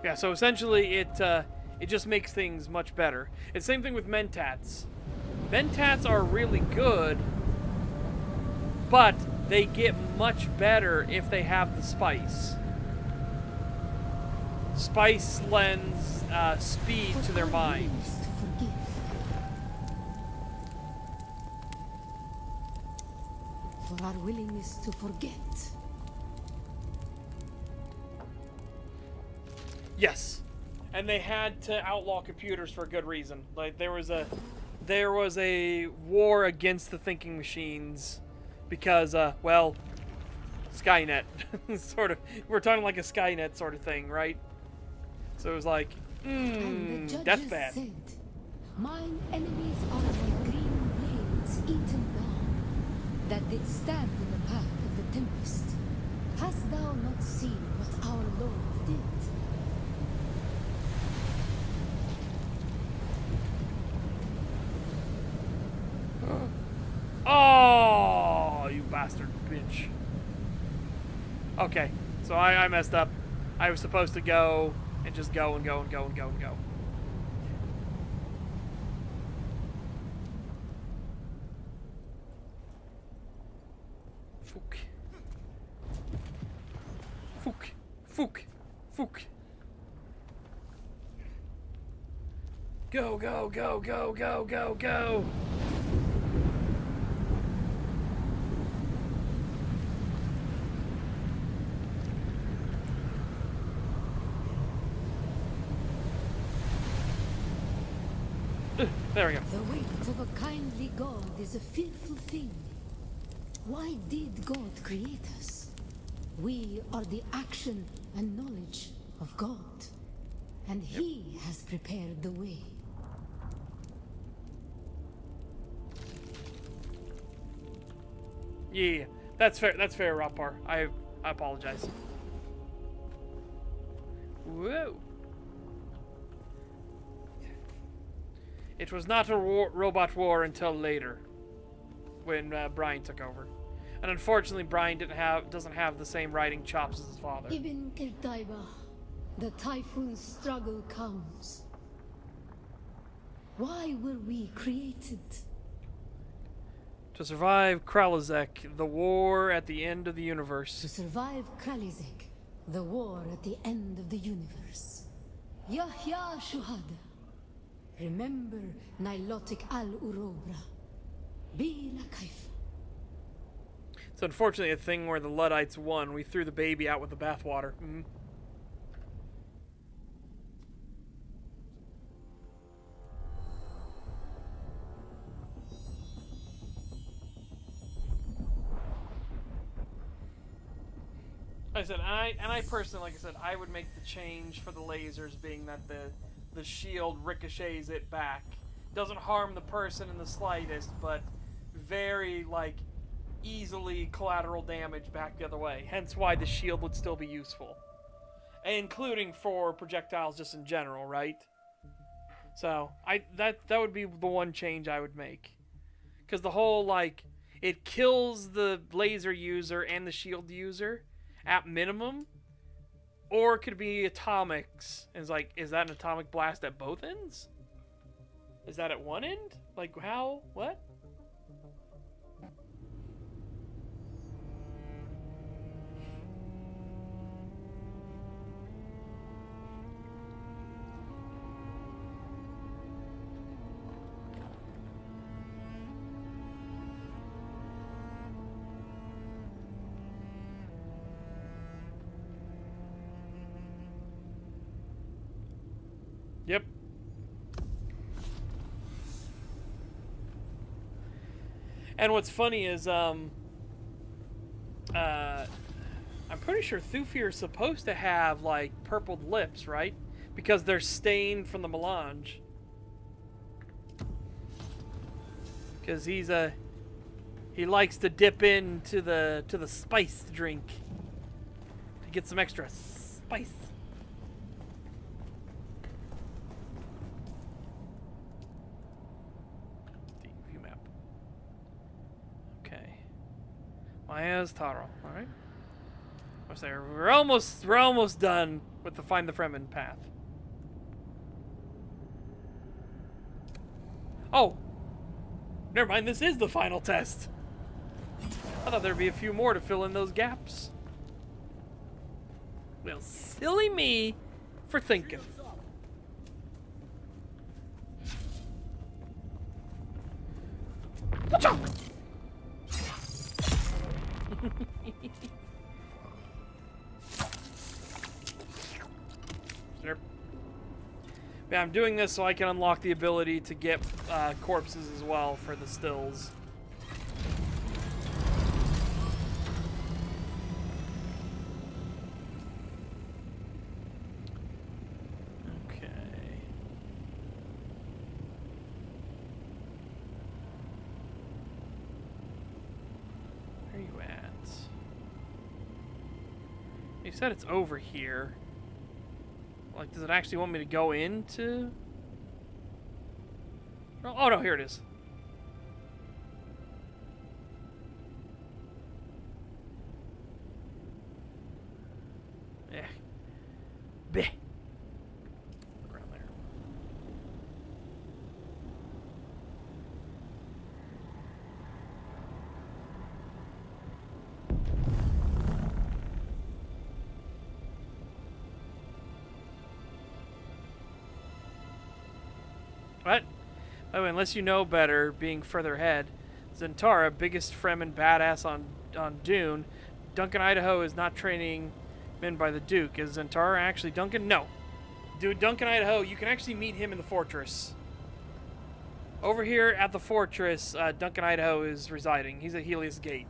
S1: Yeah, so essentially it just makes things much better. It's the same thing with mentats. Mentats are really good, but they get much better if they have the spice. Spice lends speed to their minds.
S10: For our willingness to forget.
S1: Yes, and they had to outlaw computers for a good reason. Like there was a war against the thinking machines because well, Skynet sort of. We're talking like a Skynet sort of thing, right? So it was like, deathbed.
S10: Said, mine enemies are like green blades eaten down, that did stand in the path of the tempest. Hast thou not seen what our Lord did?
S1: Oh, you bastard bitch. Okay, so I messed up. I was supposed to go and just go and go and go and go and go. Fook. Fook. Fook. Fook. Go, go, go, go, go, go, go. There we go.
S10: The weight of a kindly God is a fearful thing. Why did God create us? We are the action and knowledge of God, and He has prepared the way.
S1: Yeah, that's fair. That's fair, Rapar. I apologize. Whoa. It was not a robot war until later, when Brian took over, and unfortunately, Brian doesn't have the same writing chops as his father.
S10: Ibn Kirtaiba, the typhoon struggle comes. Why were we created?
S1: To survive Kralizek, the war at the end of the universe.
S10: To survive Kralizek, the war at the end of the universe. Yahya Shuhada. Remember Nilotic al-Urobra. Bila Kaifa.
S1: It's unfortunately a thing where the Luddites won. We threw the baby out with the bathwater. I said, I personally, like I said, I would make the change for the lasers, being that the shield ricochets it back. Doesn't harm the person in the slightest, but very, like, easily collateral damage back the other way. Hence why the shield would still be useful. Including for projectiles just in general, right? So, that would be the one change I would make. Because the whole, like, it kills the laser user and the shield user at minimum, or it could be atomics. And it's like, is that an atomic blast at both ends? Is that at one end? Like, how? What? Yep. And what's funny is, I'm pretty sure Thufir is supposed to have, like, purpled lips, right? Because they're stained from the melange. Because he likes to dip into the spiced drink to get some extra spice. View map. Okay. Maya's Taro. All right. What's there? We're almost done with the Find the Fremen path. Oh. Never mind, this is the final test. I thought there'd be a few more to fill in those gaps. Well, silly me for thinking. Yeah, I'm doing this so I can unlock the ability to get corpses as well for the stills. Okay. Where are you at? You said it's over here. Like, does it actually want me to go into? Oh no, here it is. Yeah. Bleh. Look around there. What? By the way, unless you know better, being further ahead, Zentara, biggest Fremen badass on Dune. Duncan, Idaho is not training men by the Duke. Is Zentara actually Duncan? No. Dude, Duncan, Idaho, you can actually meet him in the fortress. Over here at the fortress, Duncan, Idaho is residing. He's at Helios Gate.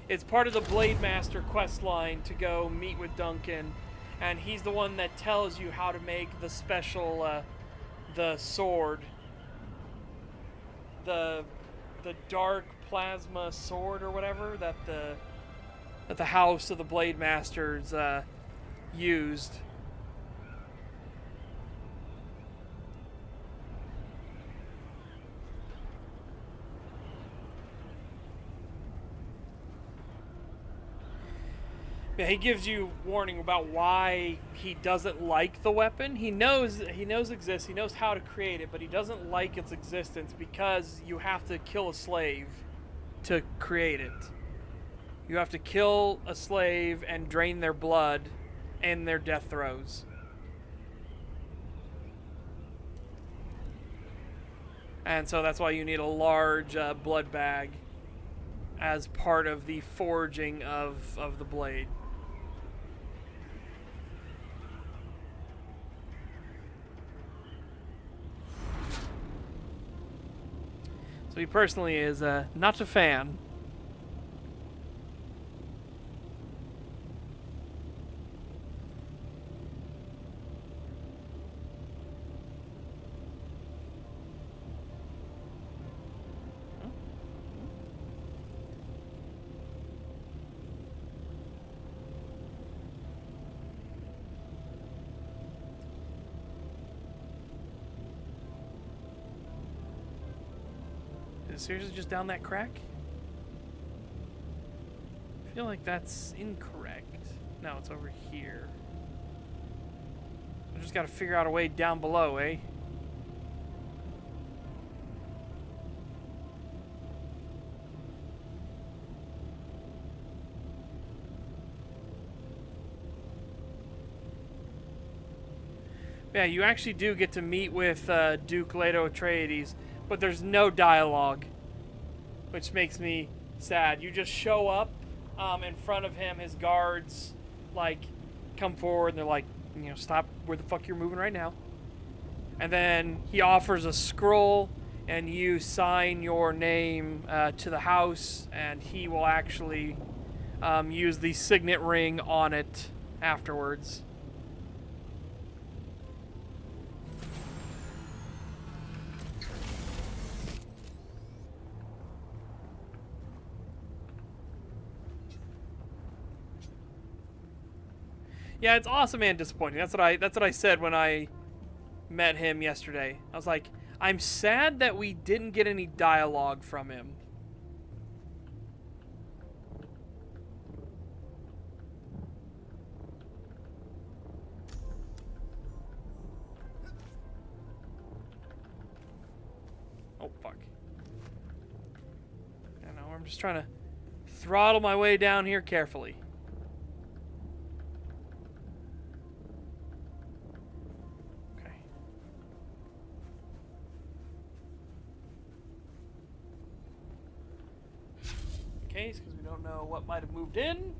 S1: It's part of the Blade Master quest line to go meet with Duncan, and he's the one that tells you how to make the special, the sword. The dark plasma sword or whatever that the House of the Blade Masters used. Yeah, he gives you warning about why he doesn't like the weapon. He knows it exists, he knows how to create it, but he doesn't like its existence because you have to kill a slave to create it. You have to kill a slave and drain their blood and their death throes. And so that's why you need a large blood bag as part of the forging of the blade. So he personally is not a fan. Is it seriously just down that crack? I feel like that's incorrect. No, it's over here. I just gotta figure out a way down below, eh? Yeah, you actually do get to meet with Duke Leto Atreides, but there's no dialogue, which makes me sad. You just show up in front of him, his guards, like, come forward and they're like, you know, stop where the fuck you're moving right now. And then he offers a scroll, and you sign your name to the house, and he will actually use the signet ring on it afterwards. Yeah, it's awesome and disappointing. That's what I said when I met him yesterday. I was like, I'm sad that we didn't get any dialogue from him. Oh, fuck. I know, I'm just trying to throttle my way down here carefully. Case because we don't know what might have moved in.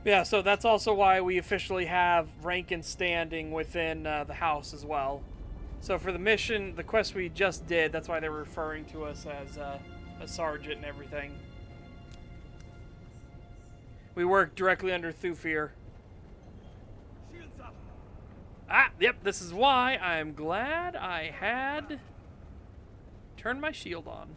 S1: Yeah, so that's also why we officially have rank and standing within the house as well. So for the mission, the quest we just did, that's why they're referring to us as a sergeant and everything. We work directly under Thufir. Ah, yep, this is why I'm glad I had turned my shield on.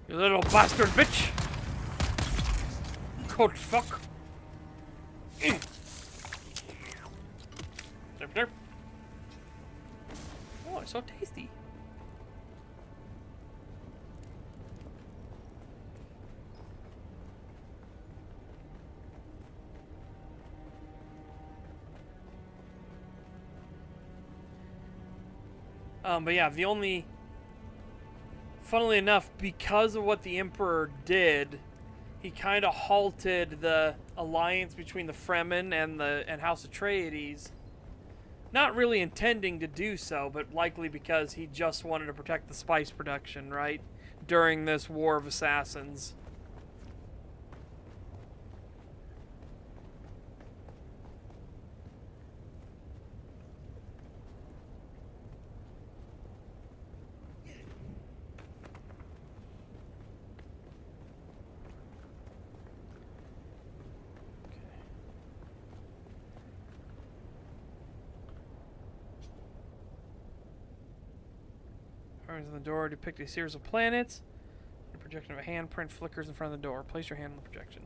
S1: You little bastard bitch! Cold fuck! Derp, derp. Oh, it's so tasty. But yeah, the only... Funnily enough, because of what the Emperor did, he kind of halted the alliance between the Fremen and House Atreides. Not really intending to do so, but likely because he just wanted to protect the spice production, right? During this War of Assassins. On the door, depict a series of planets. The projection of a handprint flickers in front of the door. Place your hand on the projection.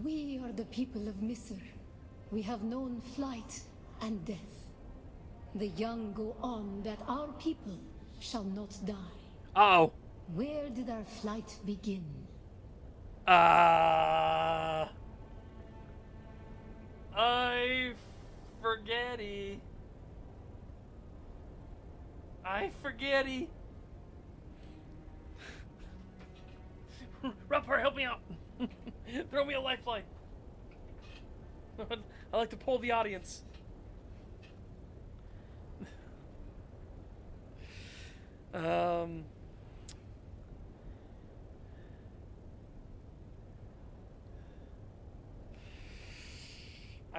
S10: We are the people of Misr. We have known flight and death. The young go on that our people shall not die.
S1: Uh-oh.
S10: Where did our flight begin?
S1: I forgetty. Rupper, help me out. Throw me a lifeline. I like to pull the audience. I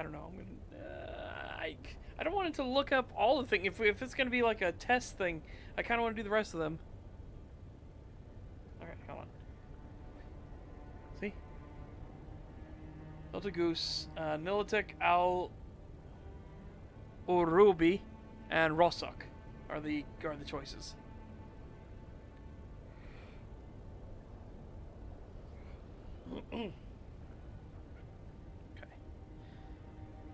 S1: don't know. I'm gonna. I don't want it to look up all the things. If it's gonna be like a test thing, I kind of want to do the rest of them. Okay, hold on. See? Delta Goose, Nilotic, Al, Urubi, and Rosok are the choices. Okay.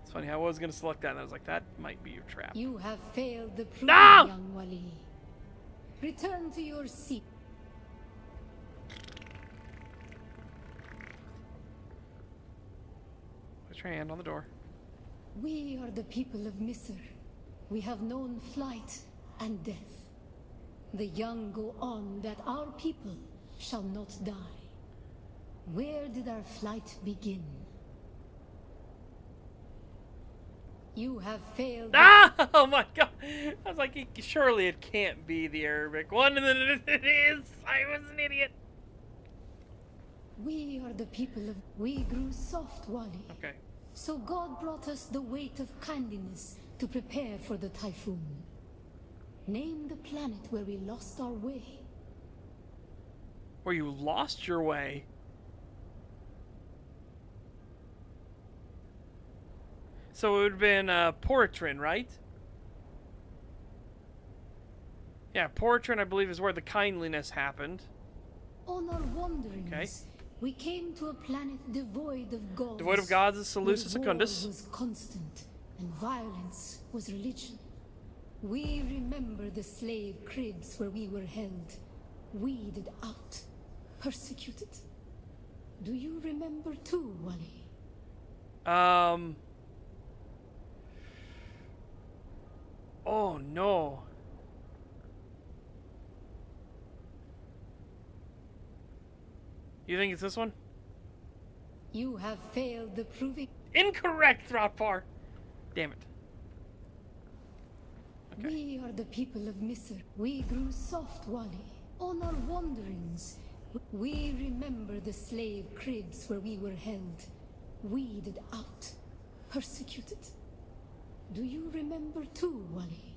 S1: It's funny, I was gonna select that, and I was like, that might be your trap.
S10: You have failed the proof,
S1: No!
S10: young Wali. Return to your seat.
S1: Put your hand on the door.
S10: We are the people of Misr. we have known flight and death. The young go on that our people shall not die. Where did our flight begin? You have failed.
S1: Ah! Oh my god! I was like, surely it can't be the Arabic one, and then it is. I was an idiot.
S10: We are the people of... We grew soft, Wally.
S1: Okay.
S10: So God brought us the weight of kindliness to prepare for the typhoon. Name the planet where we lost our way.
S1: Where you lost your way? So it would have been Poritrin, right? Yeah, Poritrin, I believe, is where the kindliness happened.
S10: On our wanderings,
S1: Okay.
S10: we came to a planet devoid of gods.
S1: Devoid of gods is Seleucus
S10: where
S1: Secundus.
S10: war was constant and violence was religion. We remember the slave cribs where we were held, weeded out, persecuted. Do you remember too, Wally?
S1: Oh no. You think it's this one?
S10: You have failed the proving.
S1: Incorrect, Throttpar. Damn it. Okay.
S10: We are the people of Misr. We grew soft, Wally. On our wanderings, we remember the slave cribs where we were held, weeded out, persecuted. Do you remember too, Wally?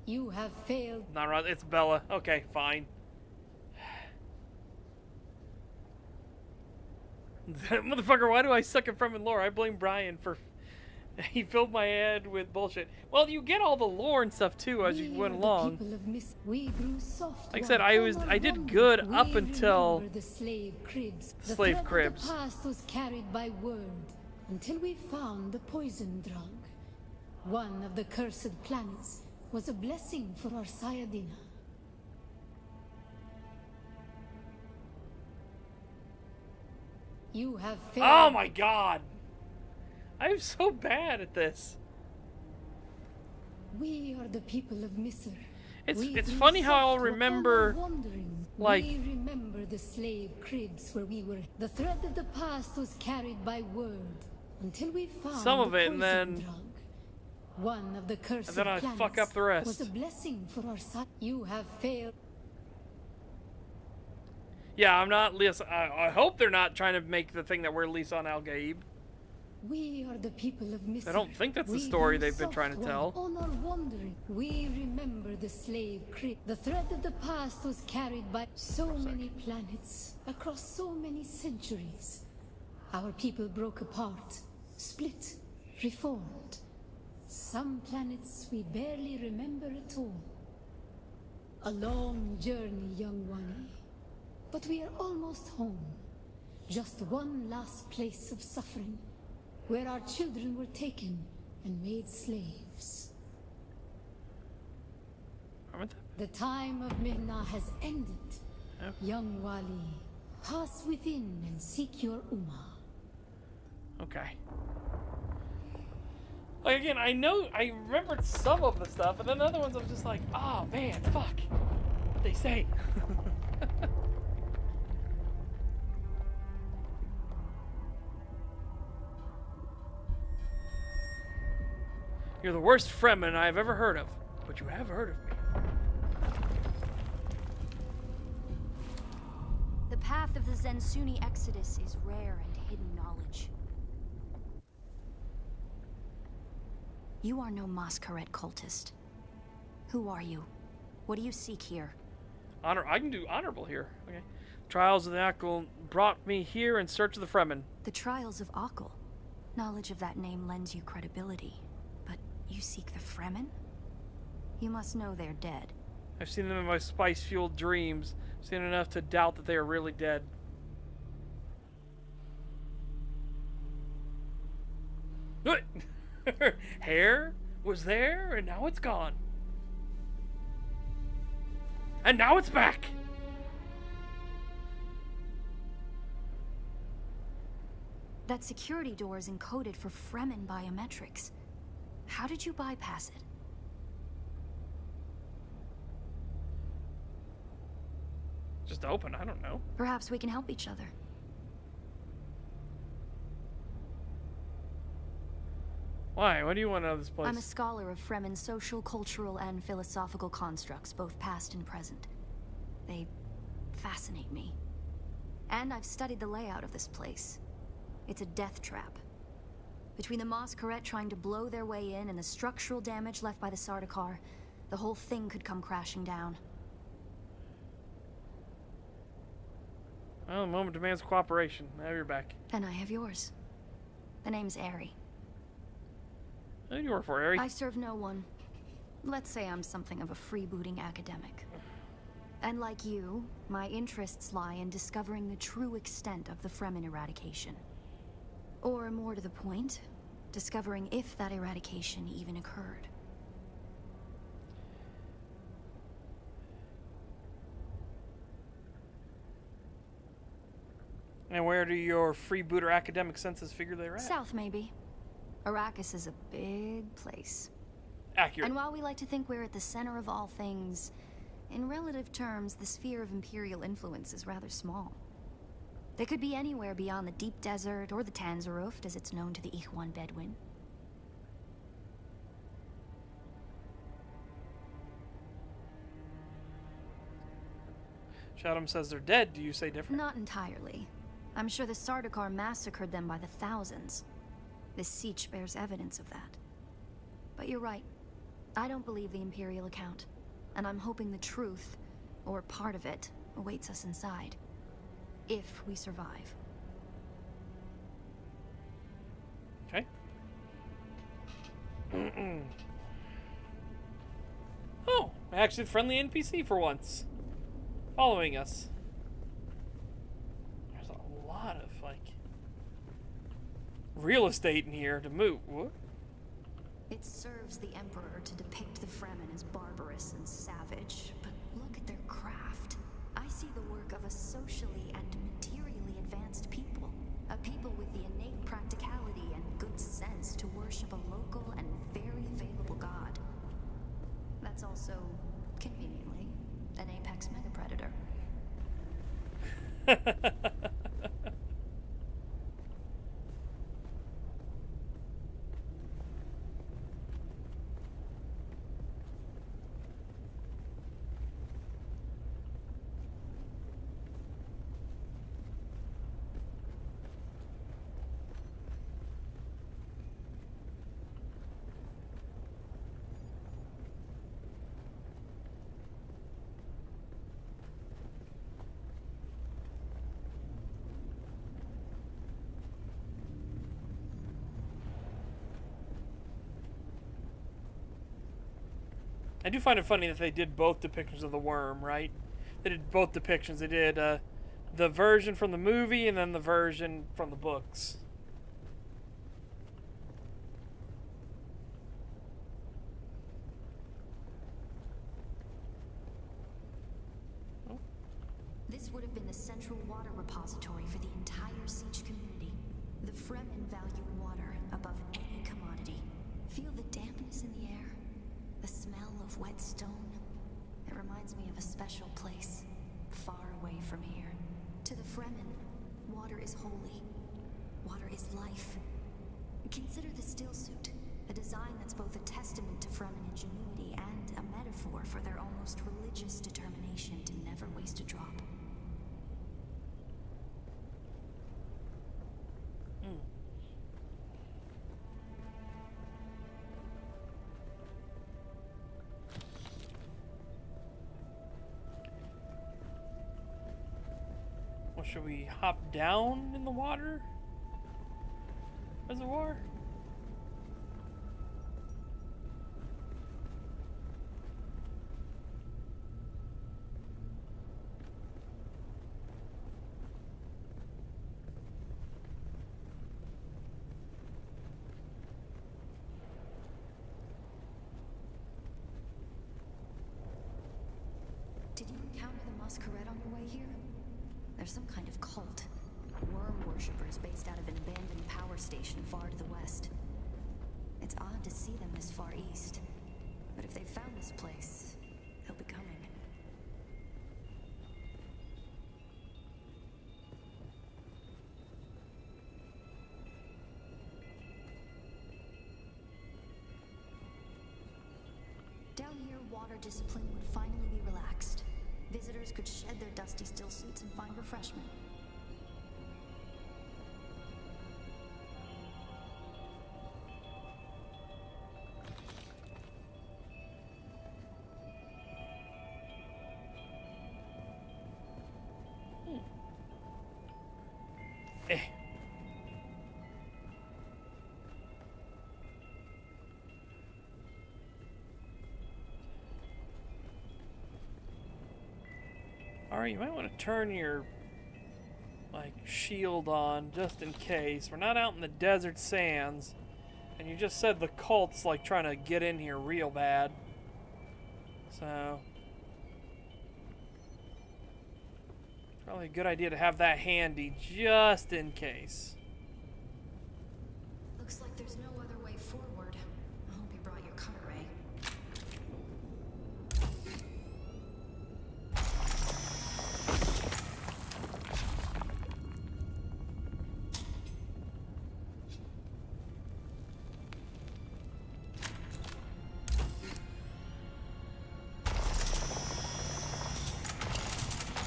S10: You have failed.
S1: Not right. It's Bella. Okay, fine. Motherfucker, why do I suck at Fremen lore? I blame Brian for... He filled my head with bullshit. Well, you get all the lore and stuff too as you went along.
S10: We grew soft.
S1: Like I said, I did good up until
S10: the slave cribs.
S1: The slave cribs.
S10: The past was carried by word until we found the poison drug. One of the cursed planets was a blessing for our Sayadina. You have failed.
S1: Oh my god! I'm so bad at this.
S10: We are the people of Misr.
S1: It's funny how I'll remember, like,
S10: we remember the slave cribs where we were. The thread of the past was carried by word until we found
S1: some of
S10: the
S1: it, and then
S10: drug. One of the cursed
S1: and then I
S10: planets
S1: fuck up the rest.
S10: was a blessing for our son. You have failed.
S1: Yeah, I'm not Lisa. I hope they're not trying to make the thing that we're Lisan Al Gaib.
S10: We are the people of Misr.
S1: I don't think that's the story they've been trying to tell.
S10: On our wandering, we remember the slave crib. The thread of the past was carried by so many planets across so many centuries. Our people broke apart, split, reformed. Some planets we barely remember at all. A long journey, young Wani. But we are almost home. Just one last place of suffering, where our children were taken and made slaves. The time of Mihna has ended.
S1: Yep.
S10: Young Wali, pass within and seek your Ummah.
S1: Okay. Like, again, I remembered some of the stuff, and then other ones I'm just like, oh man, fuck. What they say. You're the worst Fremen I've ever heard of, but you have heard of me.
S16: The path of the Zensuni Exodus is rare and hidden knowledge. You are no Masquerade cultist. Who are you? What do you seek here?
S1: Honor. I can do honorable here. Okay. Trials of the Akul brought me here in search of the Fremen.
S16: The Trials of Akul. Knowledge of that name lends you credibility. But you seek the Fremen? You must know they're dead.
S1: I've seen them in my spice-fueled dreams. I've seen enough to doubt that they are really dead. Her hair was there, and now it's gone. And now it's back!
S16: That security door is encoded for Fremen biometrics. How did you bypass it?
S1: Just open, I don't know.
S16: Perhaps we can help each other.
S1: Why? What do you want out of this place?
S16: I'm a scholar of Fremen's social, cultural, and philosophical constructs, both past and present. They fascinate me. And I've studied the layout of this place. It's a death trap. Between the Mosqueret trying to blow their way in and the structural damage left by the Sardaukar, the whole thing could come crashing down.
S1: Well, the moment demands cooperation. Now you're back.
S16: And I have yours. The name's Ari.
S1: Who do you work for, Ari?
S16: I serve no one. Let's say I'm something of a freebooting academic. And like you, my interests lie in discovering the true extent of the Fremen eradication. Or more to the point, discovering if that eradication even occurred.
S1: And where do your freebooter academic senses figure they're at?
S16: South, maybe. Arrakis is a big place.
S1: Accurate.
S16: And while we like to think we're at the center of all things, in relative terms, the sphere of Imperial influence is rather small. They could be anywhere beyond the deep desert or the Tanzaruft, as it's known to the Ikhwan Bedouin.
S1: Shadow says they're dead. Do you say different?
S16: Not entirely. I'm sure the Sardaukar massacred them by the thousands. This siege bears evidence of that. But you're right. I don't believe the Imperial account. And I'm hoping the truth, or part of it, awaits us inside. If we survive.
S1: Okay. Oh, actually friendly NPC for once. Following us. There's a lot of, like, real estate in here to move. What?
S16: It serves the Emperor to depict the Fremen as barbarous and savage, but look at their craft. I see the work of a socially and materially advanced people. A people with the innate practicality and good sense to worship a local and very available god. That's also, conveniently, an apex mega-predator.
S1: I do find it funny that they did both depictions of the worm, right? They did both depictions. They did the version from the movie and then the version from the books.
S16: This would have been the central water repository for the entire siege community. The Fremen value water above any commodity. Feel the dampness in the air? The smell of wet stone? It reminds me of a special place, far away from here. To the Fremen, water is holy. Water is life. Consider the still suit, a design that's both a testament to Fremen ingenuity and a metaphor for their almost religious determination to never waste a drop.
S1: Well, should we hop down in the water reservoir?
S16: Did you encounter the Mosqueret on your way here? There's some kind of cult. Worm worshippers based out of an abandoned power station far to the west. It's odd to see them this far east, but if they found this place, they'll be coming. Down here, water discipline would finally be relaxed. Visitors could shed their dusty still suits and find refreshment.
S1: Alright, you might want to turn your shield on just in case. We're not out in the desert sands, and you just said the cult's trying to get in here real bad. So probably a good idea to have that handy just in case.
S16: Looks like there's no other way forward. I hope you brought your cutter ray.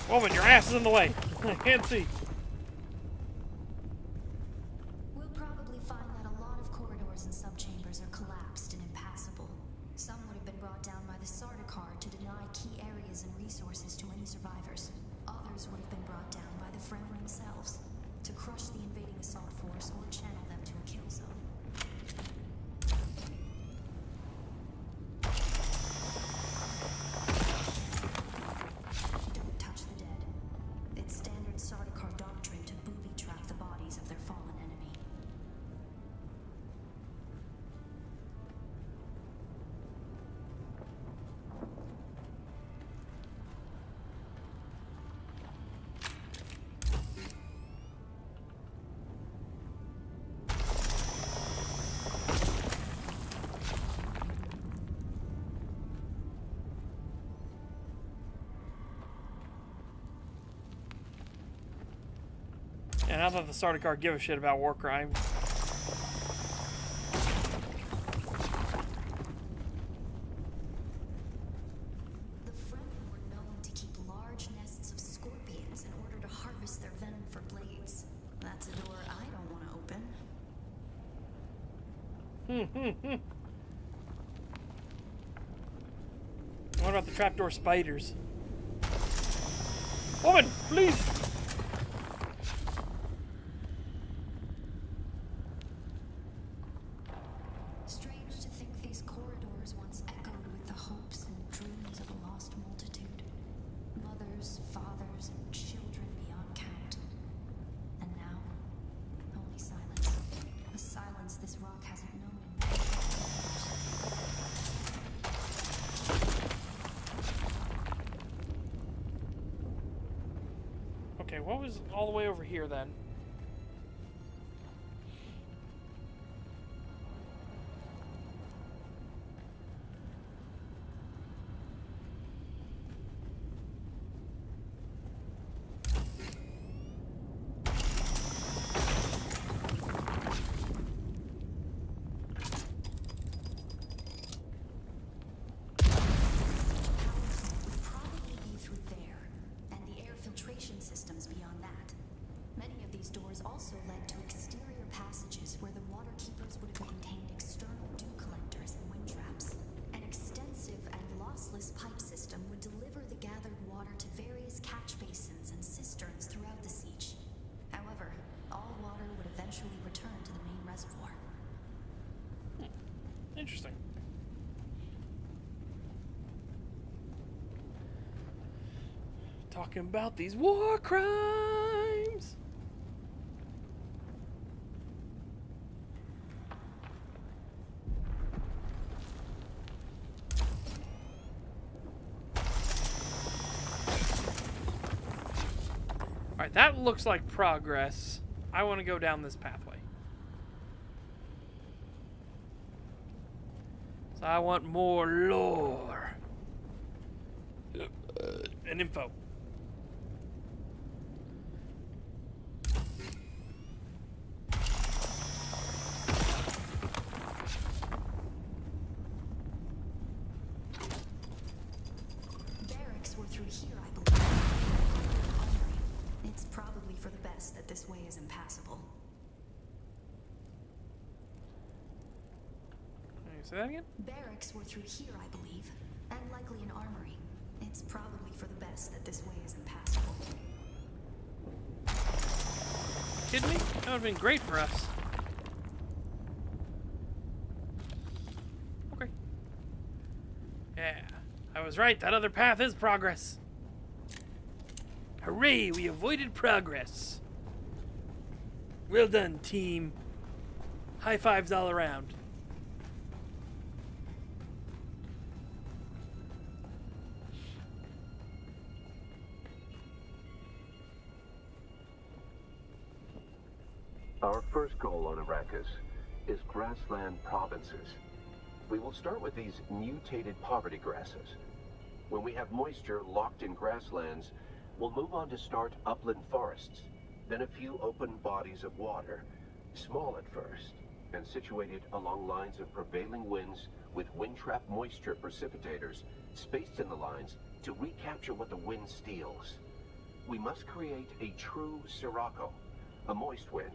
S1: Woman, your ass is in the way. I can't see.
S16: We'll probably find that a lot of corridors and subchambers are collapsed and impassable. Some would have been brought down by the Sardaukar to deny key areas and resources to any survivors. Others would have been brought down by the Fremen themselves to crush the invading assault force or channel them to a kill zone. Don't touch the dead. It's standard Sardaukar doctrine to booby trap the bodies of their fallen enemy.
S1: And I thought the Sardaukar give a shit about war crimes.
S16: The Fremen were known to keep large nests of scorpions in order to harvest their venom for blades. That's a door I don't want to open.
S1: What about the trapdoor spiders? Woman, please!
S16: Strange to think these corridors once echoed with the hopes and dreams of a lost multitude. Mothers, fathers, and children beyond count. And now, only silence. A silence this rock hasn't known in many years.
S1: Okay, what was all the way over here then?
S16: Probably be through there, and the air filtration systems beyond that. Many of these doors also led to exterior passages where the water keepers would have maintained external dew collectors and wind traps. An extensive and lossless pipe system would deliver the gathered water to various catch basins and cisterns throughout the siege. However, all water would eventually return to the main reservoir.
S1: Interesting. Talking about these war crimes. Alright, that looks like progress. I want to go down this pathway. So I want more lore. And info.
S16: Barracks were through here, I believe. It's probably for the best that this way is impassable.
S1: Say that again?
S16: Barracks were through here, I believe, and likely an armory. It's probably for the best that this way is impassable.
S1: Kidding me? That would have been great for us. Okay. Yeah, I was right. That other path is progress. Hooray! We avoided progress. Well done, team. High fives all around.
S17: Our first goal on Arrakis is grassland provinces. We will start with these mutated poverty grasses. When we have moisture locked in grasslands, we'll move on to start upland forests, then a few open bodies of water, small at first, and situated along lines of prevailing winds with wind-trap moisture precipitators spaced in the lines to recapture what the wind steals. We must create a true sirocco, a moist wind,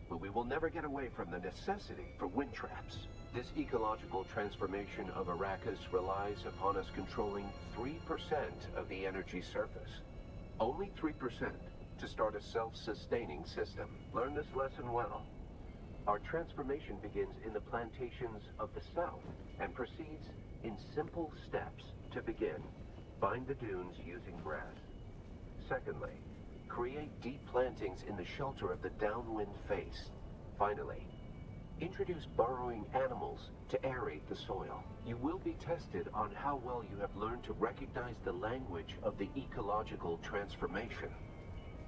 S17: but we will never get away from the necessity for wind traps. This ecological transformation of Arrakis relies upon us controlling 3% of the energy surface. Only 3% to start a self-sustaining system. Learn this lesson well. Our transformation begins in the plantations of the south and proceeds in simple steps. To begin, bind the dunes using grass. Secondly, create deep plantings in the shelter of the downwind face. Finally, introduce burrowing animals to aerate the soil. You will be tested on how well you have learned to recognize the language of the ecological transformation.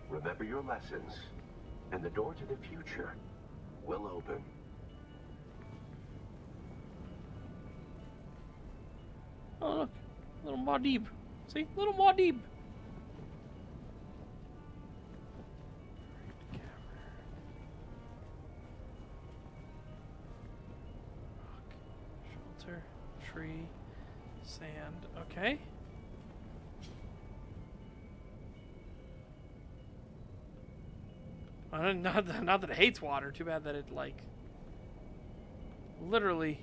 S17: Remember your lessons, and the door to the future will open.
S1: Oh, look. Little Muad'Dib. See? Little Muad'Dib. Shelter, tree, sand. Okay. Not that it hates water. Too bad that it, like, literally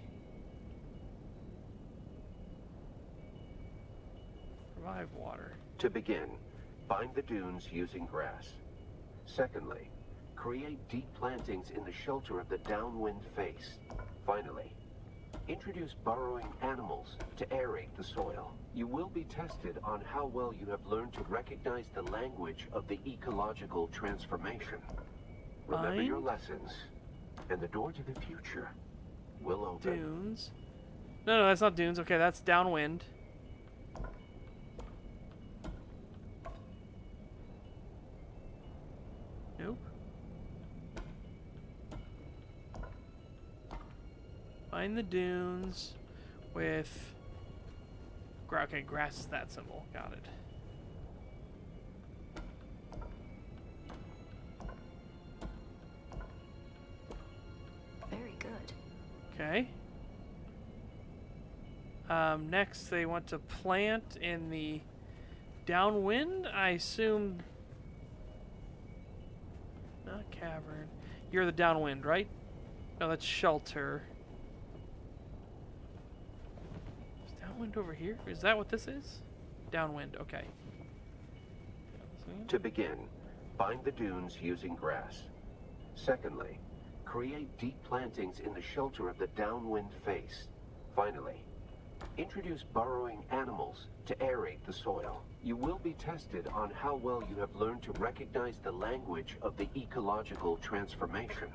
S1: revive water.
S17: To begin, bind the dunes using grass. Secondly, create deep plantings in the shelter of the downwind face. Finally, introduce burrowing animals to aerate the soil. You will be tested on how well you have learned to recognize the language of the ecological transformation. Remember your lessons, and the door to the future will open.
S1: Dunes. No, that's not dunes. Okay, that's downwind. Nope. Find the dunes with... Okay, grass is that symbol. Got it.
S16: Very good.
S1: Okay. Next, they want to plant in the downwind. I assume... Not cavern. You're the downwind, right? No, that's shelter. Is downwind over here? Is that what this is? Downwind, okay.
S17: To begin, bind the dunes using grass. Secondly, create deep plantings in the shelter of the downwind face. Finally, introduce burrowing animals to aerate the soil. You will be tested on how well you have learned to recognize the language of the ecological transformation.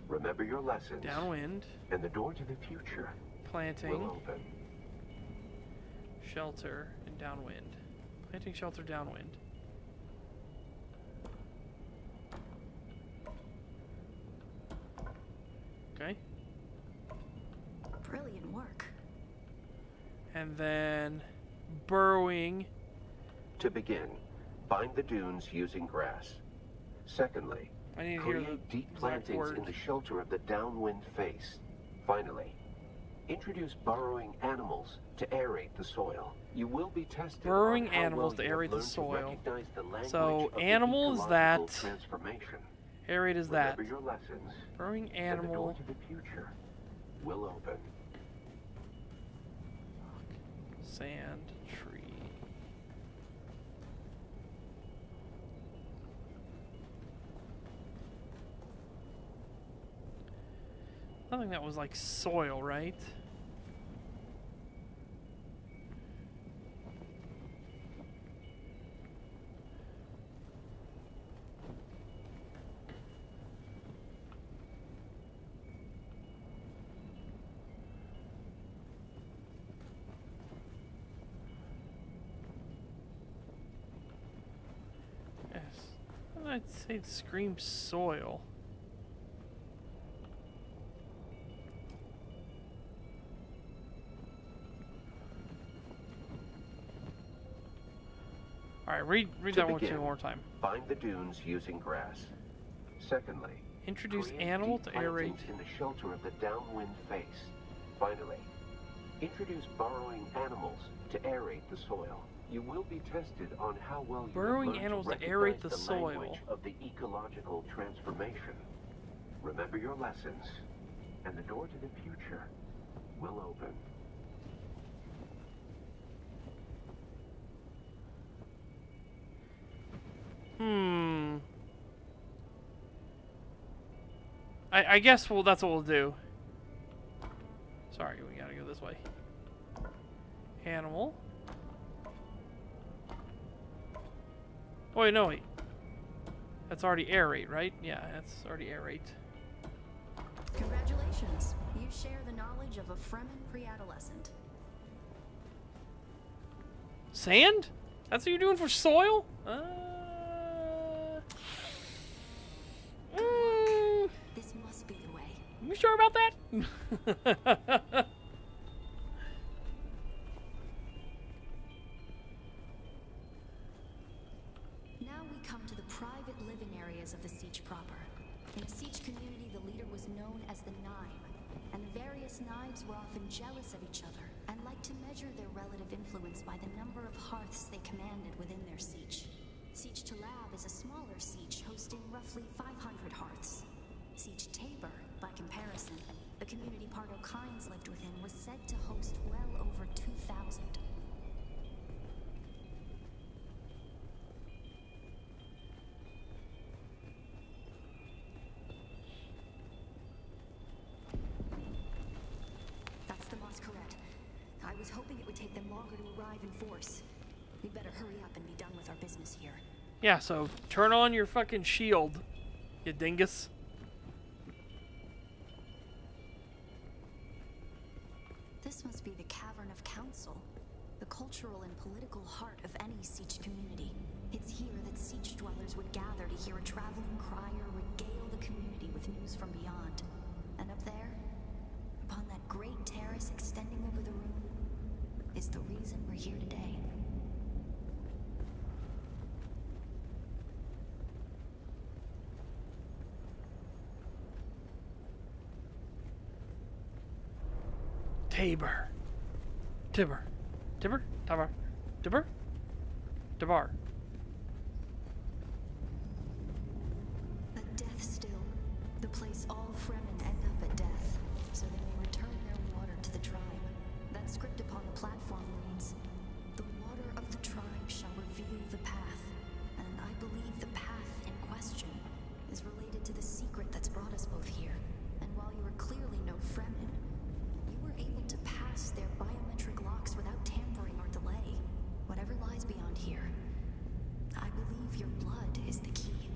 S17: Remember your lessons.
S1: Downwind.
S17: And the door to the future
S1: Planting.
S17: will open.
S1: Shelter and downwind. Planting, shelter, downwind. Okay.
S16: Brilliant work.
S1: And then burrowing.
S17: To begin, bind the dunes using grass. Secondly,
S1: I need to hear
S17: create
S1: the
S17: deep plantings
S1: word.
S17: in the shelter of the downwind face. Finally, introduce burrowing animals to aerate the soil. You will be tested
S1: Burrowing
S17: on how
S1: animals
S17: well
S1: to
S17: you have
S1: aerate the
S17: learned to
S1: soil.
S17: recognize the language
S1: So
S17: of the
S1: animal is
S17: ecological
S1: that.
S17: transformation.
S1: Aerate is that.
S17: Remember your lessons.
S1: Burrowing
S17: And the door
S1: animal.
S17: to the future will open.
S1: Sand tree. Something that was like soil, right? Yes. I'd say scream soil. Alright, read that one two more time.
S17: Bind the dunes using grass. Secondly,
S1: Introduce
S17: create
S1: animal
S17: deep
S1: to aerate.
S17: plantings in the shelter of the downwind face. Finally, introduce burrowing animals to aerate the soil. You will be tested on how well you
S1: Burrowing
S17: have learned
S1: animals to
S17: to
S1: aerate
S17: recognize
S1: the
S17: the
S1: soil.
S17: language of the ecological transformation. Remember your lessons, and the door to the future will open.
S1: I guess that's what we'll do. Sorry, we gotta go this way. Animal. Oh wait, no wait. That's already aerate, right? Yeah, that's already aerate.
S16: Congratulations. You share the knowledge of a Fremen pre-adolescent.
S1: Sand? That's what you're doing for soil?
S16: This must be the way.
S1: You sure about that?
S16: Now we come to the private living areas of the Siege proper. In the Siege community, the leader was known as the Nime, and the various Knives were often jealous of each other and liked to measure their relative influence by the number of hearths they commanded within their Siege. Siege Talab is a smaller Siege hosting roughly 500 hearths. Siege Tabor, by comparison, the community Pardo Kynes lived within, was said to host well over 2,000. That's the Masquerade. I was hoping it would take them longer to arrive in force. We'd better hurry up and be done with our business here.
S1: Yeah, so turn on your fucking shield, you dingus.
S16: This must be the Cavern of Council, the cultural and political heart of any Siege community. It's here that Siege dwellers would gather to hear a traveling crier regale the community with news from beyond. And up there, upon that great terrace extending over the room, is the reason we're here today.
S1: Tabor. Tibber. Tibber? Tabar. Tibber? Tabar.
S16: A death still. The place all Fremen end up at death, so they may return their water to the tribe. That script upon the platform reads, "The water of the tribe shall reveal the path," and I believe the path in question is related to the secret that's brought us both here. And while you are clearly no Fremen, you were able to pass their biometric locks without tampering or delay. Whatever lies beyond here, I believe your blood is the key.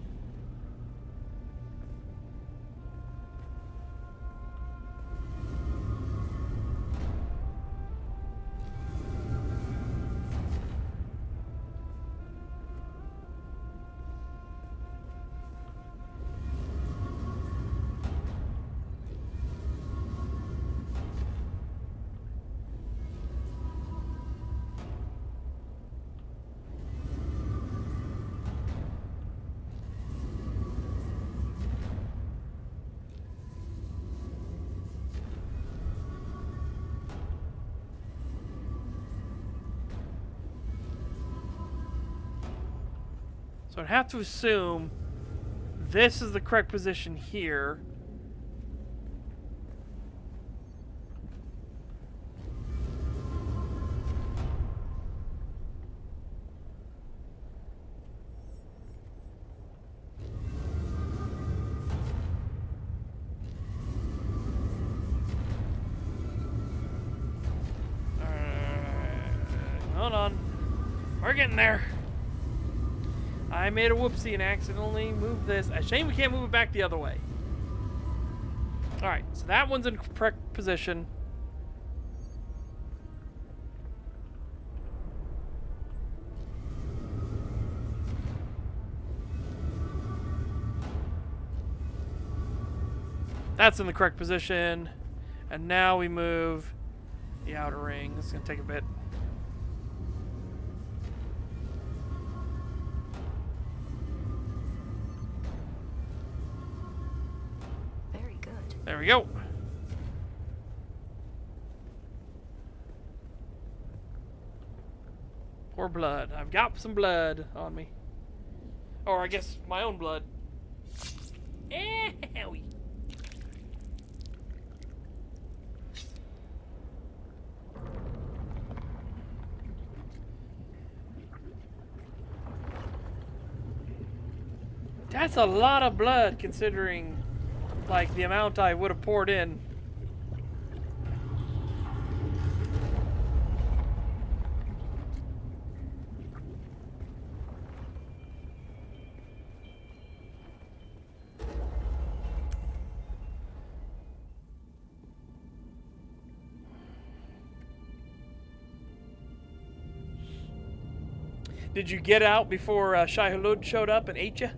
S1: So I'd have to assume this is the correct position here. Hold on. We're getting there. I made a whoopsie and accidentally moved this. A shame we can't move it back the other way. Alright, so that one's in correct position. That's in the correct position. And now we move the outer ring. This is going to take a bit.
S16: Very good.
S1: There we go. Or blood. I've got some blood on me. Or I guess my own blood. Owie. That's a lot of blood considering like the amount I would have poured in. Did you get out before Shai Hulud showed up and ate you?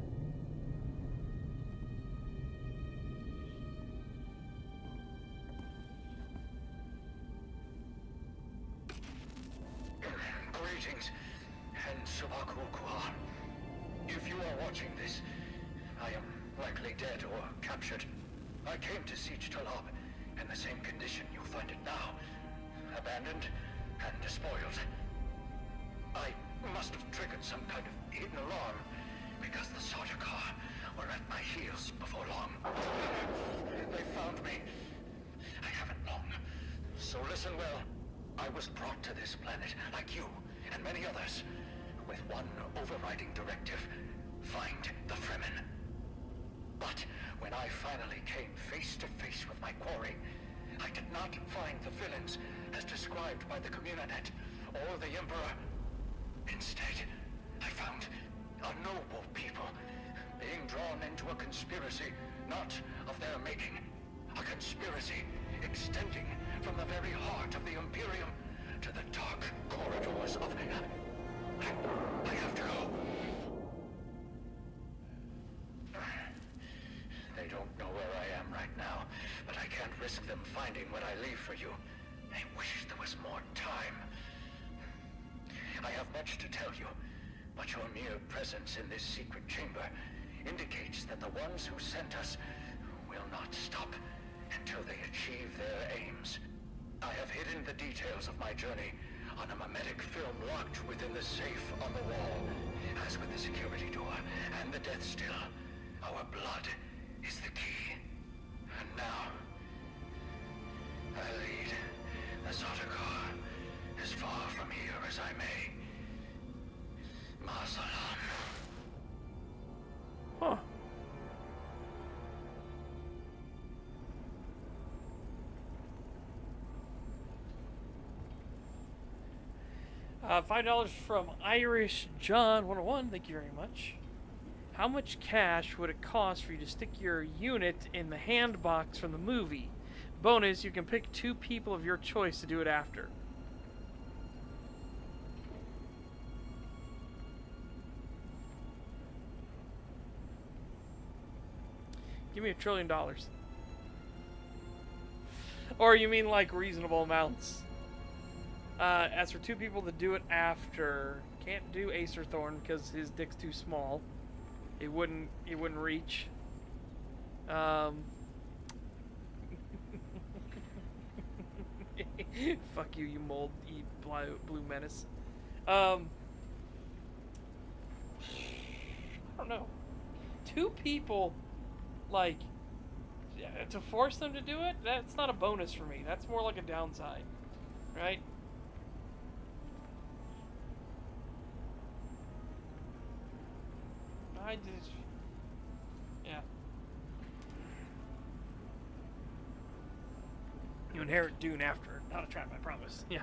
S18: Greetings, and Subakul. If you are watching this, I am likely dead or captured. I came to Siege Talab in the same condition you find it now. Abandoned and despoiled. I must have triggered some kind of hidden alarm, because the Sardaukar were at my heels before long. They found me. I haven't long. So listen well. I was brought to this planet, like you and many others, with one overriding directive: find the Fremen. But when I finally came face to face with my quarry, I did not find the villains as described by the Communanet or the Emperor. Instead, I found a noble people being drawn into a conspiracy not of their making. A conspiracy extending from the very heart of the Imperium to the dark corridors of... I have to go. They don't know where I am right now, but I can't risk them finding what I leave for you. I wish there was more time. I have much to tell you, but your mere presence in this secret chamber indicates that the ones who sent us will not stop until they achieve their aims. I have hidden the details of my journey on a mimetic film locked within the safe on the wall. As with the security door and the death still, our blood is the key. And now, I lead the Sardaukar as far from here as I may. Masalam.
S1: Huh. $5 from Irish John 101. Thank you very much. How much cash would it cost for you to stick your unit in the hand box from the movie? Bonus, you can pick 2 people of your choice to do it after. Give me $1 trillion. Or you mean like reasonable amounts? As for 2 people to do it after, can't do Acer Thorn because his dick's too small. It wouldn't reach. Fuck you, you mold, you blue menace. don't know. 2 people, like, to force them to do it, that's not a bonus for me. That's more like a downside, right? I just, yeah. You inherit Dune after, not a trap, I promise. Yeah.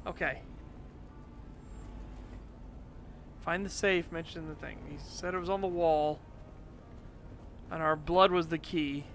S1: Okay. Find the safe, mention the thing. He said it was on the wall. And our blood was the key.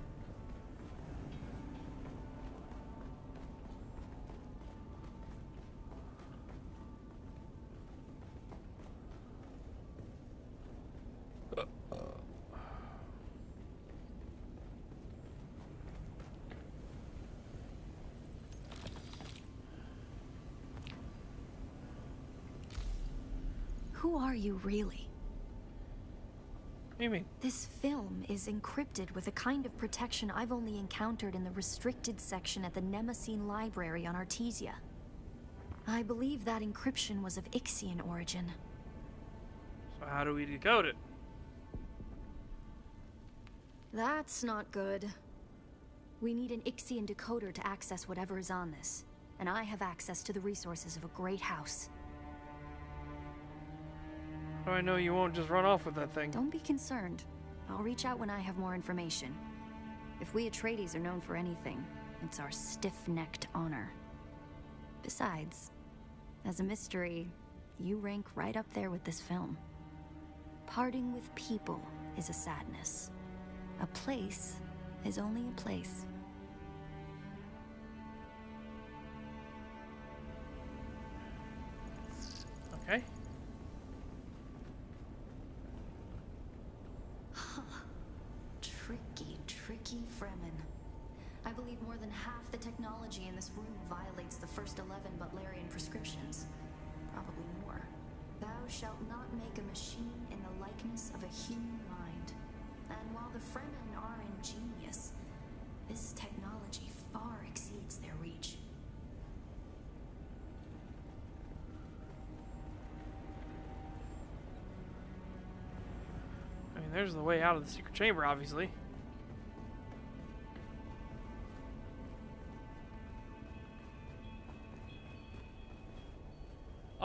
S16: Who are you really?
S1: What do you mean?
S16: This film is encrypted with a kind of protection I've only encountered in the restricted section at the Nemesine Library on Artesia. I believe that encryption was of Ixian origin.
S1: So how do we decode it?
S16: That's not good. We need an Ixian decoder to access whatever is on this, and I have access to the resources of a great house.
S1: How do I know you won't just run off with that thing?
S16: Don't be concerned. I'll reach out when I have more information. If we Atreides are known for anything, it's our stiff-necked honor. Besides, as a mystery, you rank right up there with this film. Parting with people is a sadness. A place is only a place.
S1: Okay.
S16: Tricky Fremen. I believe more than half the technology in this room violates the first 11 Butlerian prescriptions. Probably more. Thou shalt not make a machine in the likeness of a human mind. And while the Fremen are ingenious, this technology far exceeds their reach.
S1: I mean, there's the way out of the secret chamber, obviously.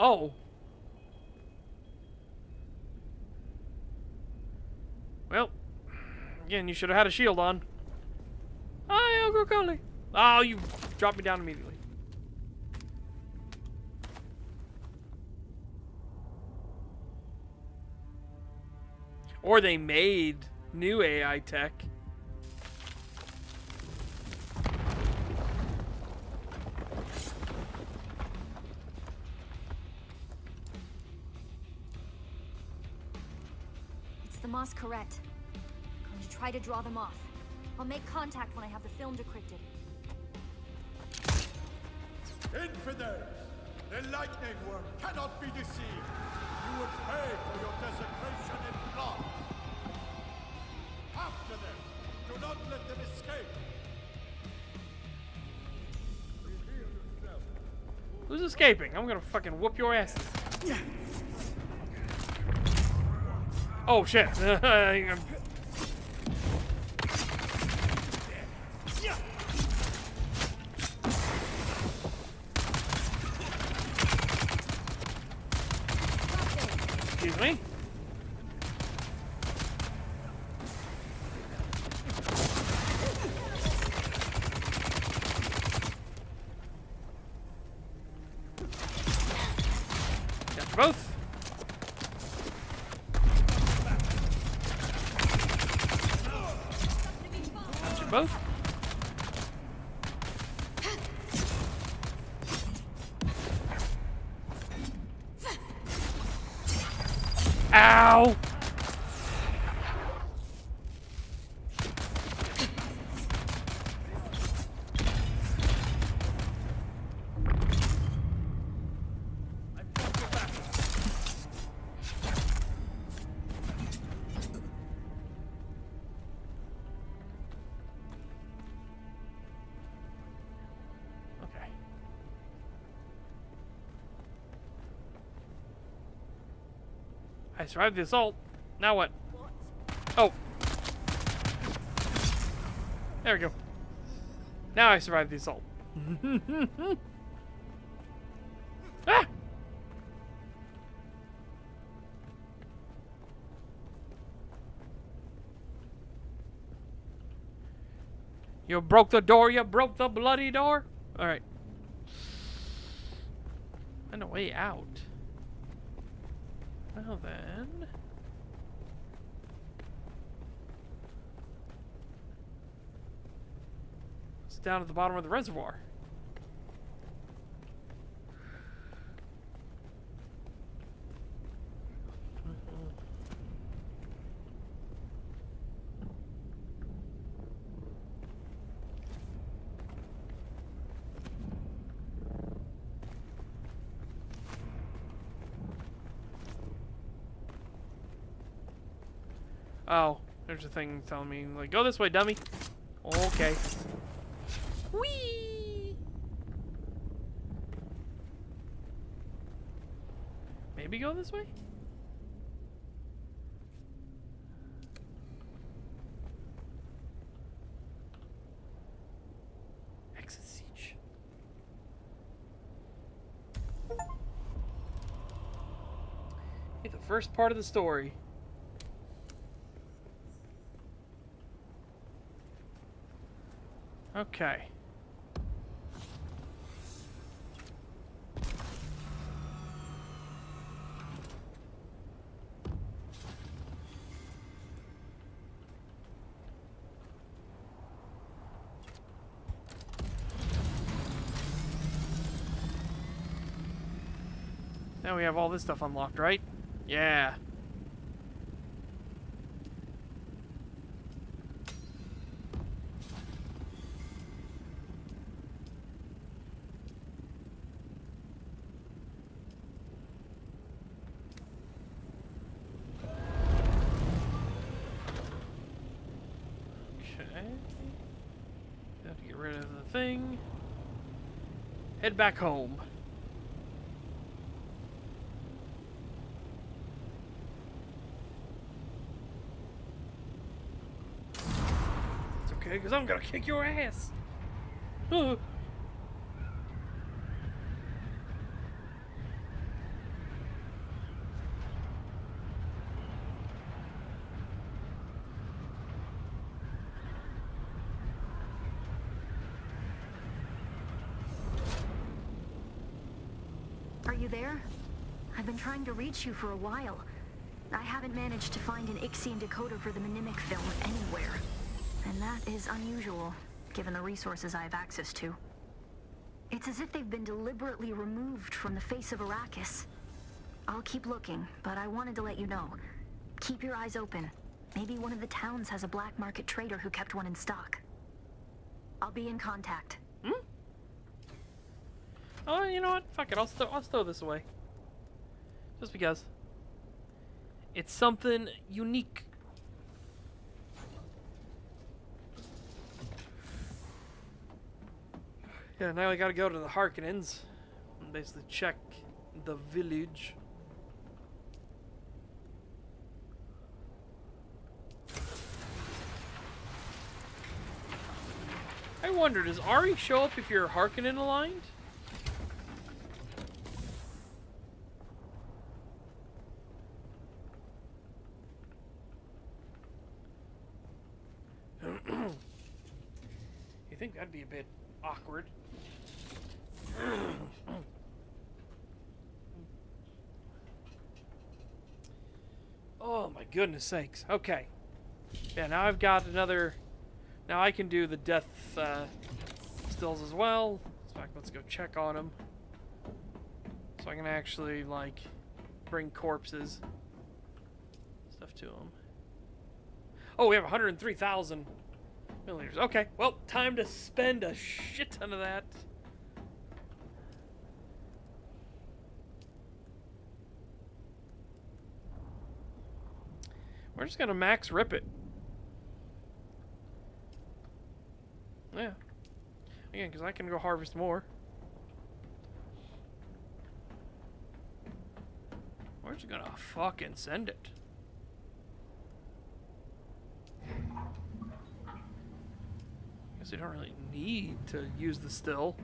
S1: Oh. Well, again, you should have had a shield on. Hi, Uncle Cully. Oh, you dropped me down immediately. Or they made new AI tech.
S16: It's the Masquerade. I'm going to try to draw them off. I'll make contact when I have the film decrypted.
S8: Infidels! The lightning worm cannot be deceived! You will pay for your desecration in blood! After them! Do not let them escape! Reveal yourself.
S1: Who's escaping? I'm gonna fucking whoop your asses. Oh shit. Excuse me. Got you both. Got you both. Ow! I survived the assault. Now what? Oh. There we go. Now I survived the assault. Ah! You broke the door, you broke the bloody door. Alright. And a way out. Well then. It's down at the bottom of the reservoir. Oh, there's a thing telling me, like, go this way, dummy. Okay. Whee! Maybe go this way? Exit siege. Hey, the first part of the story. Okay. Now we have all this stuff unlocked, right? Yeah. Have to get rid of the thing. Head back home. It's okay, because I'm gonna kick your ass.
S4: Are you there? I've been trying to reach you for a while. I haven't managed to find an Ixian decoder for the mnemic film anywhere. And that is unusual, given the resources I have access to. It's as if they've been deliberately removed from the face of Arrakis. I'll keep looking, but I wanted to let you know. Keep your eyes open. Maybe one of the towns has a black market trader who kept one in stock. I'll be in contact.
S1: Oh, you know what? Fuck it. I'll stow this away. Just because. It's something unique. Yeah, now I gotta go to the Harkonnens and basically check the village. I wonder, does Ari show up if you're Harkonnen aligned? You think that'd be a bit awkward? Oh my goodness sakes. Okay. Yeah, now I've got another... Now I can do the death stills as well. In fact, let's go check on them. So I can actually, like, bring corpses. Stuff to them. Oh, we have 103,000 milliliters. Okay, well, time to spend a shit ton of that. We're just gonna max rip it. Yeah. Again, because I can go harvest more. Where's it gonna fucking send it? Guess we don't really need to use the still.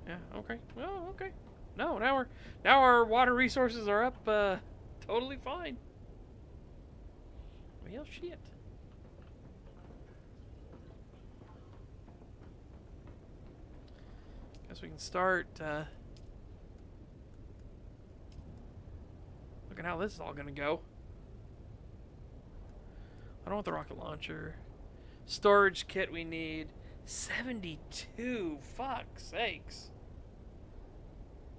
S1: Yeah, okay. Well, okay. No, now our water resources are up totally fine. Well, shit. Guess we can start looking how this is all gonna go. I don't want the rocket launcher. Storage kit we need 72. Fuck's sakes.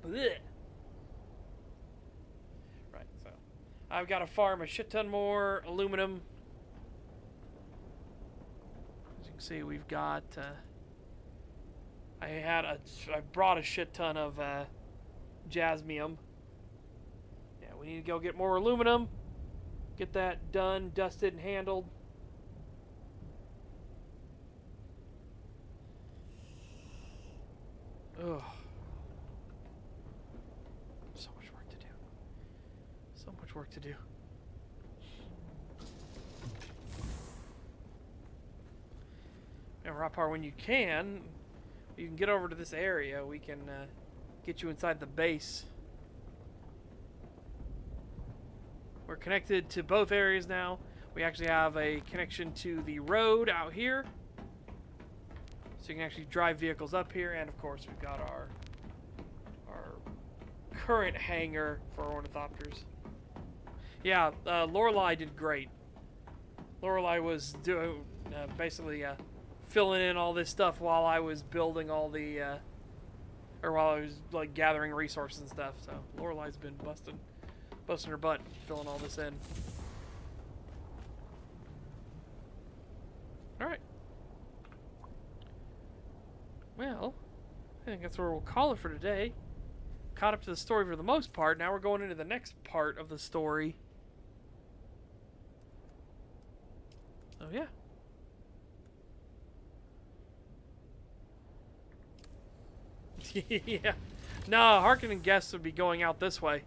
S1: Blech. Right, so I've got to farm a shit ton more aluminum. As you can see, we've got I brought a shit ton of jasmium. Yeah, we need to go get more aluminum. Get that done, dusted, and handled. Ugh. So much work to do. So much work to do. And Rapar, when you can get over to this area. We can get you inside the base. We're connected to both areas now. We actually have a connection to the road out here. So you can actually drive vehicles up here. And of course, we've got our current hangar for ornithopters. Yeah, Lorelei did great. Lorelei was doing basically filling in all this stuff while I was building all the or while I was like gathering resources and stuff. So Lorelei's been busting her butt filling all this in. All right. Well, I think that's where we'll call it for today. Caught up to the story for the most part. Now we're going into the next part of the story. Oh yeah. Yeah. No, Harkonnen guests would be going out this way.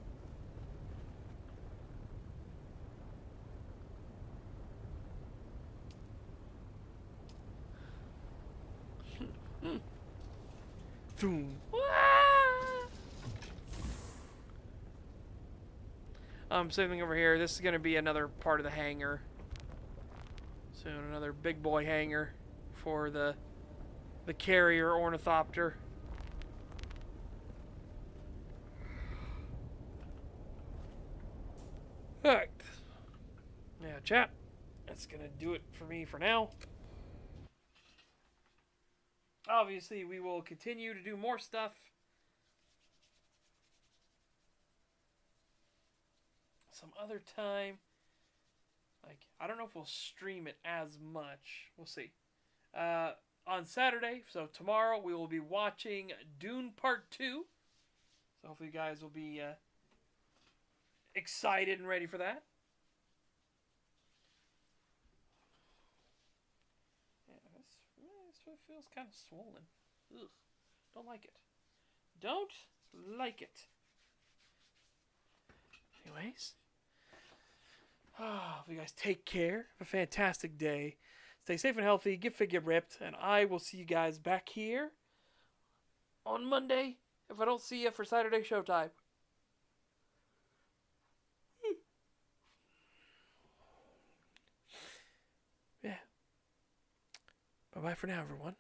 S1: Same thing over here. This is going to be another part of the hangar. Soon, another big boy hangar for the carrier ornithopter. Alright. Yeah, chat. That's going to do it for me for now. Obviously, we will continue to do more stuff. Some other time. Like, I don't know if we'll stream it as much. We'll see. On Saturday, so tomorrow, we will be watching Dune Part 2. So hopefully you guys will be excited and ready for that. Yeah, this feels kind of swollen. Ugh. Don't like it. Don't like it. Anyways. You guys take care. Have a fantastic day. Stay safe and healthy. Get fit, get ripped. And I will see you guys back here on Monday if I don't see you for Saturday Showtime. Yeah. Bye-bye for now, everyone.